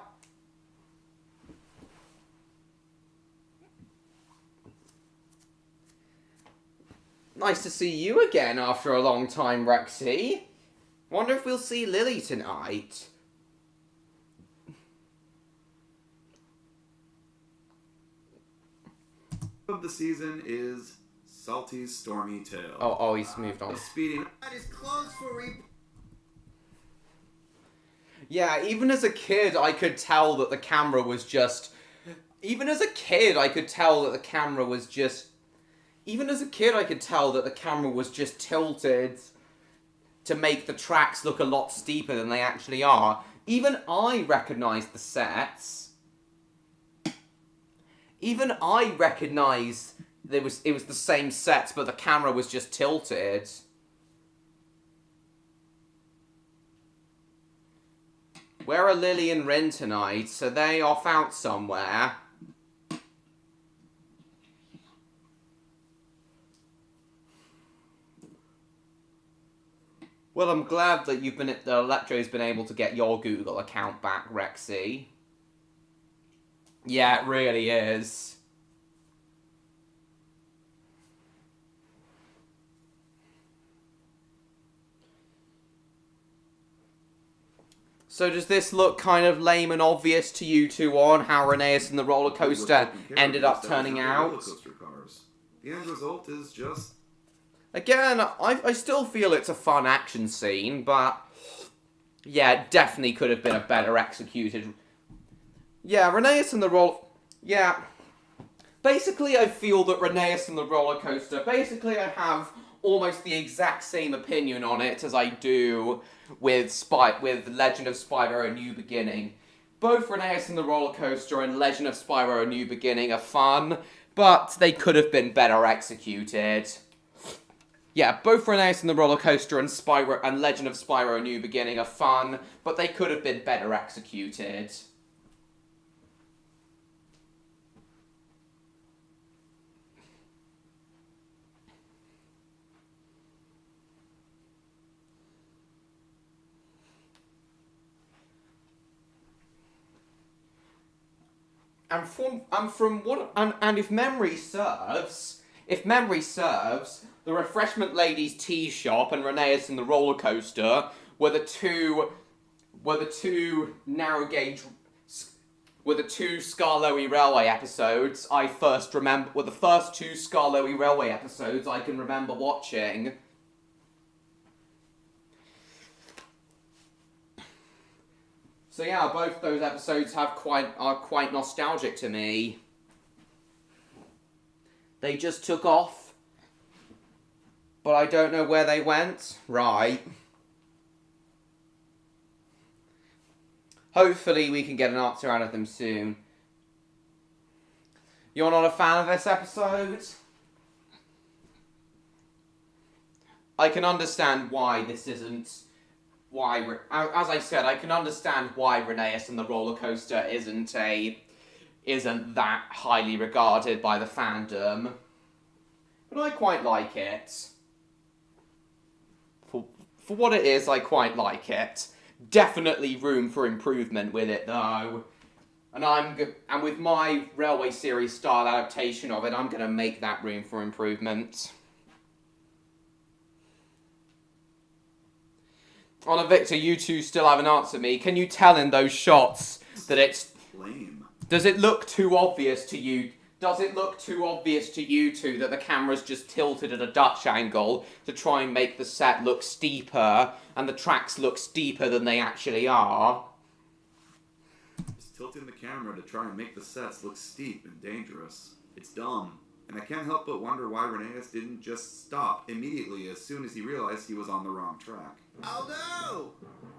Nice to see you again after a long time, Rexy. Wonder if we'll see Lily tonight. of the season is Salty's Stormy Tale. Oh, he's moved on. Speeding. Line is closed for repairs. Yeah, even as a kid, I could tell that the camera was just... Even as a kid, I could tell that the camera was just... Even as a kid, I could tell that the camera was just tilted to make the tracks look a lot steeper than they actually are. Even I recognised the sets. Even I recognised it was the same sets, but the camera was just tilted. Where are Lily and Rin tonight? Are they off out somewhere? Well, I'm glad that the Electro's been able to get your Google account back, Rexy. Yeah, it really is. So does this look kind of lame and obvious to you two on how Reneus and the roller coaster ended up turning out? The end result is just... Again, I still feel it's a fun action scene, but... Yeah, it definitely could have been a better executed... Yeah, Reneus and the roller... Yeah. Basically, I feel that Reneus and the roller coaster... Basically, I have almost the exact same opinion on it as I do with Legend of Spyro: A New Beginning. Both Reneus and the roller coaster and Legend of Spyro: A New Beginning are fun, but they could have been better executed. Yeah, both Reneus and the roller coaster and Legend of Spyro: A New Beginning are fun, but they could have been better executed. And if memory serves, the refreshment lady's tea shop and Reneus and the roller coaster were the two narrow gauge. Were the two Skarloey Railway episodes I first remember. Were the first two Skarloey Railway episodes I can remember watching. So yeah, both those episodes are quite nostalgic to me. They just took off, but I don't know where they went. Right. Hopefully we can get an answer out of them soon. You're not a fan of this episode? I can understand why this isn't... As I said, I can understand why Reneus and the roller coaster isn't that highly regarded by the fandom. But I quite like it. For what it is, I quite like it. Definitely room for improvement with it, though. And with my Railway series style adaptation of it, I'm going to make that room for improvement. Honor Victor, you two still haven't answered me. Can you tell in those shots that it's... Lame. Does it look too obvious to you? Does it look too obvious to you two that the camera's just tilted at a Dutch angle to try and make the set look steeper and the tracks look steeper than they actually are? It's tilting the camera to try and make the sets look steep and dangerous. It's dumb. And I can't help but wonder why Reneus didn't just stop immediately as soon as he realized he was on the wrong track. Oh no!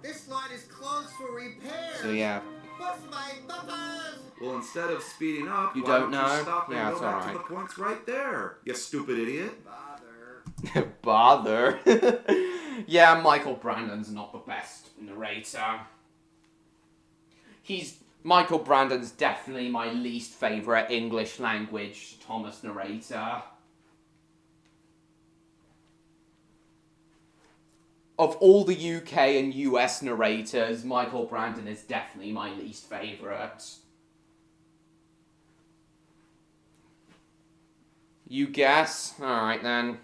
This line is closed for repairs! So yeah. What's my buffers? Well, instead of speeding up, You why don't don't know? you stop and Yeah, go it's back alright. to the points right there, you stupid idiot? Bother. Bother. Yeah, Michael Brandon's not the best narrator. Michael Brandon's definitely my least favourite English language Thomas narrator. Of all the UK and US narrators, Michael Brandon is definitely my least favourite. You guess? Alright then.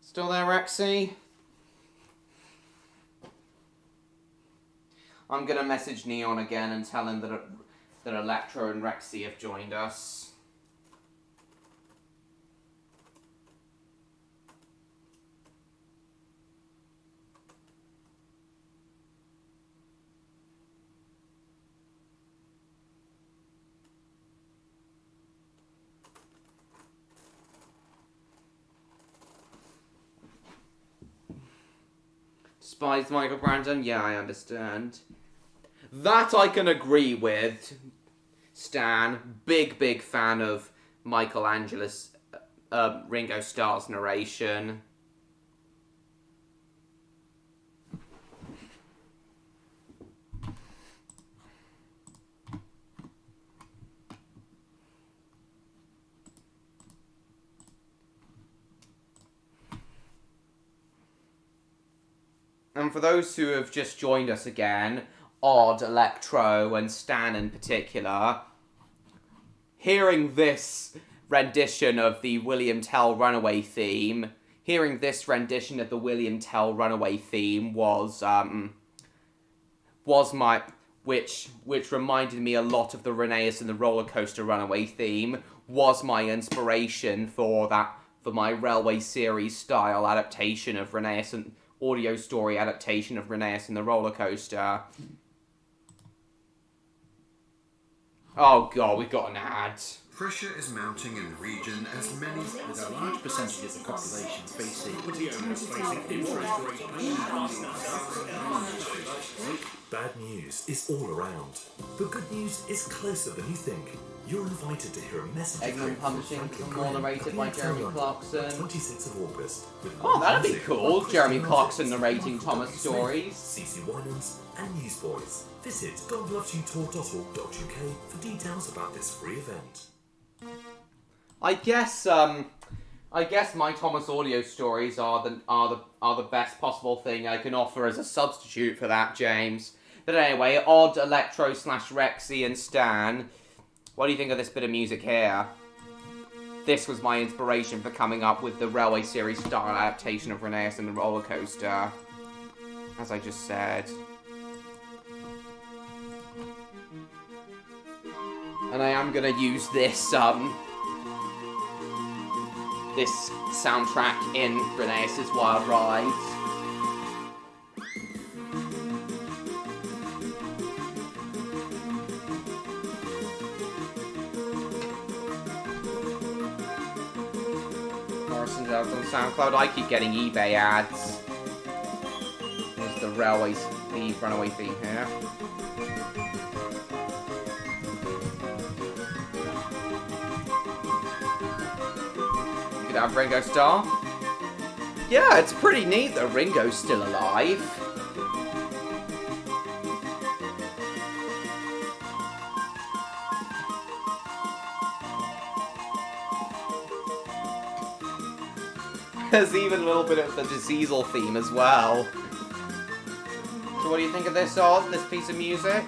Still there, Rexy? I'm gonna message Neon again and tell him that Electro and Rexy have joined us. Despised Michael Brandon? Yeah, I understand. That I can agree with. Stan, big fan of Michelangelo's Ringo Starr's narration. And for those who have just joined us again, Odd, Electro, and Stan in particular, hearing this rendition of the William Tell Runaway theme, was my which reminded me a lot of the Reneus and the Roller Coaster Runaway theme, was my inspiration for my Railway series style adaptation of Reneus and audio story adaptation of Reneus and the Roller Coaster. Oh god, we've got an ad. Pressure is mounting in the region as many... With a large percentage of the population facing... Bad news is all around, but good news is closer than you think. You're invited to hear a message Eggman Publishing, more narrated by Jeremy Clarkson. 26th of August. Oh, that'd be cool. Jeremy Clarkson narrating Thomas stories. CC Winans and Newsboys. Visit godlovesyoutour.org.uk for details about this free event. I guess my Thomas audio stories are the best possible thing I can offer as a substitute for that, James. But anyway, Odd, Electro / Rexy and Stan, what do you think of this bit of music here? this was my inspiration for coming up with the Railway series style adaptation of Reneus and the roller coaster, as I just said. And I am gonna use this this soundtrack in Reneus' Wild Rides. Morrison's out on SoundCloud. I keep getting eBay ads. There's the runaway theme here. You could have Ringo Starr. Yeah, it's pretty neat that Ringo's still alive. There's even a little bit of the Diesel theme as well. So what do you think of this, Oz, this piece of music?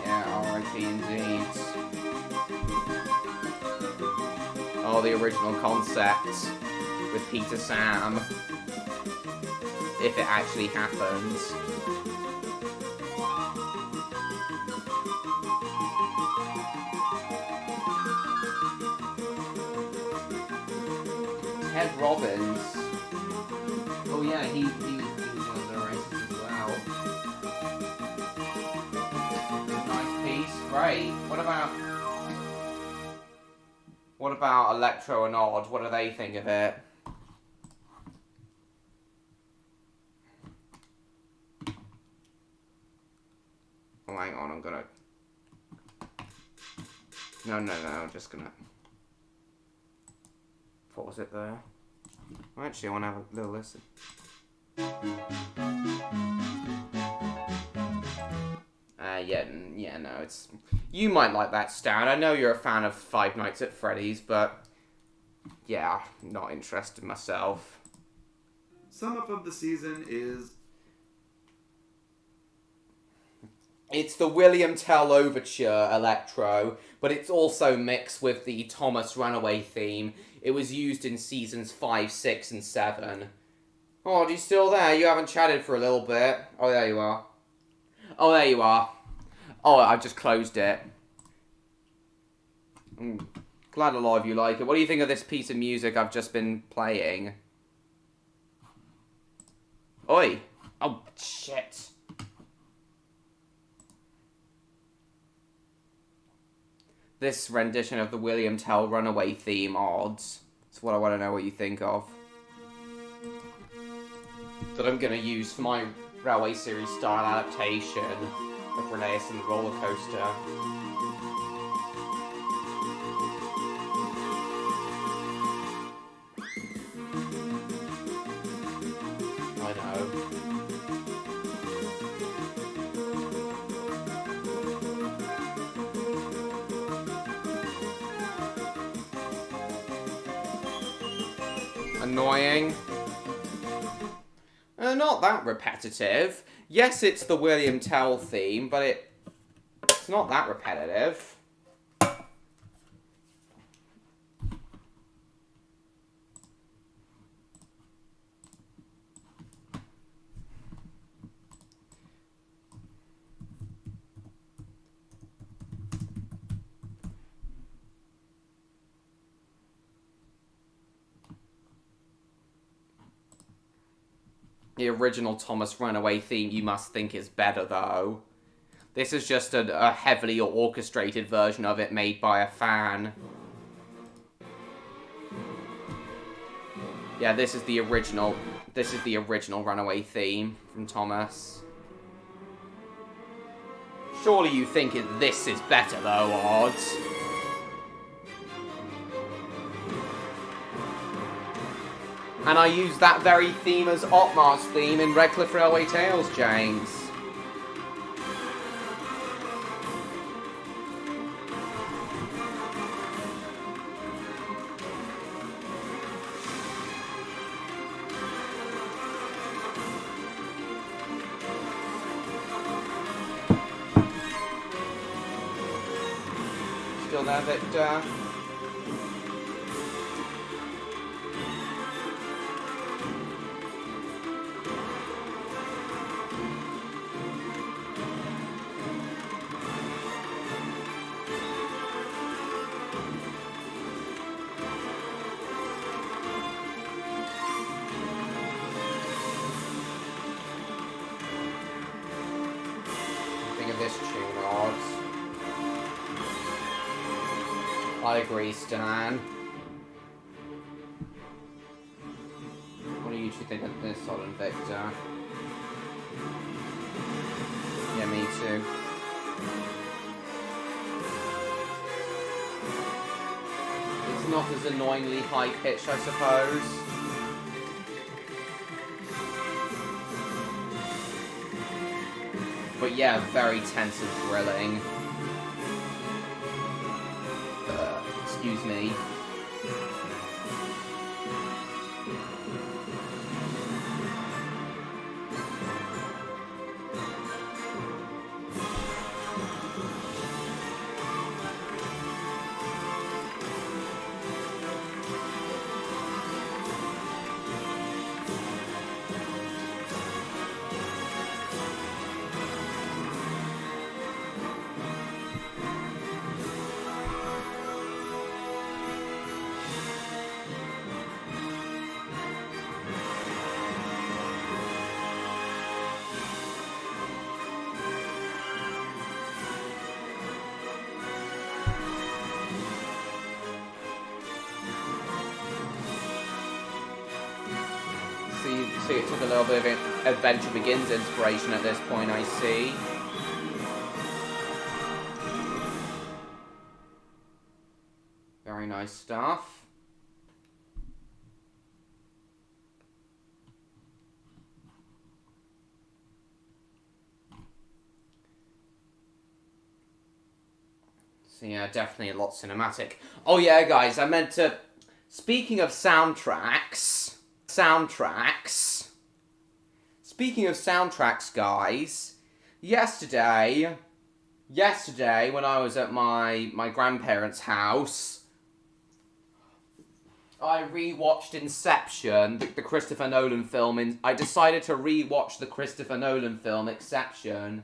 Yeah, R.I.P. indeed. Oh, the original concept with Peter Sam. If it actually happens. Ted Robbins. Oh yeah, he was one of the races as well. Nice piece, great. What about Electro and Odd? What do they think of it? Oh, hang on, I'm gonna... No, I'm just gonna... pause it there. Actually, I wanna have a little listen. Yeah, no, it's... You might like that, Stan. I know you're a fan of Five Nights at Freddy's, but... Yeah, not interested myself. Sum up of the season is... It's the William Tell Overture Electro, but it's also mixed with the Thomas Runaway theme. It was used in seasons 5, 6, and 7. Oh, are you still there? You haven't chatted for a little bit. Oh, there you are. Oh, there you are. Oh, I just closed it. Glad a lot of you like it. What do you think of this piece of music I've just been playing? Oi! Oh, shit. This rendition of the William Tell Runaway theme odds. That's what I want to know what you think of. That I'm going to use for my Railway series style adaptation of Reneus and the roller coaster. I know. Annoying. Not that repetitive. Yes, it's the William Tell theme, but it's not that repetitive. The original Thomas Runaway theme you must think is better, though. This is just a heavily orchestrated version of it made by a fan. Yeah, this is the original Runaway theme from Thomas. Surely you think this is better, though, Odds. And I use that very theme as Otmar's theme in Redcliff Railway Tales, James. on there, Victor. This tune odds. I agree, Stan. What do you two think of this, Sol and Victor? Yeah, me too. It's not as annoyingly high-pitched, I suppose. But yeah, very tense and thrilling. Excuse me. See, it took a little bit of Adventure Begins inspiration at this point, I see. Very nice stuff. So yeah, definitely a lot cinematic. Oh yeah, guys, I meant to... Speaking of soundtracks... Speaking of soundtracks, guys, yesterday when I was at my grandparents' house, I rewatched Inception, the Christopher Nolan film. I decided to rewatch the Christopher Nolan film, Inception.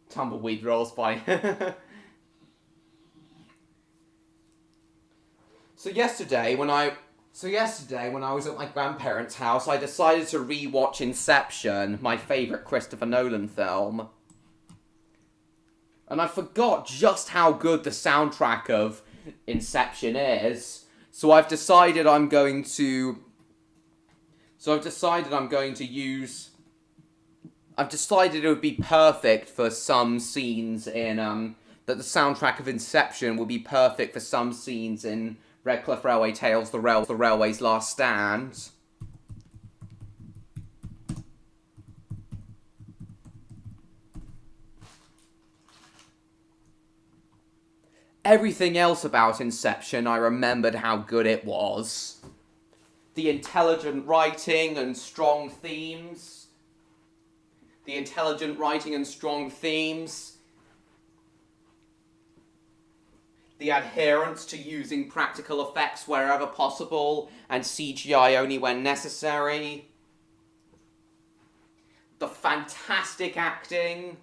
Tumbleweed rolls by. So yesterday when I was at my grandparents' house, I decided to rewatch Inception, my favourite Christopher Nolan film. And I forgot just how good the soundtrack of Inception is. So I've decided it would be perfect for some scenes in, that the soundtrack of Inception would be perfect for some scenes in Redcliff Railway Tales, the Railway's Last Stand. Everything else about Inception, I remembered how good it was. The intelligent writing and strong themes. The adherence to using practical effects wherever possible and CGI only when necessary. The fantastic acting.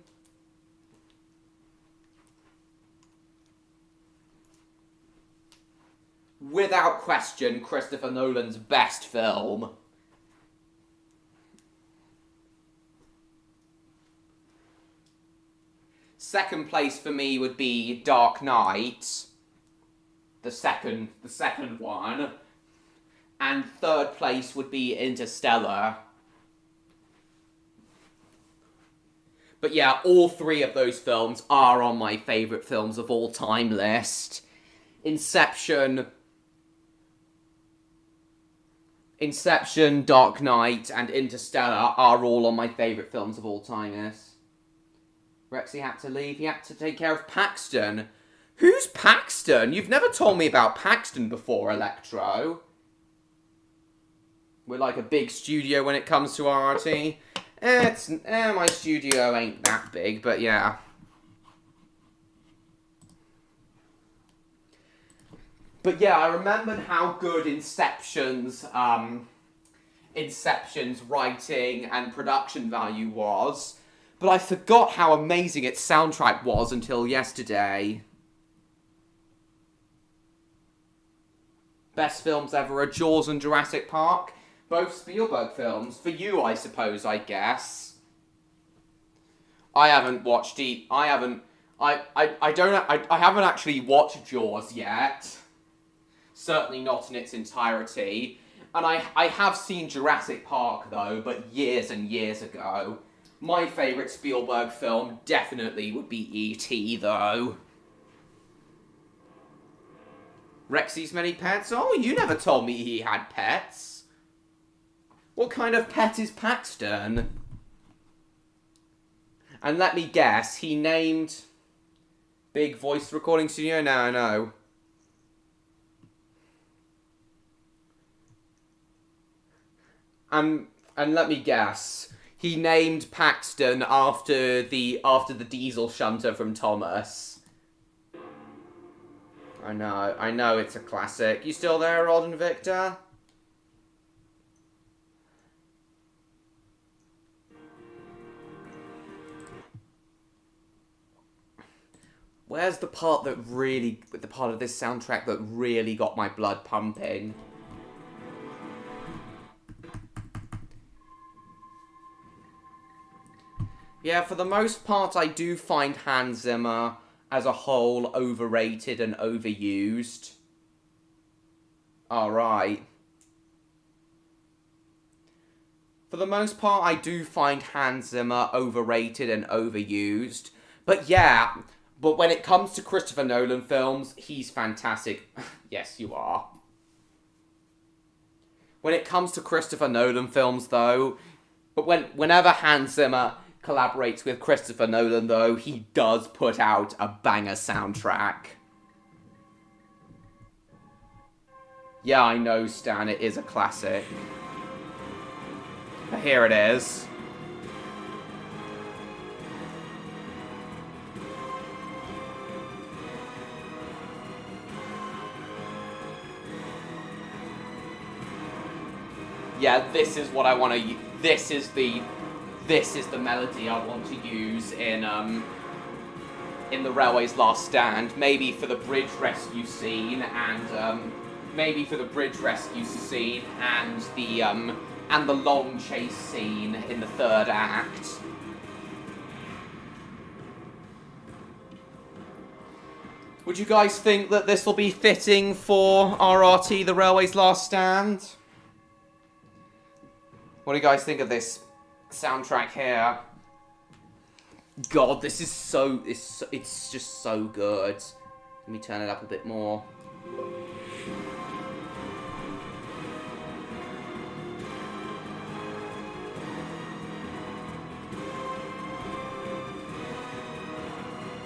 Without question, Christopher Nolan's best film. Second place for me would be Dark Knight, the second one, and third place would be Interstellar. But yeah, all three of those films are on my favourite films of all time list. Inception, Dark Knight, and Interstellar are all on my favourite films of all time list. Rexy had to leave. He had to take care of Paxton. Who's Paxton? You've never told me about Paxton before, Electro. We're like a big studio when it comes to RRT. My studio ain't that big, but yeah. But yeah, I remembered how good Inception's writing and production value was, but I forgot how amazing its soundtrack was until yesterday. Best films ever are Jaws and Jurassic Park. Both Spielberg films. For you, I suppose, I guess. I haven't watched I haven't actually watched Jaws yet. Certainly not in its entirety. And I have seen Jurassic Park, though, but years and years ago. My favourite Spielberg film definitely would be E.T., though. Rexy's many pets? Oh, you never told me he had pets. What kind of pet is Paxton? And let me guess, he named... Big voice recording studio? Now I know. And let me guess, he named Paxton after the diesel shunter from Thomas. I know it's a classic. You still there, Rod and Victor? Where's the part of this soundtrack that really got my blood pumping? Yeah, for the most part, I do find Hans Zimmer as a whole overrated and overused. Alright. For the most part, I do find Hans Zimmer overrated and overused. But yeah, but when it comes to Christopher Nolan films, he's fantastic. Yes, you are. When it comes to Christopher Nolan films, though, but whenever Hans Zimmer collaborates with Christopher Nolan, though, he does put out a banger soundtrack. Yeah, I know, Stan, it is a classic. But here it is. Yeah, this is what I want to use. This is the melody I want to use in the Railway's Last Stand. Maybe for the bridge rescue scene and the long chase scene in the third act. Would you guys think that this will be fitting for RRT, the Railway's Last Stand? What do you guys think of this soundtrack here? God, this is so... It's just so good. Let me turn it up a bit more.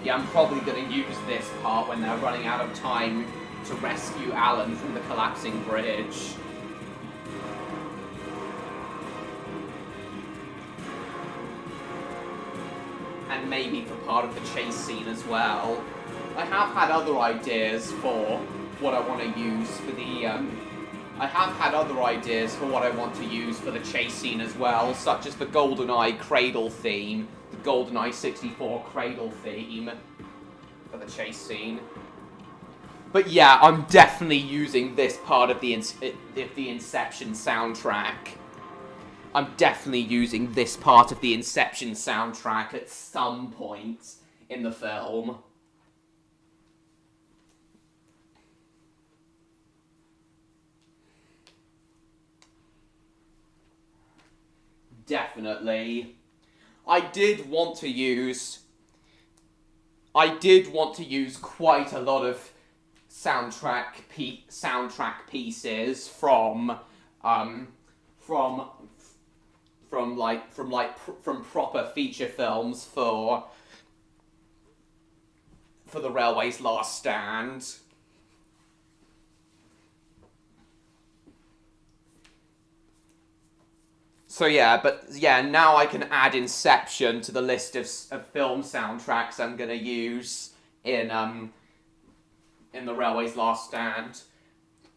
Yeah, I'm probably going to use this part when they're running out of time to rescue Alan from the collapsing bridge. And maybe for part of the chase scene as well. I have had other ideas for what I want to use for the, I have had other ideas for what I want to use for the chase scene as well, such as the GoldenEye Cradle theme, the GoldenEye 64 Cradle theme for the chase scene. But yeah, I'm definitely using this part of the Inception soundtrack. I'm definitely using this part of the Inception soundtrack at some point in the film. Definitely. I did want to use quite a lot of soundtrack pieces from proper feature films for the Railway's Last Stand. So yeah, but yeah, now I can add Inception to the list of film soundtracks I'm gonna use in the Railway's Last Stand.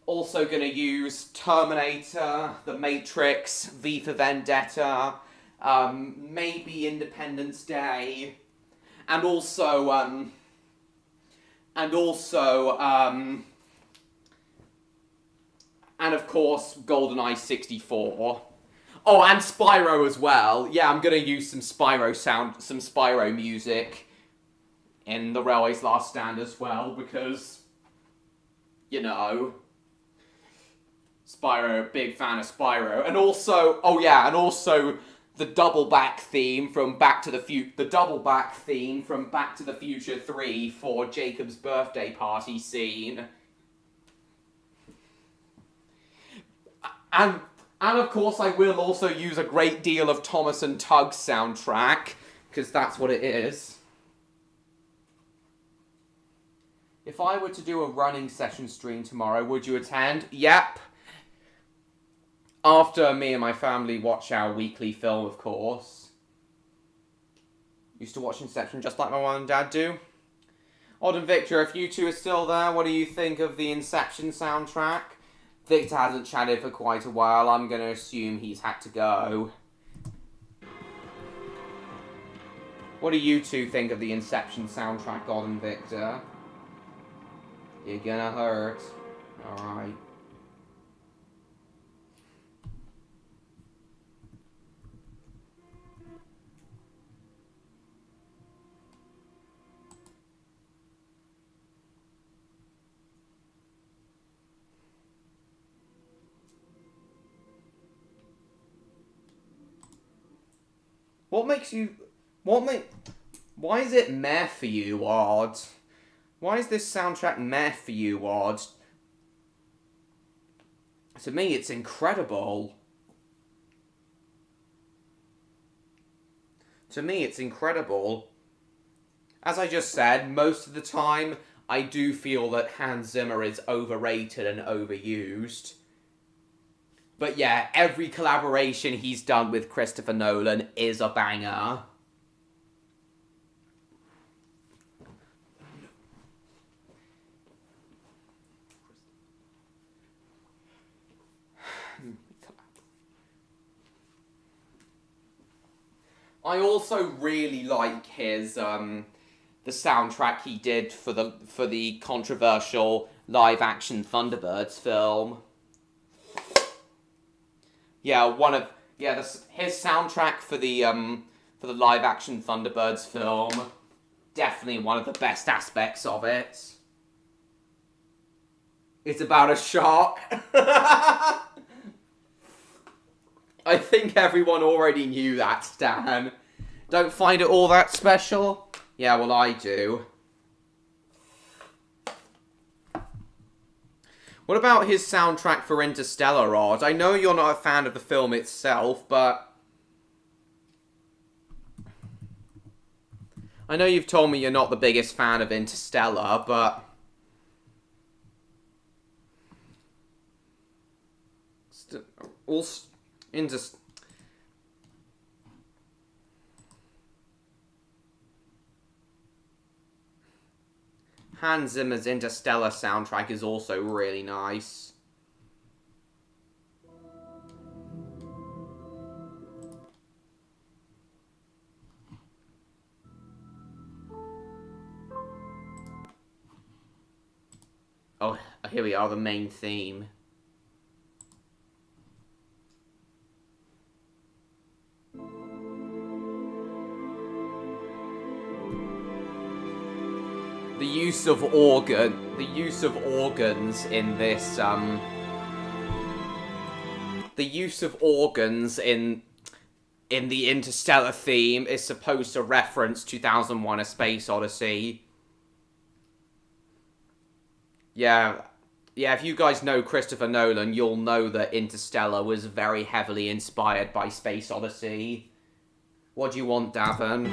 Also gonna use Terminator, The Matrix, V for Vendetta, maybe Independence Day, and also, and of course, GoldenEye 64. Oh, and Spyro as well. Yeah, I'm gonna use some Spyro music in The Railway's Last Stand as well, because, you know, Spyro, big fan of Spyro. And also, oh yeah, and also the double back theme from Back to the Future 3 for Jacob's birthday party scene. And of course I will also use a great deal of Thomas and Tug's soundtrack, because that's what it is. If I were to do a running session stream tomorrow, would you attend? Yep. After me and my family watch our weekly film, of course. Used to watch Inception just like my mum and dad do. Odd and Victor, if you two are still there, what do you think of the Inception soundtrack? Victor hasn't chatted for quite a while. I'm going to assume he's had to go. What do you two think of the Inception soundtrack, Odd and Victor? You're gonna hurt. Alright. Why is it meh for you, Odd? Why is this soundtrack meh for you, Odd? To me, it's incredible. To me, it's incredible. As I just said, most of the time, I do feel that Hans Zimmer is overrated and overused. But yeah, every collaboration he's done with Christopher Nolan is a banger. I also really like his the soundtrack he did for the controversial live-action Thunderbirds film. Yeah, his soundtrack for the live-action Thunderbirds film, definitely one of the best aspects of it. It's about a shark. I think everyone already knew that, Stan. Don't find it all that special? Yeah, well, I do. What about his soundtrack for Interstellar, Rod? I know you're not a fan of the film itself, but I know you've told me you're not the biggest fan of Interstellar, but Hans Zimmer's Interstellar soundtrack is also really nice. Oh, here we are, the main theme. The use of organs in this, the use of organs in the Interstellar theme is supposed to reference 2001: A Space Odyssey. Yeah, if you guys know Christopher Nolan, you'll know that Interstellar was very heavily inspired by Space Odyssey. What do you want, Davin?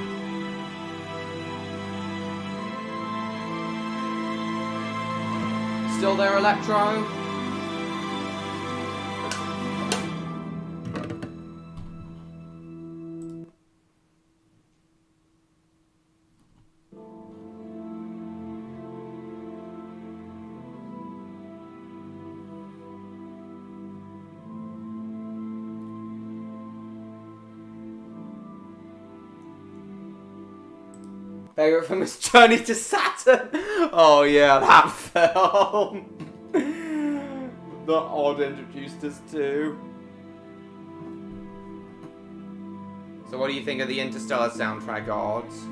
Still there, Electro? Favourite film is Journey to Saturn. Oh yeah, that film. That Odd introduced us to. So what do you think of the Interstellar soundtrack, Odds?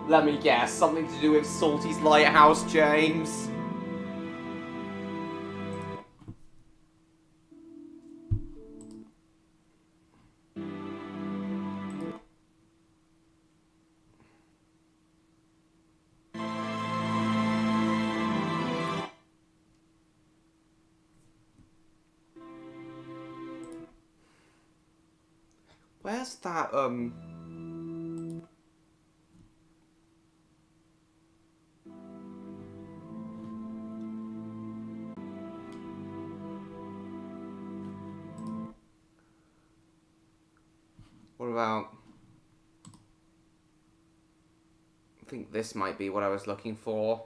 Let me guess, something to do with Salty's Lighthouse, James? Where's that, What about... I think this might be what I was looking for.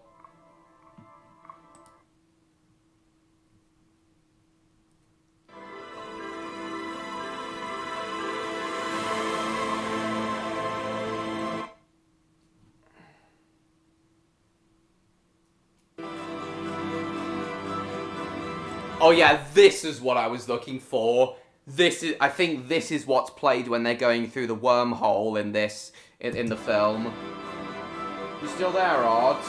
Oh yeah, this is what I was looking for. I think this is what's played when they're going through the wormhole in this, in the film. You still there, Odds?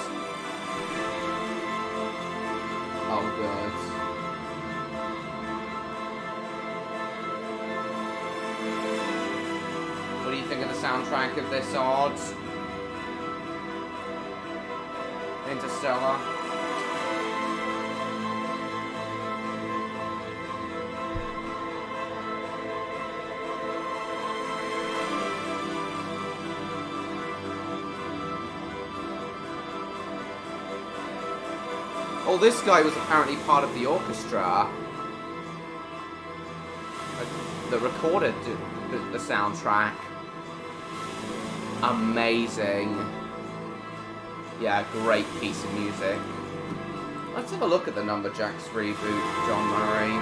Oh, good. What do you think of the soundtrack of this, Odds? Interstellar? Oh, this guy was apparently part of the orchestra that recorded the soundtrack. Amazing. Yeah, great piece of music. Let's have a look at the Numberjacks reboot, John Murray.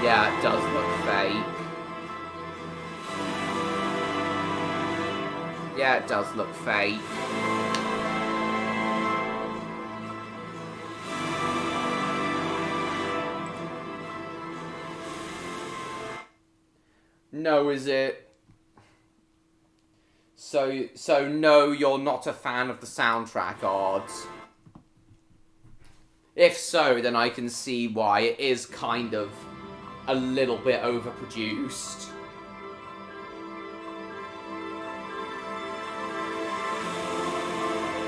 Yeah, it does look fake. Yeah, it does look fake. No, is it? So no, you're not a fan of the soundtrack, Odds. If so, then I can see why it is kind of a little bit overproduced.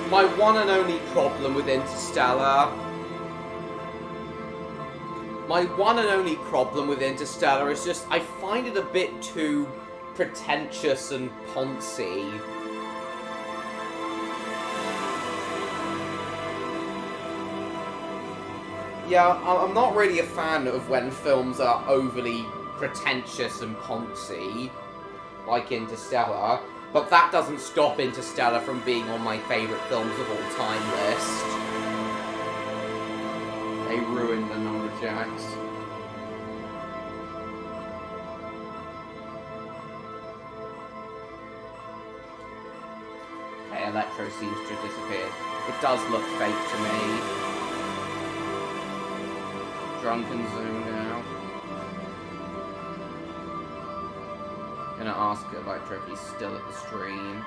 My one and only problem with Interstellar... is just I find it a bit too pretentious and poncy. Yeah, I'm not really a fan of when films are overly pretentious and poncy, like Interstellar, but that doesn't stop Interstellar from being on my favourite films of all time list. They ruined the Numberjacks. Okay, Electro seems to have disappeared. It does look fake to me. Drunken Zoom now. Gonna ask Electro if he's still at the stream.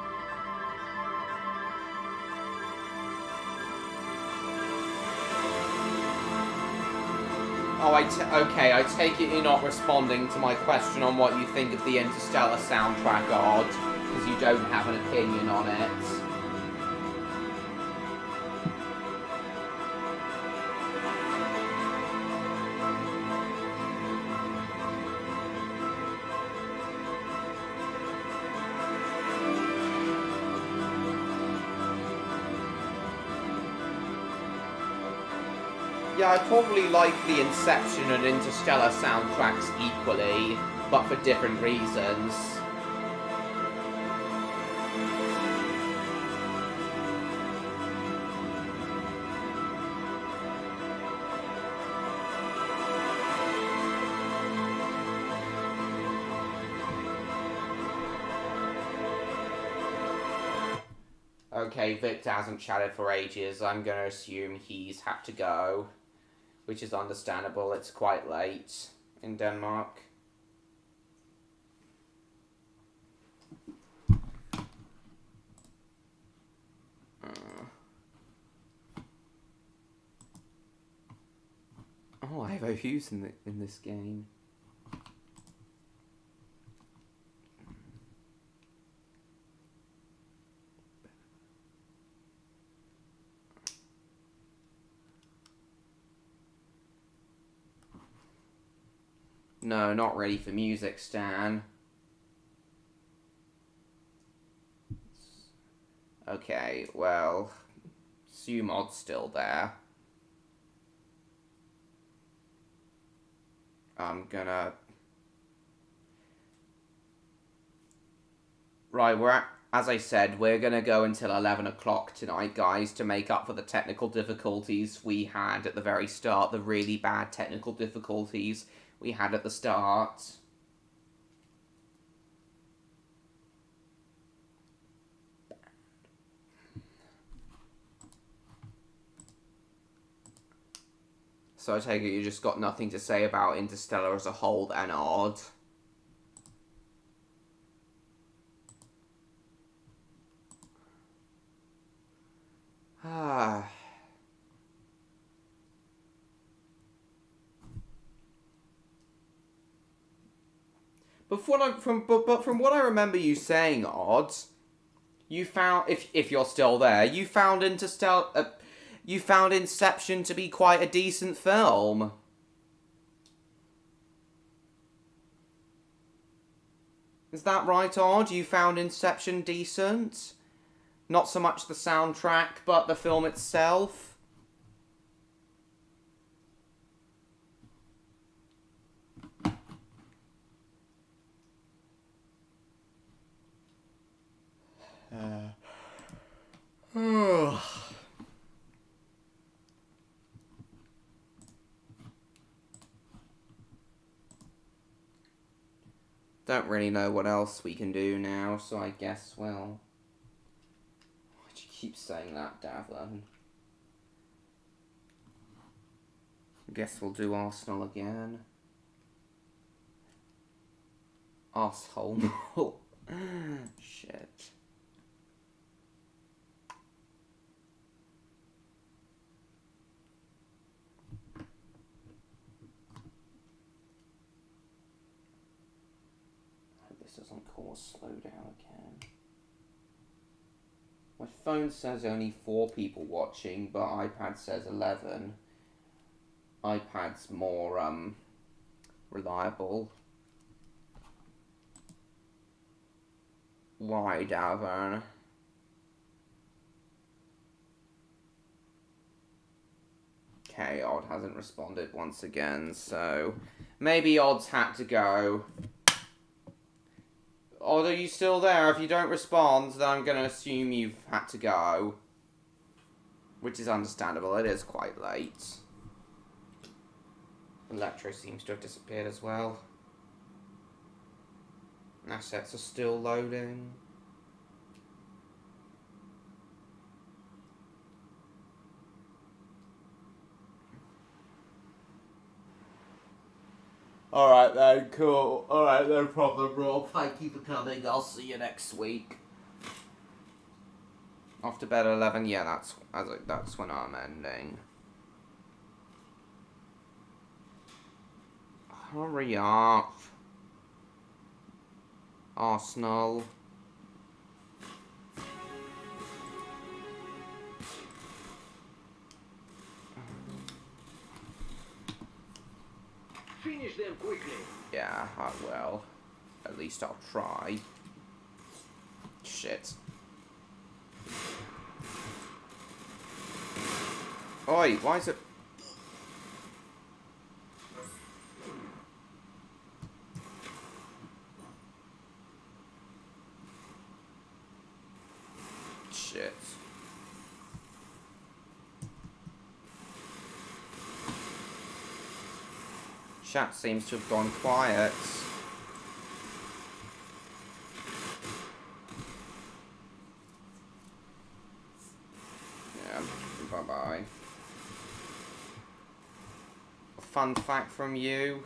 Oh, okay, I take it you're not responding to my question on what you think of the Interstellar soundtrack, Odd, because you don't have an opinion on it. Yeah, I probably like the Inception and Interstellar soundtracks equally, but for different reasons. Okay, Victor hasn't chatted for ages. I'm going to assume he's had to go, which is understandable. It's quite late in Denmark. Oh, I have OUs in this game. No, not ready for music, Stan. Okay, well, Sumod's still there. I'm gonna... Right, as I said, we're gonna go until 11 o'clock tonight, guys, to make up for the technical difficulties we had at the very start, the really bad technical difficulties we had at the start. So I take it you just got nothing to say about Interstellar as a whole then, Odd? Ah. But from what I remember you saying, Odd, you found, if you're still there, you found you found Inception to be quite a decent film. Is that right, Odd? You found Inception decent? Not so much the soundtrack, but the film itself? Don't really know what else we can do now, so I guess, well... Why'd you keep saying that, Davin? Guess we'll do Arsenal again. Arsehole. Shit. Doesn't cause slowdown again. My phone says only 4 people watching, but iPad says 11. iPad's more reliable. Why, Davern? Okay, Odd hasn't responded once again, so maybe Odd's had to go. Odd, are you still there? If you don't respond, then I'm going to assume you've had to go. Which is understandable, it is quite late. Electro seems to have disappeared as well. Assets are still loading. Alright then, cool. Alright, no problem, Rob. Thank you for coming. I'll see you next week. Off to bed at 11? Yeah, that's when I'm ending. Hurry up. Arsenal. Finish them quickly. Yeah, I will. At least I'll try. Shit. Oi, why is it... Shit. Chat seems to have gone quiet. fun fact from you?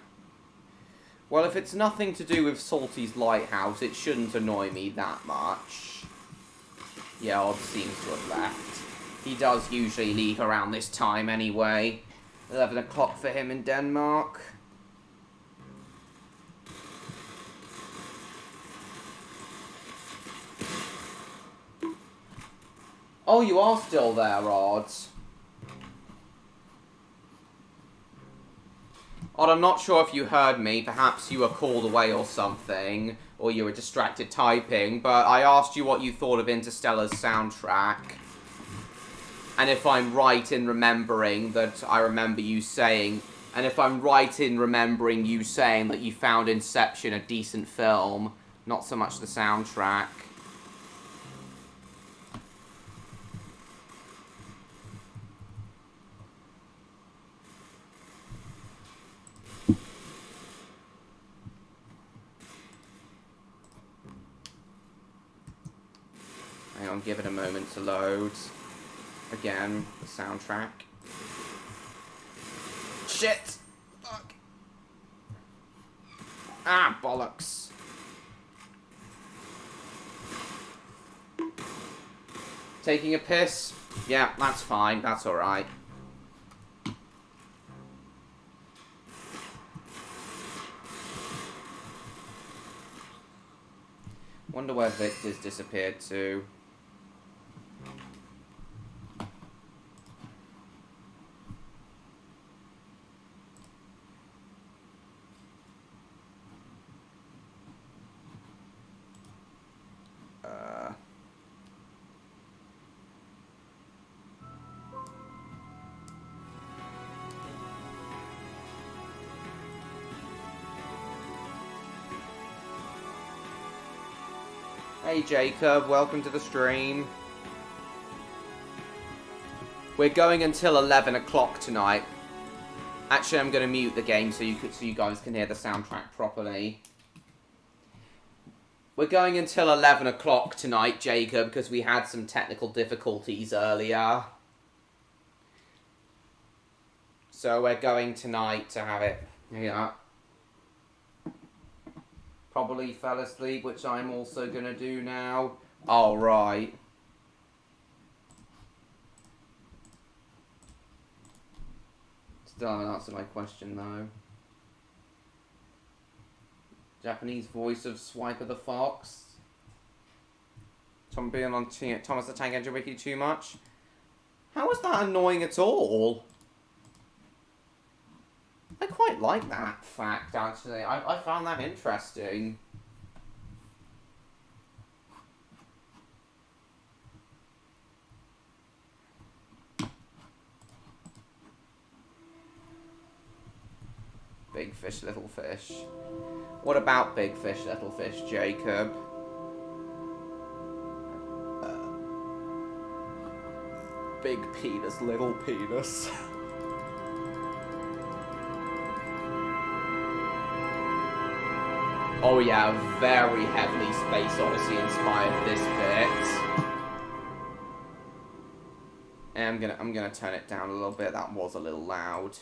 Well, if it's nothing to do with Salty's lighthouse, it shouldn't annoy me that much. Yeah, Odd seems to have left. He does usually leave around this time anyway. 11 o'clock for him in Denmark. Oh, you are still there, Odd. Odd, I'm not sure if you heard me. Perhaps you were called away or something, or you were distracted typing, but I asked you what you thought of Interstellar's soundtrack. And if I'm right in remembering that I remember you saying... And if I'm right in remembering you saying that you found Inception a decent film, not so much the soundtrack. Hang on, give it a moment to load. Again, the soundtrack. Shit! Fuck. Ah, bollocks. Taking a piss? Yeah, that's fine. That's alright. Wonder where Victor's disappeared to. Hey Jacob, welcome to the stream. We're going until 11 o'clock tonight. Actually, I'm going to mute the game so you guys can hear the soundtrack properly. We're going until 11 o'clock tonight, Jacob, because we had some technical difficulties earlier. So we're going tonight to have it. Yeah. Probably fell asleep, which I'm also going to do now. Oh, right. Still haven't answered my question, though. Japanese voice of Swiper the Fox. Tom being on Thomas the Tank Engine Wiki too much. How is that annoying at all? I quite like that fact, actually. I found that interesting. Big fish, little fish. What about big fish, little fish, Jacob? Big penis, little penis. Oh yeah, very heavily Space Odyssey inspired this bit. And I'm gonna turn it down a little bit. That was a little loud.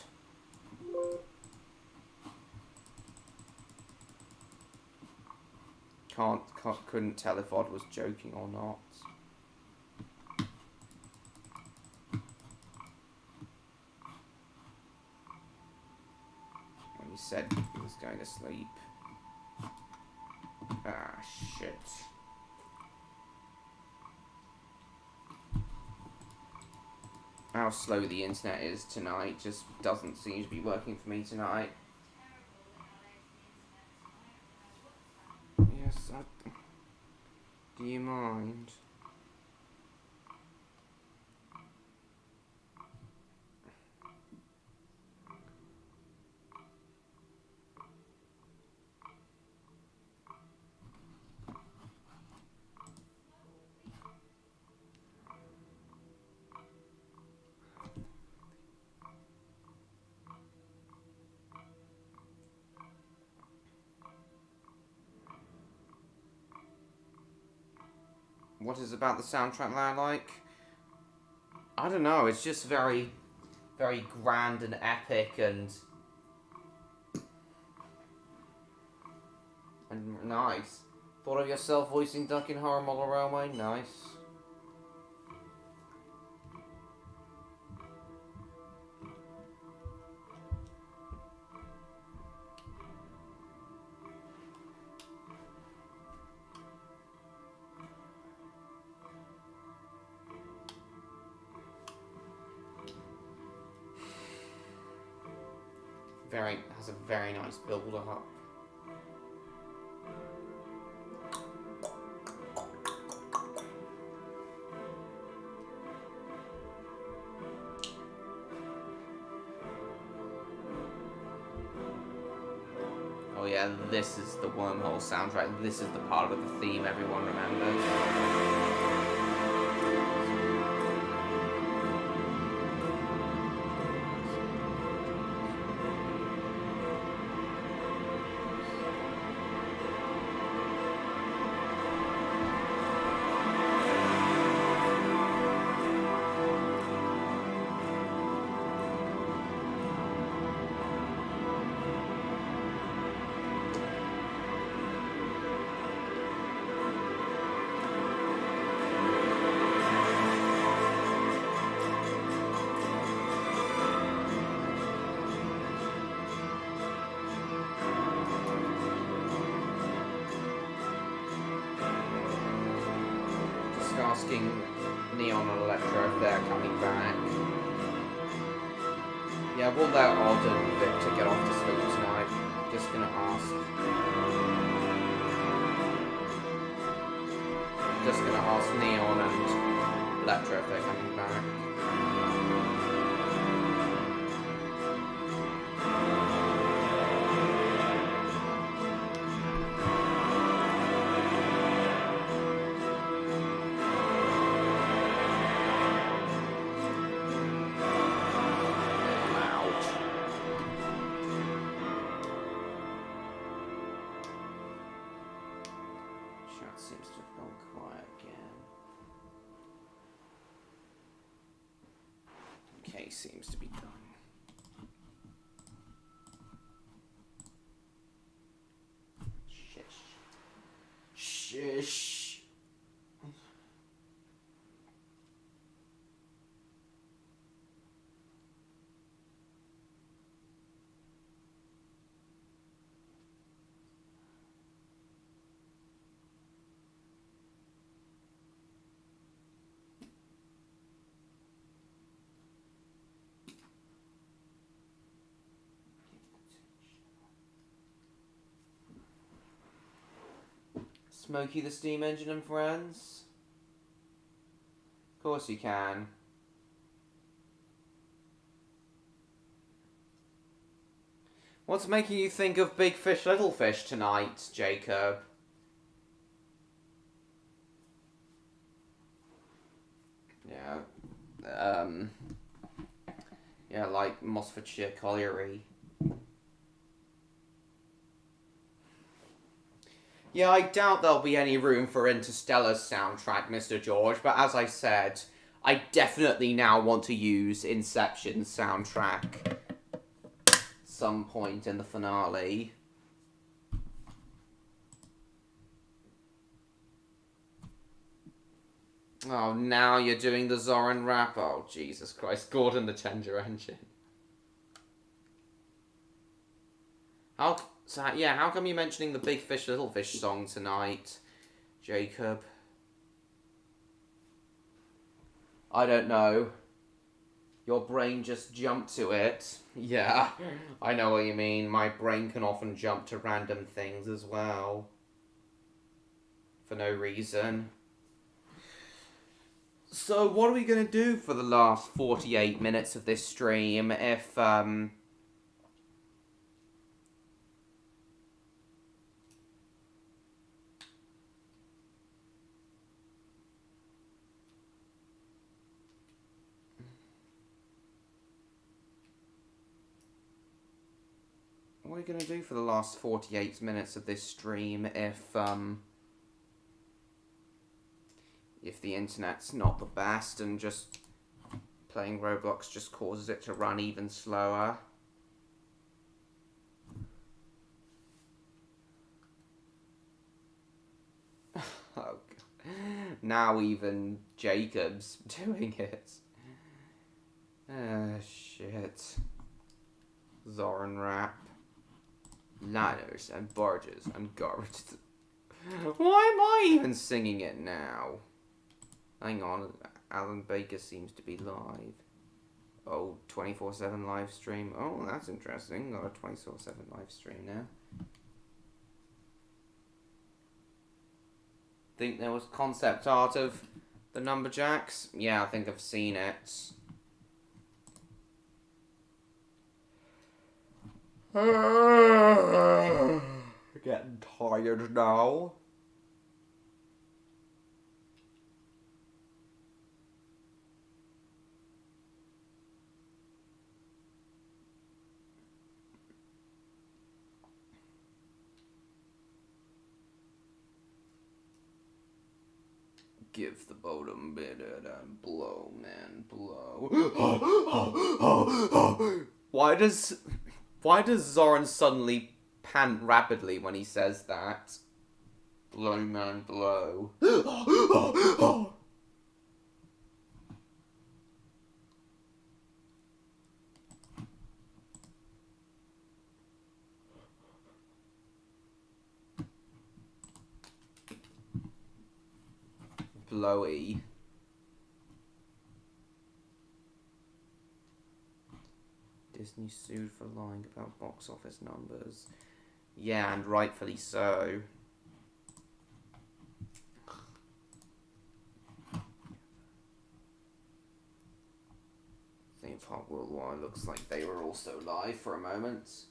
Couldn't tell if Odd was joking or not. When he said he was going to sleep. Ah, shit. How slow the internet is tonight just doesn't seem to be working for me tonight. Yes, do you mind? What is about the soundtrack that I like? I don't know, it's just very, very grand and epic and Nice. Thought of yourself voicing Duck in Horror Model Railway? Nice. Has a very nice build up. Oh yeah, this is the Wormhole soundtrack. This is the part of the theme everyone remembers. Asking Neon and Electra if they're coming back. Yeah, we'll let Odd and Victor get off to sleep tonight. Just gonna ask. Just gonna ask Neon and Electra if they're coming back. Seems to have gone quiet again. Okay, seems to be done. Shish. Smokey the Steam Engine and Friends? Of course you can. What's making you think of Big Fish, Little Fish tonight, Jacob? Yeah. Yeah, like Mossfordshire Colliery. Yeah, I doubt there'll be any room for Interstellar's soundtrack, Mr. George, but as I said, I definitely now want to use Inception's soundtrack some point in the finale. Oh, now you're doing the Zoran rap. Oh, Jesus Christ. Gordon the Tender Engine. How come you're mentioning the Big Fish, Little Fish song tonight, Jacob? I don't know. Your brain just jumped to it. Yeah, I know what you mean. My brain can often jump to random things as well. For no reason. So, what are we going to do for the last 48 minutes of this stream if, what are we going to do for the last 48 minutes of this stream if the internet's not the best and just playing Roblox just causes it to run even slower? Oh, now even Jacob's doing it. Shit. Zoran Rap. Liners and barges and garbage. Why am I even singing it now? Hang on, Alan Baker seems to be live. Oh, 24/7 live stream. Oh, that's interesting. Got a 24/7 live stream now. Think there was concept art of the Numberjacks? Yeah, I think I've seen it. Getting tired now. Give the boat a minute and blow, man, blow. Why does Zoran suddenly pant rapidly when he says that? Blow, man, blow. Blowy. Disney sued for lying about box office numbers. Yeah, and rightfully so. Theme Park Worldwide looks like they were also live for a moment.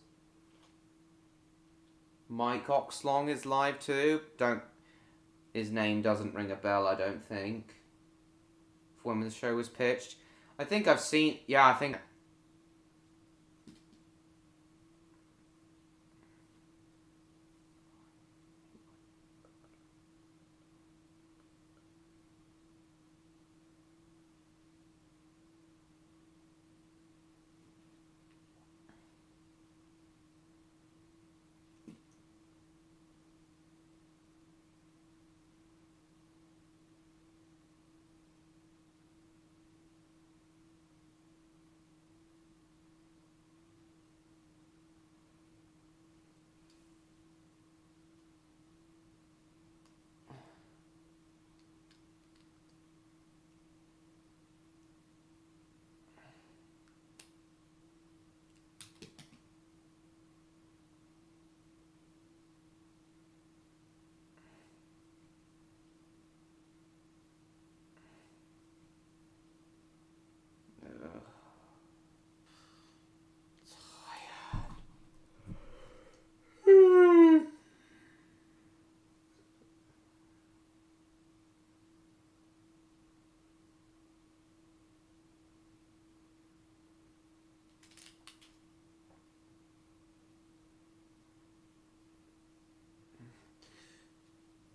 Mike Oxlong is live too. His name doesn't ring a bell, I don't think. For when the show was pitched. I think I've seen... Yeah, I think...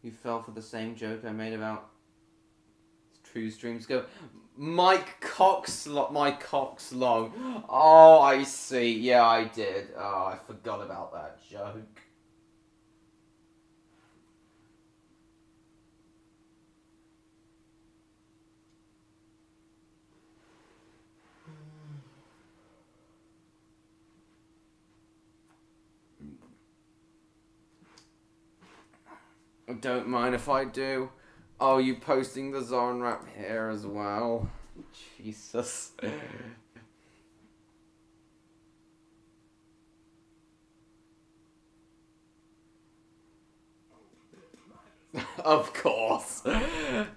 You fell for the same joke I made about True Streams Go. Mike Coxlong. Oh, I see. Yeah, I did. Oh, I forgot about that joke. Don't mind if I do. Oh, you posting the Zoran rap here as well? Jesus. Of course.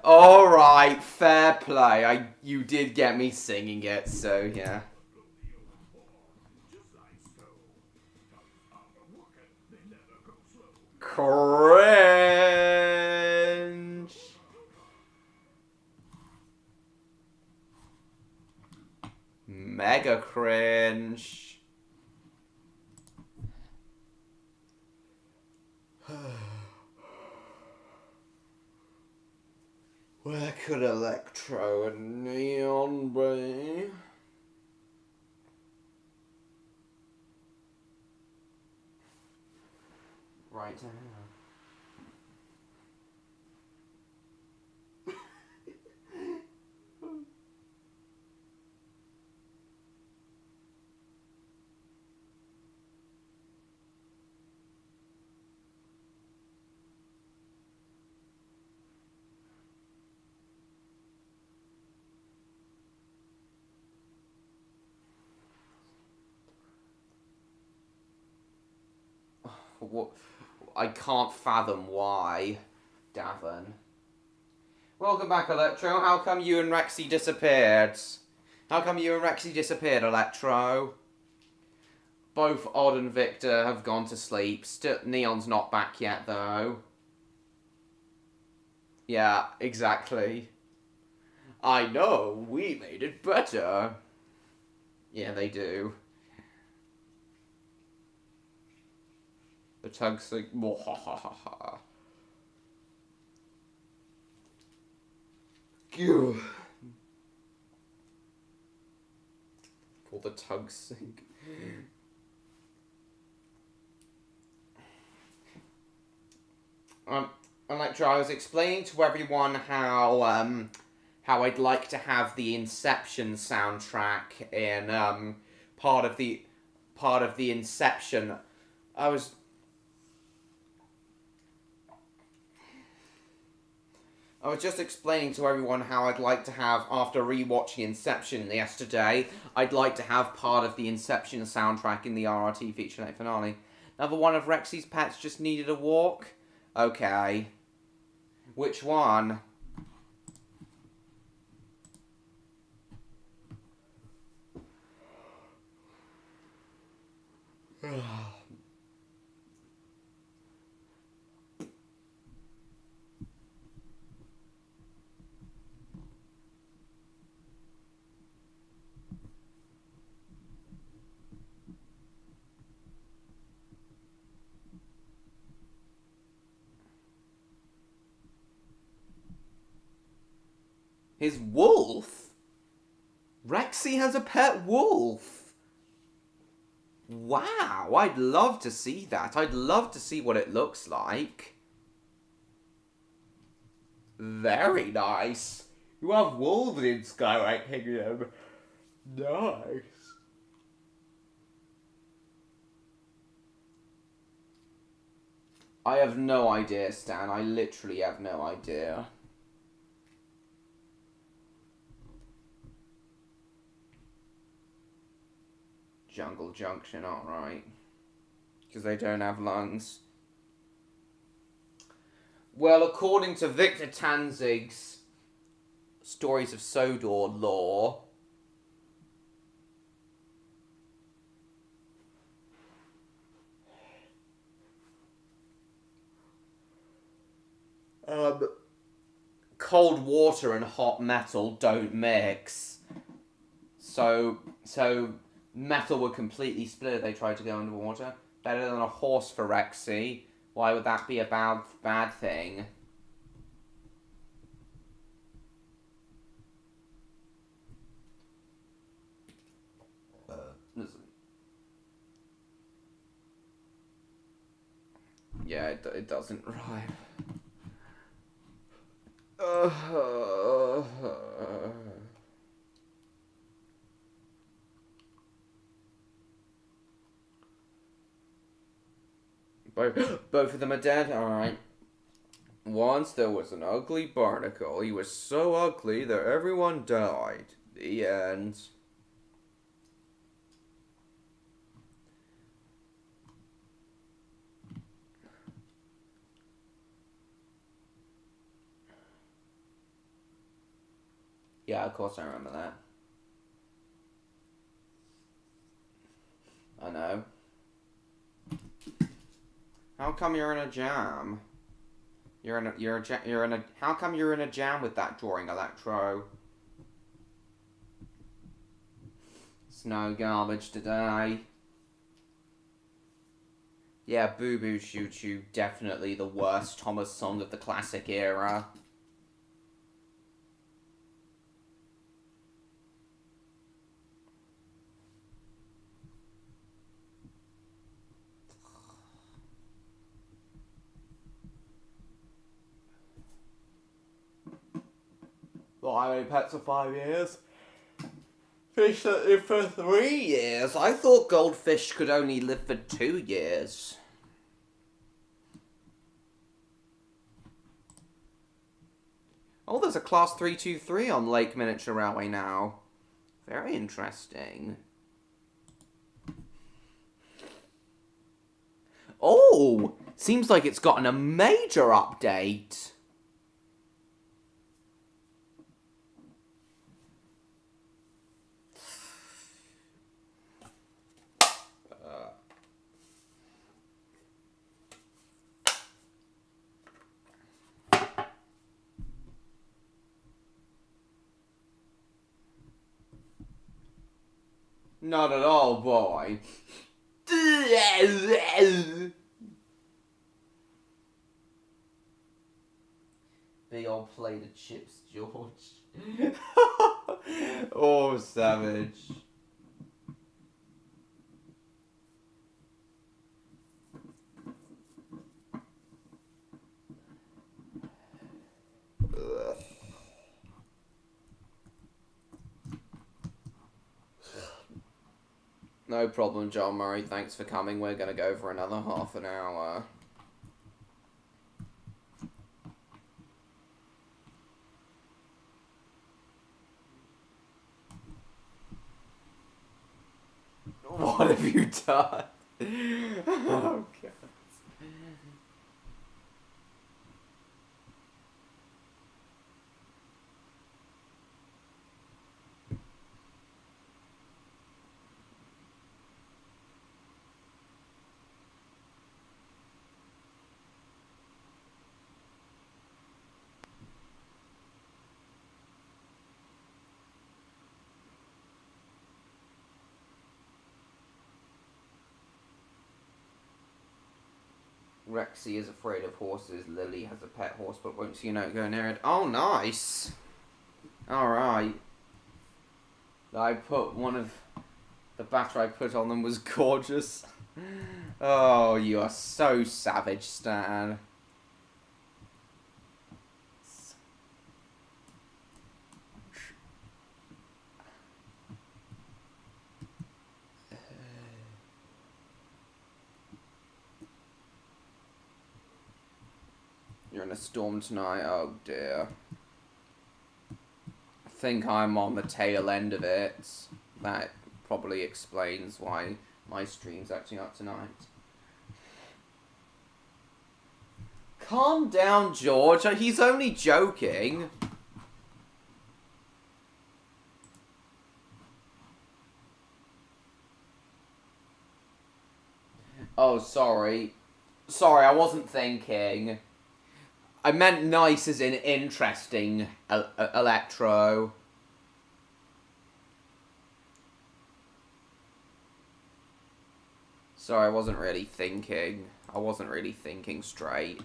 Alright, fair play. You did get me singing it, so yeah. Cringe. Mega cringe. Where could Electro and Neon be? Right now. I can't fathom why, Davin. Welcome back, Electro. How come you and Rexy disappeared? How come you and Rexy disappeared, Electro? Both Odd and Victor have gone to sleep. Still, Neon's not back yet, though. Yeah, exactly. I know, we made it better. Yeah, they do. The tugs like, mwahahaha. Phew. Pull the tug sink. Electra, I was explaining to everyone how I'd like to have the Inception soundtrack in part of the Inception. I was just explaining to everyone how I'd like to have, after rewatching Inception yesterday, I'd like to have part of the Inception soundtrack in the RRT feature night finale. Another one of Rexy's pets just needed a walk? Okay. Which one? His wolf? Rexy has a pet wolf? Wow, I'd love to see that. I'd love to see what it looks like. Very nice. You have wolves in Skyway Kingdom. Nice. I have no idea, Stan. I literally have no idea. Jungle Junction, alright. Because they don't have lungs. Well, according to Victor Tanzig's Stories of Sodor lore, cold water and hot metal don't mix. So metal would completely split if they tried to go underwater. Better than a horse for Rexy. Why would that be a bad thing? Yeah, it doesn't rhyme. Both of them are dead? Alright. Once there was an ugly barnacle. He was so ugly that everyone died. The end. Yeah, of course I remember that. I know. How come you're in a jam? How come you're in a jam with that drawing, Electro? It's no garbage today. Yeah, Boo Boo Choo Choo, definitely the worst Thomas song of the classic era. Well, how many pets for 5 years? Fish that live for 3 years? I thought goldfish could only live for 2 years. Oh, there's a Class 323 on Lake Miniature Railway now. Very interesting. Oh! Oh, seems like it's gotten a major update. Not at all, boy. Big old plate of chips, George. Oh, savage. Ugh. No problem, John Murray. Thanks for coming. We're going to go for another half an hour. What have you done? Oh, God. Rexy is afraid of horses. Lily has a pet horse but won't see it go near it. Oh, nice. Alright. I put one of the batter I put on them was gorgeous. Oh, you are so savage, Stan. You're in a storm tonight? Oh dear. I think I'm on the tail end of it. That probably explains why my stream's acting up tonight. Calm down, George. He's only joking. Oh, sorry. Sorry, I wasn't thinking. I meant nice as in interesting, Electro. Sorry, I wasn't really thinking. I wasn't really thinking straight.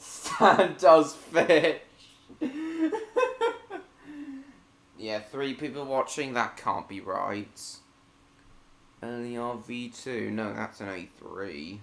Stan does fish. Yeah, 3 people watching, that can't be right. LERV2, no, that's an A3.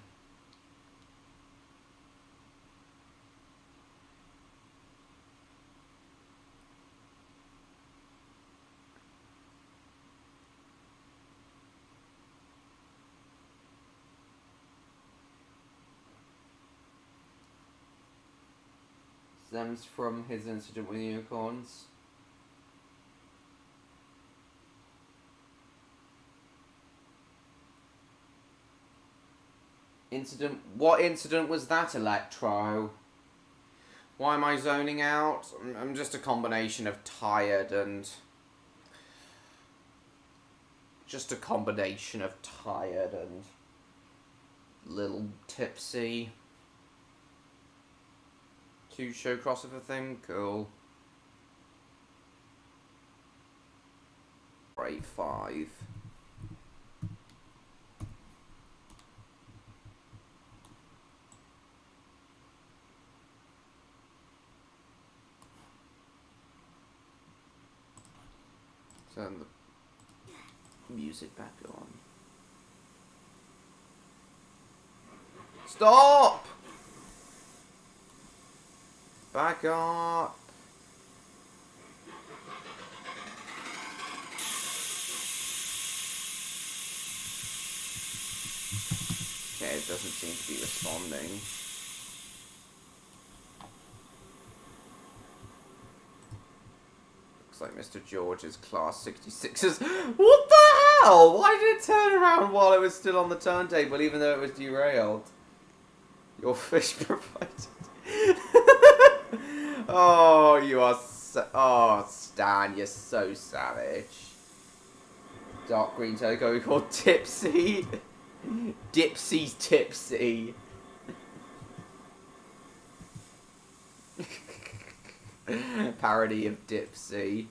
Stems from his incident with unicorns. Incident? What incident was that, Electro? Why am I zoning out? I'm just a combination of tired and... Just a combination of tired and... little tipsy. 2 show crossover thing? Cool. Grade 5. Turn the music back on. Stop! Back god. Okay, it doesn't seem to be responding. Looks like Mr. George's class 66's. What the hell? Why did it turn around while it was still on the turntable, even though it was derailed? Your fish provided. Oh, you are so. Oh, Stan, you're so savage. Dark green Togo called Tipsy. Dipsy's tipsy. Parody of Dipsy.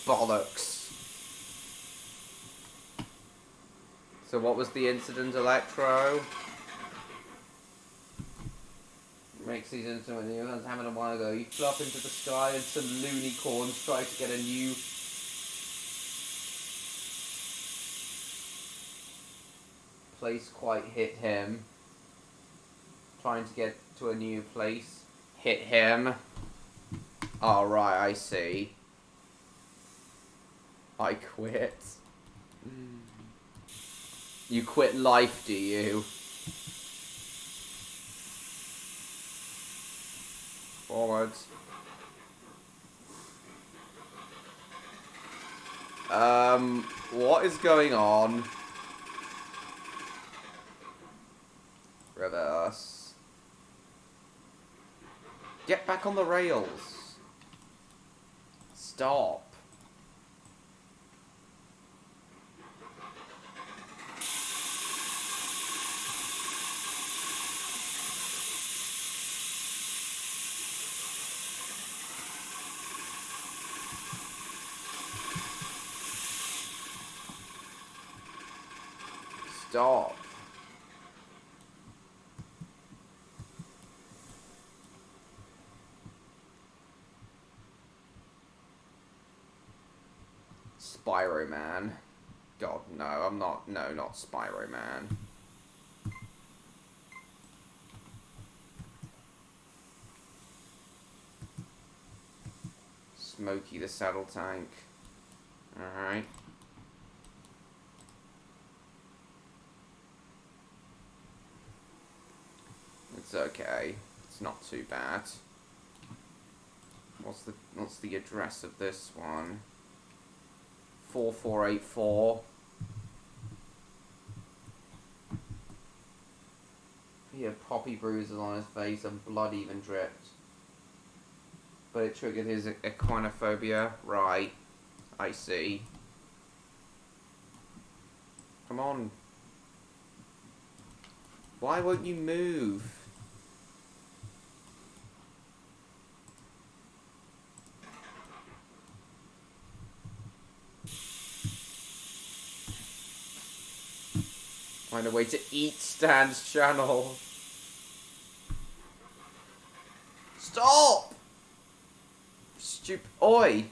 Bollocks. So what was the incident, Electro? Makes these instruments you was having a while ago. You flew up into the sky and some loonicorns tried to get a new place quite hit him. Trying to get to a new place. Hit him. Oh right, I see. I quit. You quit life, do you? Forwards. What is going on? Reverse. Get back on the rails. Stop. Stop. Spyro Man. God, no, I'm not. No, not Spyro Man. Smokey the Saddle Tank. Alright. It's okay. It's not too bad. What's the address of this one? 4484. He had poppy bruises on his face and blood even dripped. But it triggered his equinophobia. Right. I see. Come on. Why won't you move? Find a way to eat Stan's channel. Stop! Stupid. Oi!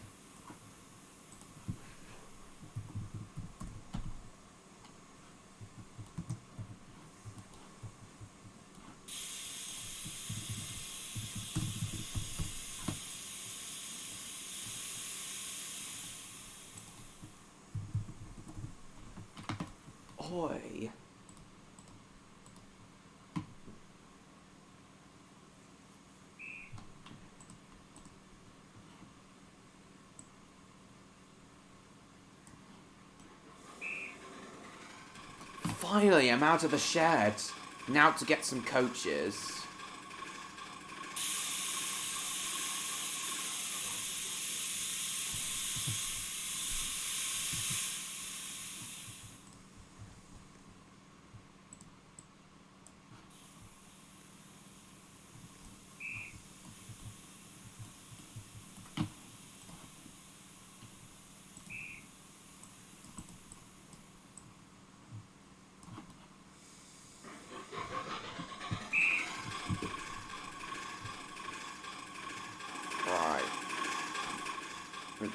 Oi. Finally, I'm out of the shed. Now to get some coaches.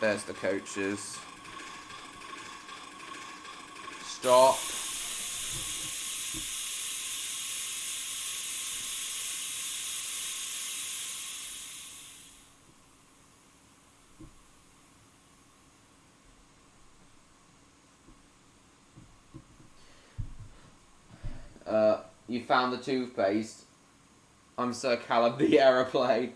There's the coaches. Stop. You found the toothpaste. I'm Sir Callum the aeroplane.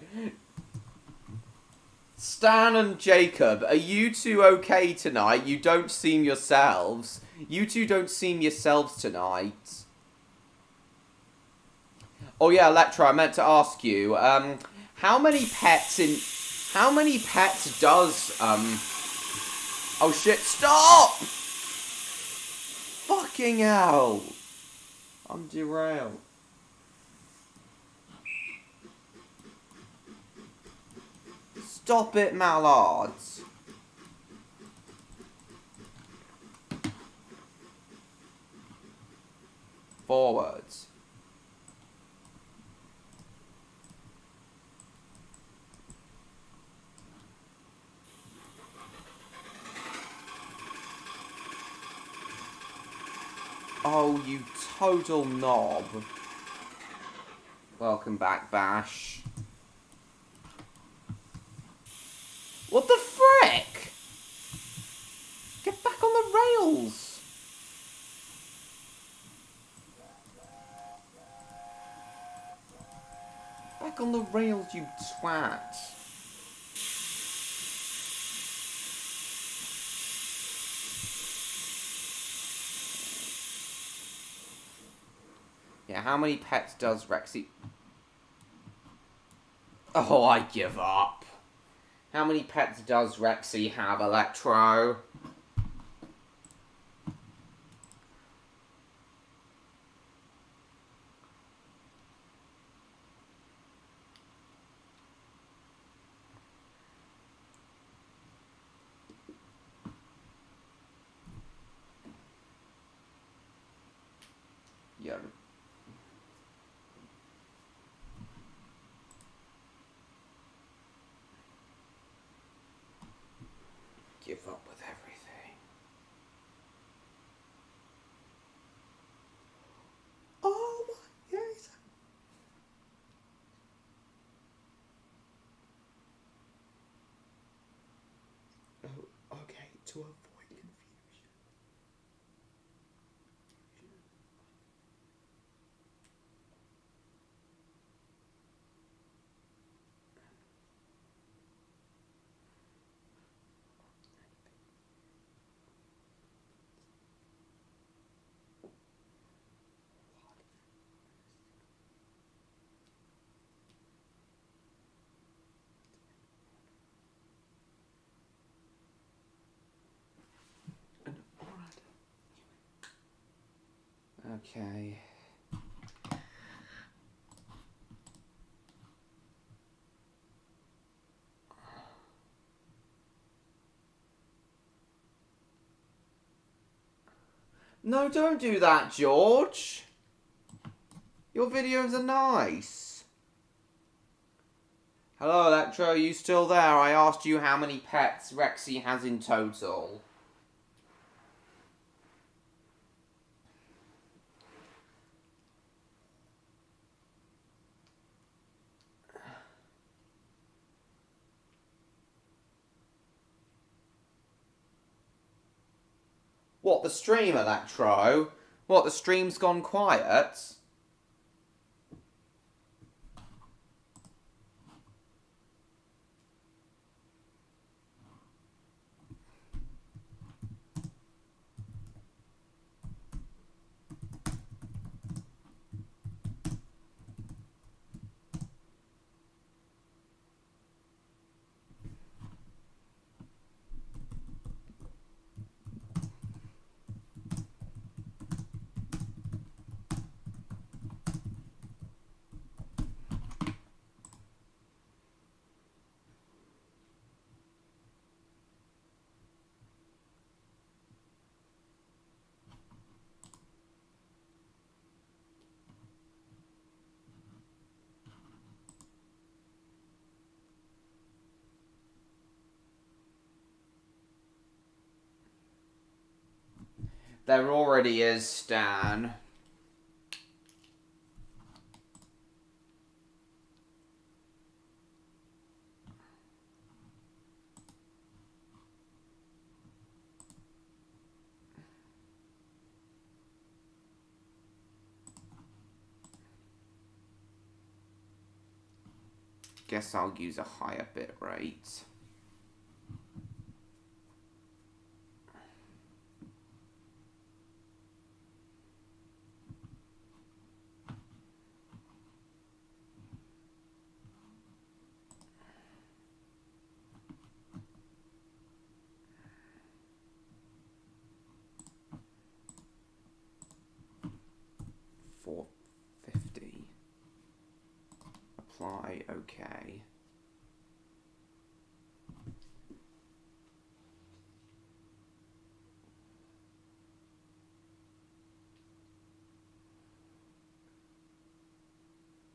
Stan and Jacob, are you two okay tonight? You don't seem yourselves. You two don't seem yourselves tonight. Oh yeah, Electra, I meant to ask you, how many pets does, oh shit, stop! Fucking hell. I'm derailed. Stop it, Mallards. Forwards. Oh, you total knob. Welcome back, Bash. What the frick? Get back on the rails. Back on the rails, you twat. Yeah, how many pets does Rexy... Oh, I give up. How many pets does Rexy have, Electro? Yeah. Give up with everything. Oh my, yes. Oh, okay, to avoid confusion. Okay. No, don't do that, George. Your videos are nice. Hello, Electro, are you still there? I asked you how many pets Rexy has in total. What, the stream, Electro? What, the stream's gone quiet? There already is, Stan. guess I'll use a higher bit rate. Apply, okay.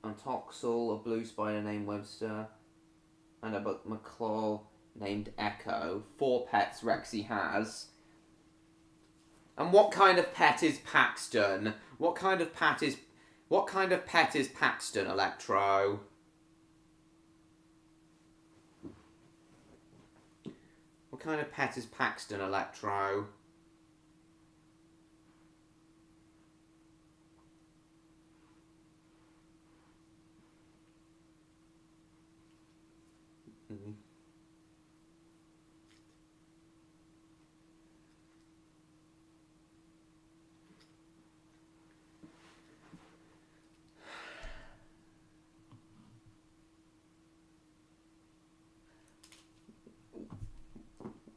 And Toxel, a blue spider named Webster, and a McClaw named Echo. 4 pets Rexy has. And what kind of pet is Paxton? What kind of pet is Paxton, Electro? What kind of pet is Paxton, Electro?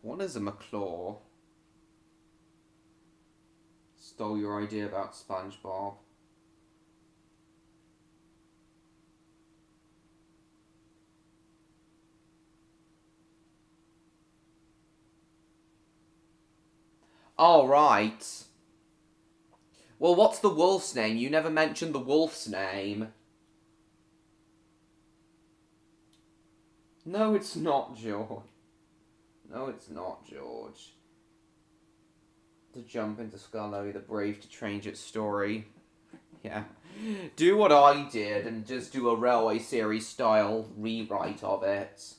What is a McClaw? Stole your idea about SpongeBob. Oh, right. Well, what's the wolf's name? You never mentioned the wolf's name. No, it's not, George. No, it's not, George. To jump into Scully, the brave to change its story. Yeah. Do what I did and just do a Railway Series style rewrite of it.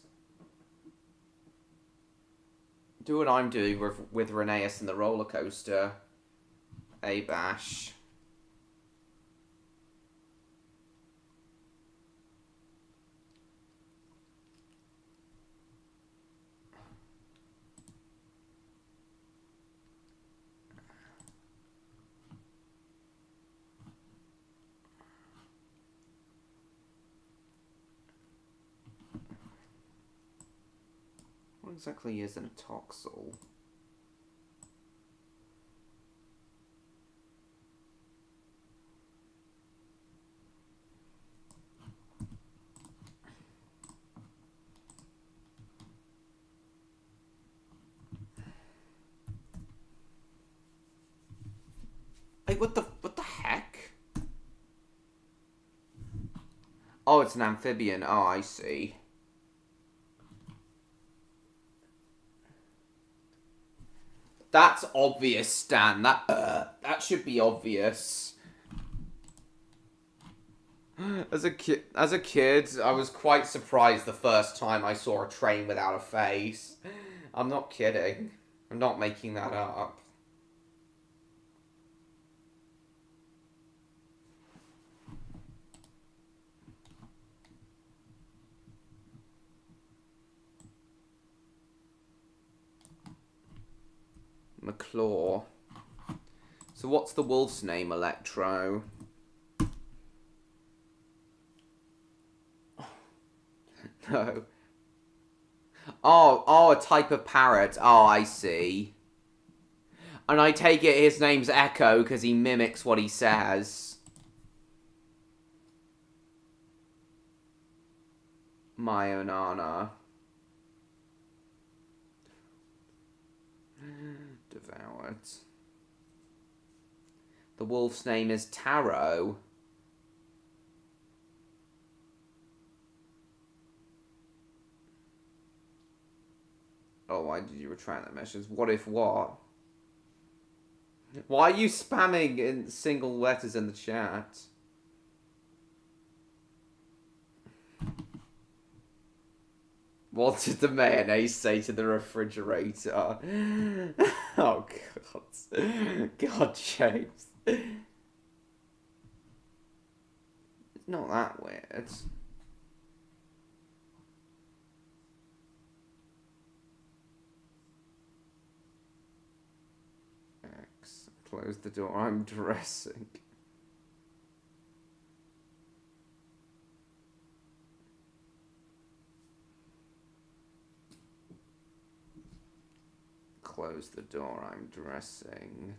Do what I'm doing with Reneus and the roller coaster. Bash. What exactly is an Toxel? Hey, what the heck? Oh, it's an amphibian. Oh, I see. That's obvious, Stan. That should be obvious. As a kid, I was quite surprised the first time I saw a train without a face. I'm not kidding. I'm not making that up. McClaw. So what's the wolf's name, Electro? No. Oh, a type of parrot. Oh, I see. And I take it his name's Echo because he mimics what he says. Mayonana. Devoured. The wolf's name is Taro. Oh, why did you retract that message? What if what? Why are you spamming in single letters in the chat? What did the mayonnaise say to the refrigerator? Oh, God. God, James. It's not that weird. Close the door. I'm dressing. Close the door. I'm dressing.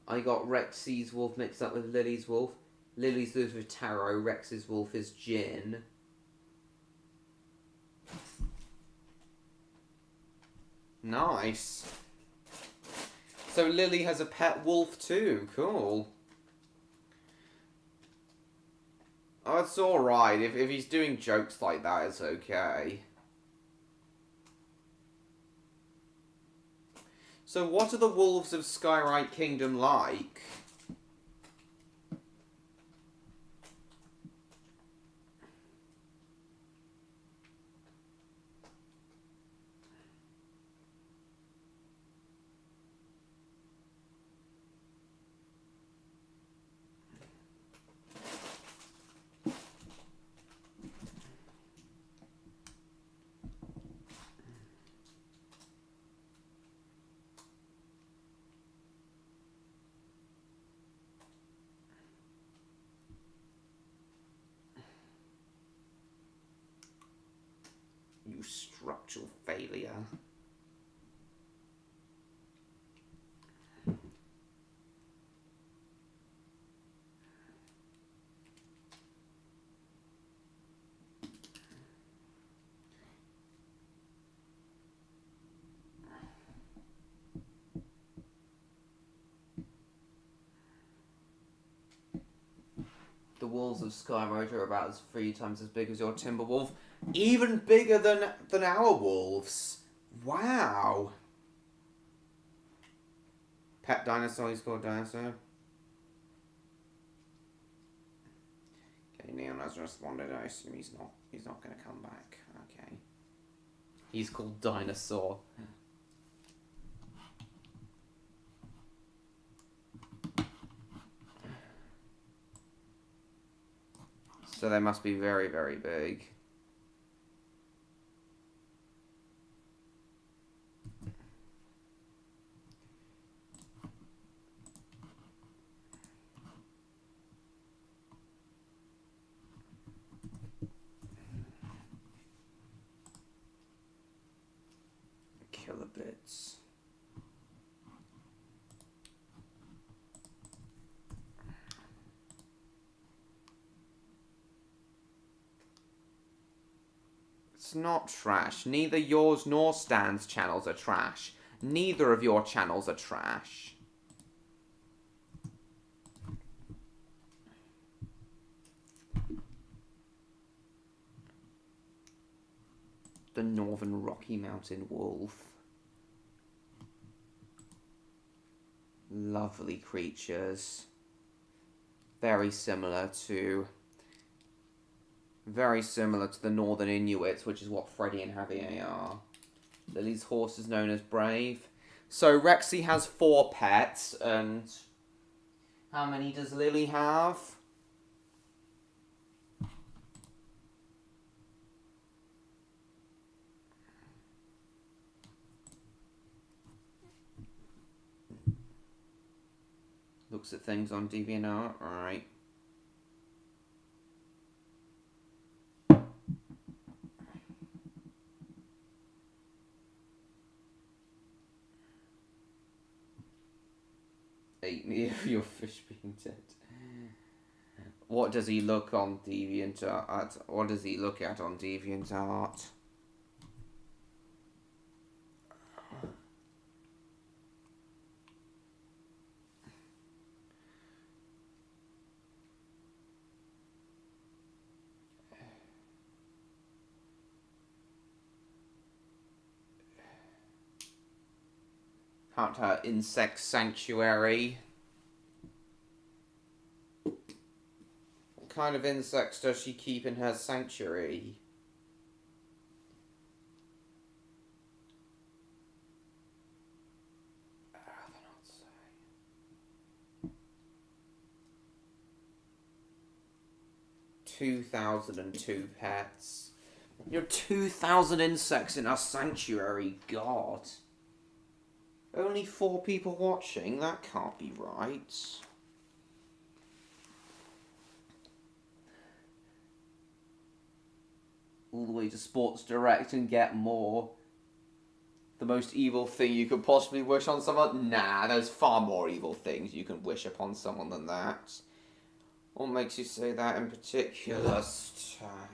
I got Rexy's wolf mixed up with Lily's wolf. Lily's wolf is tarot, Rex's wolf is gin. Nice. So Lily has a pet wolf too. Cool. Oh, it's alright. If he's doing jokes like that, it's okay. So what are the wolves of Skywrite Kingdom like? You structural failure. The wolves of Skyroad are about 3 times as big as your timber wolf. Even bigger than our wolves. Wow. Pet dinosaur, he's called dinosaur. Okay, Neon has responded. I assume he's not gonna come back. Okay. He's called Dinosaur. So they must be very, very big. Killer bits. It's not trash. Neither yours nor Stan's channels are trash. Neither of your channels are trash. The Northern Rocky Mountain Wolf. Lovely creatures. Very similar to the Northern Inuits, which is what Freddy and Javier are. Lily's horse is known as Brave. So Rexy has 4 pets, and how many does Lily have? Looks at things on DeviantArt, alright. Ate me of your fish being dead. What does he look on DeviantArt? What does he look at on DeviantArt? At her insect sanctuary. What kind of insects does she keep in her sanctuary? 2,002 pets. You're 2,000 insects in a sanctuary, God. Only 4 people watching? That can't be right. All the way to Sports Direct and get more. The most evil thing you could possibly wish on someone? Nah, there's far more evil things you can wish upon someone than that. What makes you say that in particular, Stan?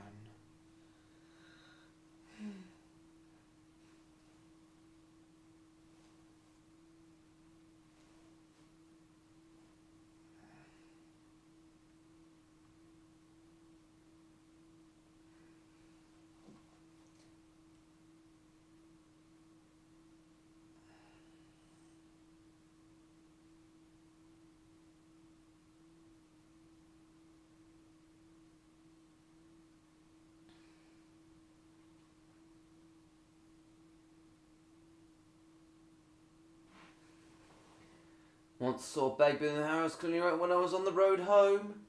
Once saw Baby in the house cleaning out when I was on the road home.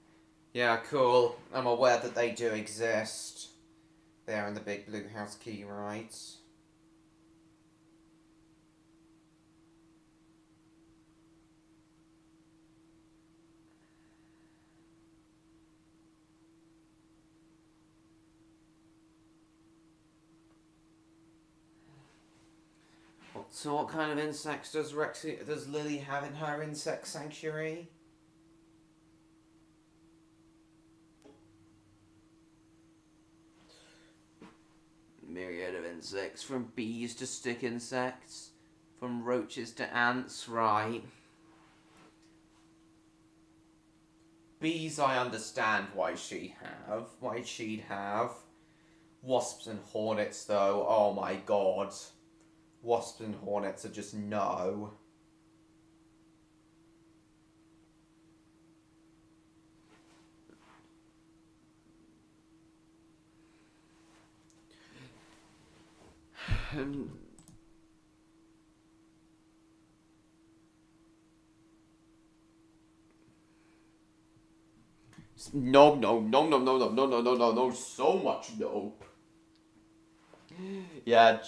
Yeah, cool. I'm aware that they do exist. They're in the big blue house key, right? So what kind of insects does Lily have in her insect sanctuary? Myriad of insects, from bees to stick insects, from roaches to ants, right? Bees I understand why she'd have. Wasps and hornets though, oh my god. Wasps and hornets are just no. No, so much nope. Yeah,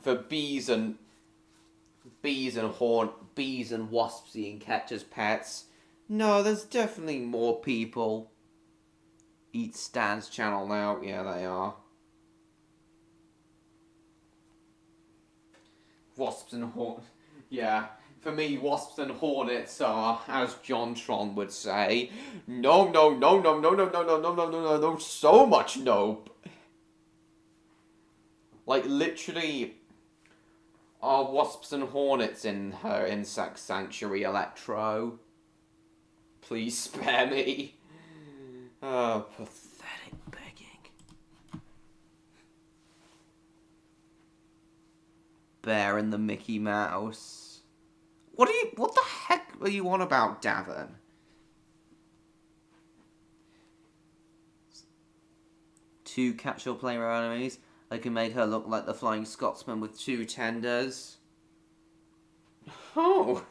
for bees and wasps being kept as pets. No, there's definitely more people. Eat Stan's channel now. Yeah, they are. Wasps and hornets. Yeah, for me, wasps and hornets are, as John Tron would say, no, so much nope. Like, literally, are wasps and hornets in her insect sanctuary, Electro? Please spare me. Oh, pathetic begging. Bear and the Mickey Mouse. What the heck are you on about, Davin? Two catch-all player enemies. I can make her look like the Flying Scotsman with 2 tenders. Oh,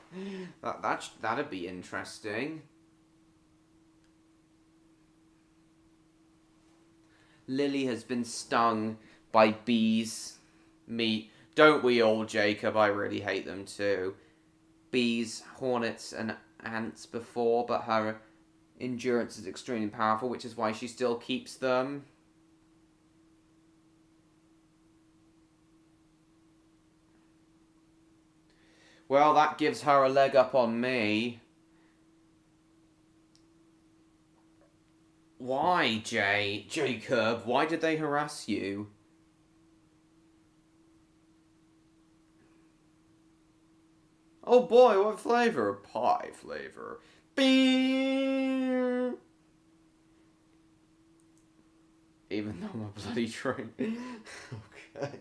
that'd be interesting. Lily has been stung by bees. Don't we all, Jacob? I really hate them too. Bees, hornets, and ants before, but her endurance is extremely powerful, which is why she still keeps them. Well, that gives her a leg up on me. Why, Jacob? Why did they harass you? Oh boy, what flavour? Pie flavour. Beep. Even though I'm a bloody drink. Okay.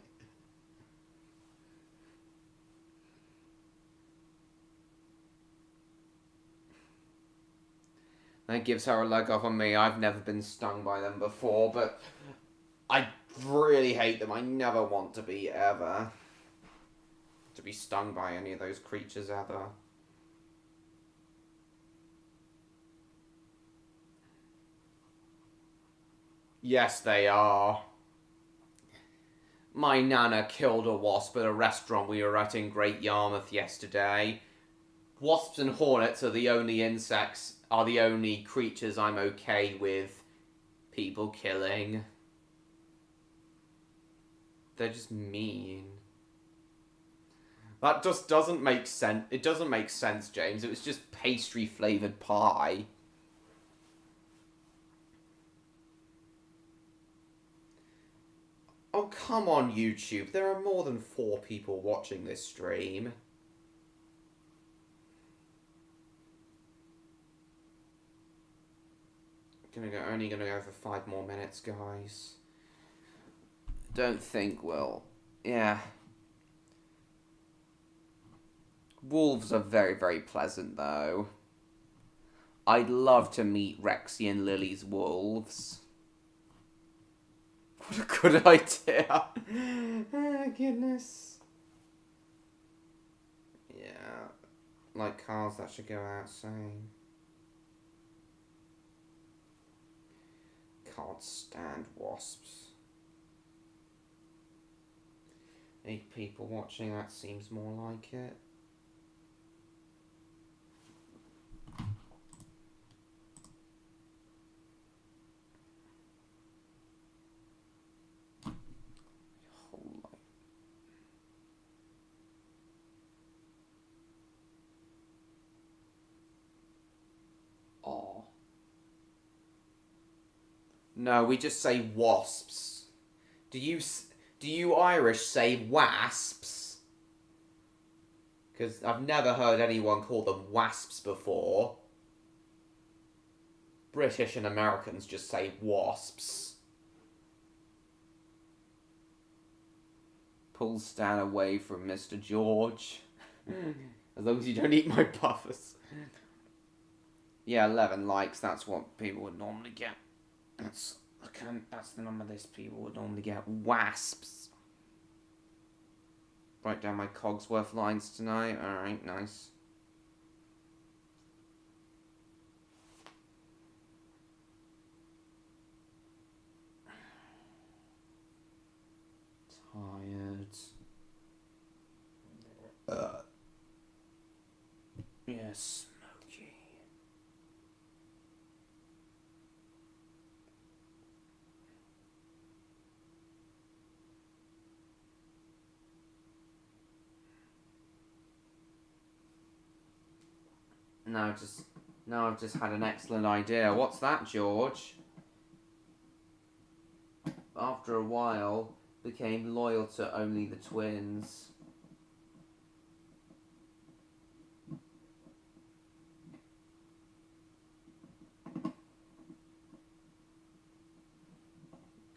That gives her a leg up on me. I've never been stung by them before, but I really hate them. I never want to be stung by any of those creatures ever. Yes, they are. My nana killed a wasp at a restaurant we were at in Great Yarmouth yesterday. Wasps and hornets are the only creatures I'm okay with people killing. They're just mean. That just doesn't make sense. It doesn't make sense, James. It was just pastry-flavoured pie. Oh, come on, YouTube. There are more than 4 people watching this stream. Only gonna go for 5 more minutes, guys. Don't think we'll... Yeah. Wolves are very, very pleasant, though. I'd love to meet Rexy and Lily's wolves. What a good idea. Oh, goodness. Yeah. Like cars that should go out soon. Can't stand wasps. 8 people watching, that seems more like it. Oh. No, we just say wasps. Do you Irish say wasps? Because I've never heard anyone call them wasps before. British and Americans just say wasps. Pull Stan away from Mr. George. As long as you don't eat my buffers. Yeah, 11 likes, that's what people would normally get. That's the number this people would normally get. Wasps. Write down my Cogsworth lines tonight. Alright, nice. Tired. Yes. Now I've just had an excellent idea. What's that, George? After a while, became loyal to only the twins.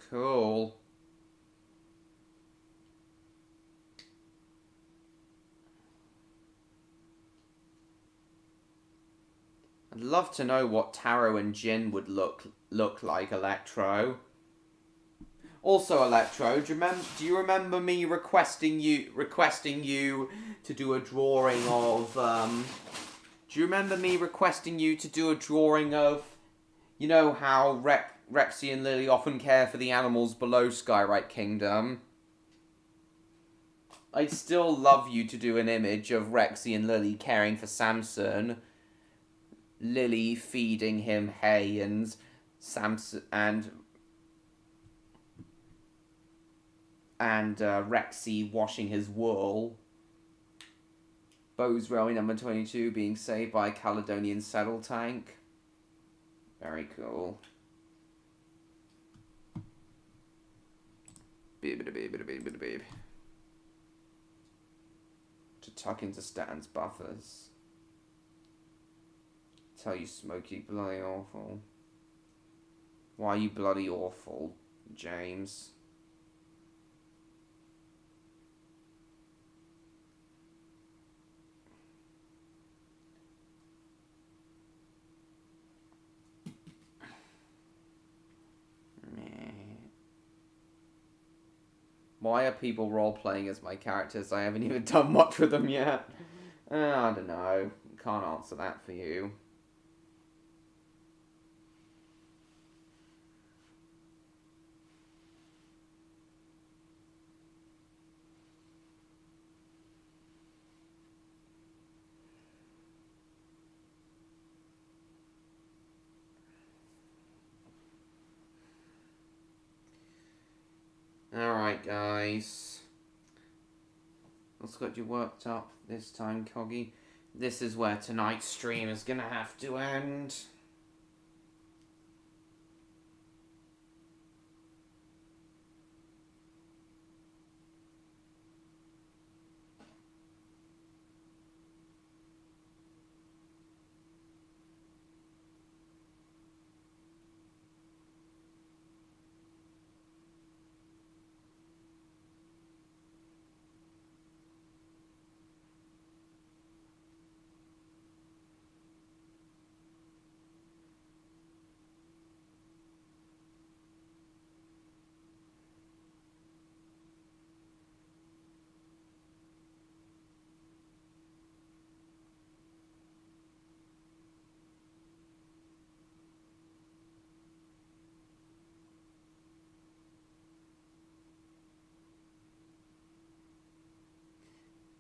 Cool. I'd love to know what Taro and Jin would look like, Electro. Also, Electro, do you remember me requesting you to do a drawing of do you remember me requesting you to do a drawing of, you know how Rexy and Lily often care for the animals below Skywrite Kingdom? I'd still love you to do an image of Rexy and Lily caring for Samson, Lily feeding him hay, and Samson and Rexy washing his wool. Bose Railway number 22 being saved by a Caledonian saddle tank. Very cool. Beep. To tuck into Stan's buffers. Tell you Smokey bloody awful. Why are you bloody awful, James? Why are people role-playing as my characters? I haven't even done much with them yet. I don't know. Can't answer that for you. Right, guys. What's got you worked up this time, Coggy? This is where tonight's stream is gonna have to end.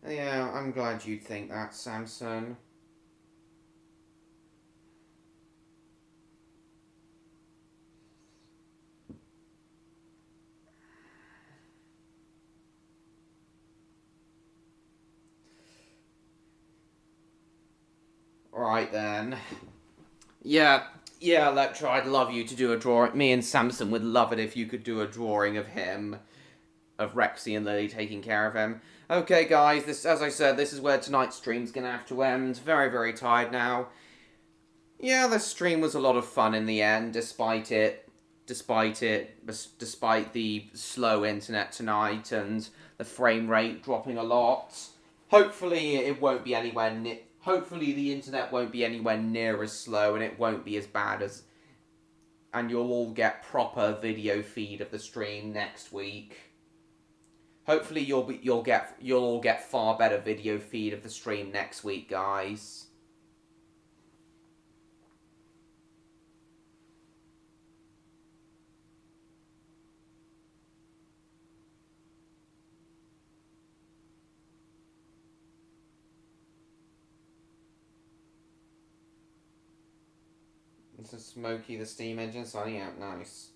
Yeah, I'm glad you'd think that, Samson. Right then. Yeah, Electra, I'd love you to do a drawing. Me and Samson would love it if you could do a drawing of him. Of Rexy and Lily taking care of him. Okay, guys, this, as I said, this is where tonight's stream's gonna have to end. Very, very tired now. Yeah, the stream was a lot of fun in the end, despite the slow internet tonight and the frame rate dropping a lot. Hopefully it won't be anywhere hopefully the internet won't be anywhere near as slow and it won't be as bad as, and you'll all get proper video feed of the stream next week. Hopefully you'll all get far better video feed of the stream next week, guys. This is Smokey the steam engine signing out. Nice.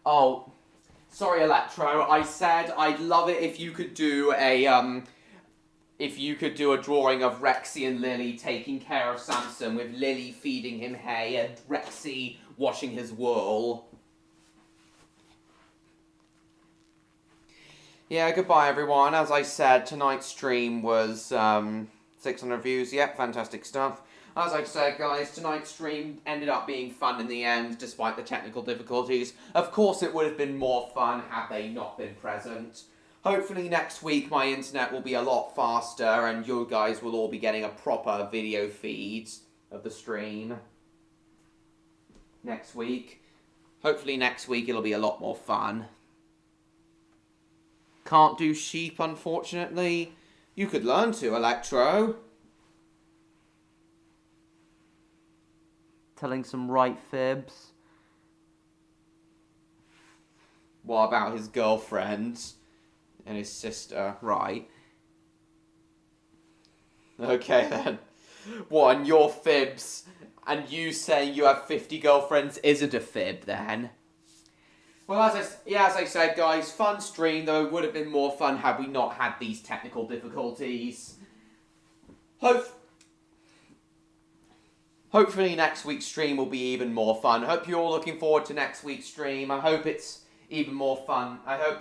Oh, sorry, Electro. I said I'd love it if you could do a drawing of Rexy and Lily taking care of Samson, with Lily feeding him hay and Rexy washing his wool. Yeah, goodbye everyone. As I said, tonight's stream was 600 views. Yep, fantastic stuff. As I said, guys, tonight's stream ended up being fun in the end, despite the technical difficulties. Of course, it would have been more fun had they not been present. Hopefully next week my internet will be a lot faster and you guys will all be getting a proper video feed of the stream. Next week. Hopefully next week it'll be a lot more fun. Can't do sheep, unfortunately. You could learn to, Electro. Telling some right fibs. What about his girlfriend and his sister? Right. Okay then. What, and your fibs and you saying you have 50 girlfriends isn't a fib then? Well, as I said, guys, fun stream, though it would have been more fun had we not had these technical difficulties. Hopefully next week's stream will be even more fun. Hope you're all looking forward to next week's stream. I hope it's even more fun. I hope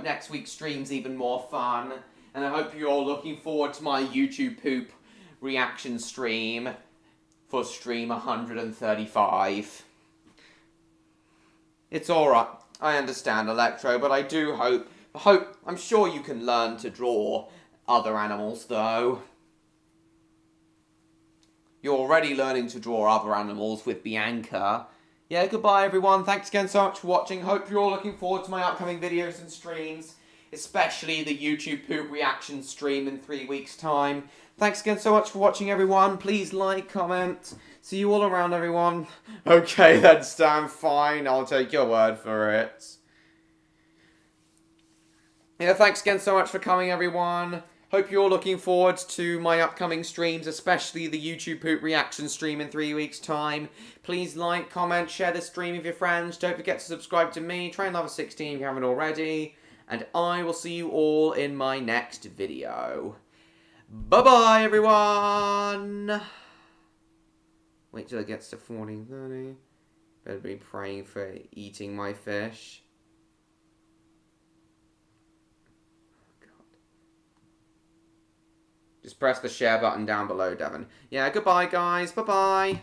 next week's stream's even more fun. And I hope you're all looking forward to my YouTube poop reaction stream for stream 135. It's alright. I understand, Electro, but I do hope... I'm sure you can learn to draw other animals, though. You're already learning to draw other animals with Bianca. Yeah, goodbye everyone. Thanks again so much for watching. Hope you're all looking forward to my upcoming videos and streams. Especially the YouTube poop reaction stream in 3 weeks' time. Thanks again so much for watching, everyone. Please like, comment. See you all around, everyone. Okay then, Stan, fine. I'll take your word for it. Yeah, thanks again so much for coming, everyone. Hope you're all looking forward to my upcoming streams, especially the YouTube Poop reaction stream in 3 weeks' time. Please like, comment, share this stream with your friends. Don't forget to subscribe to me. Train Level 16 if you haven't already. And I will see you all in my next video. Bye-bye, everyone! Wait till it gets to 14:30. Better be praying for eating my fish. Just press the share button down below, Devon. Yeah, goodbye, guys. Bye-bye.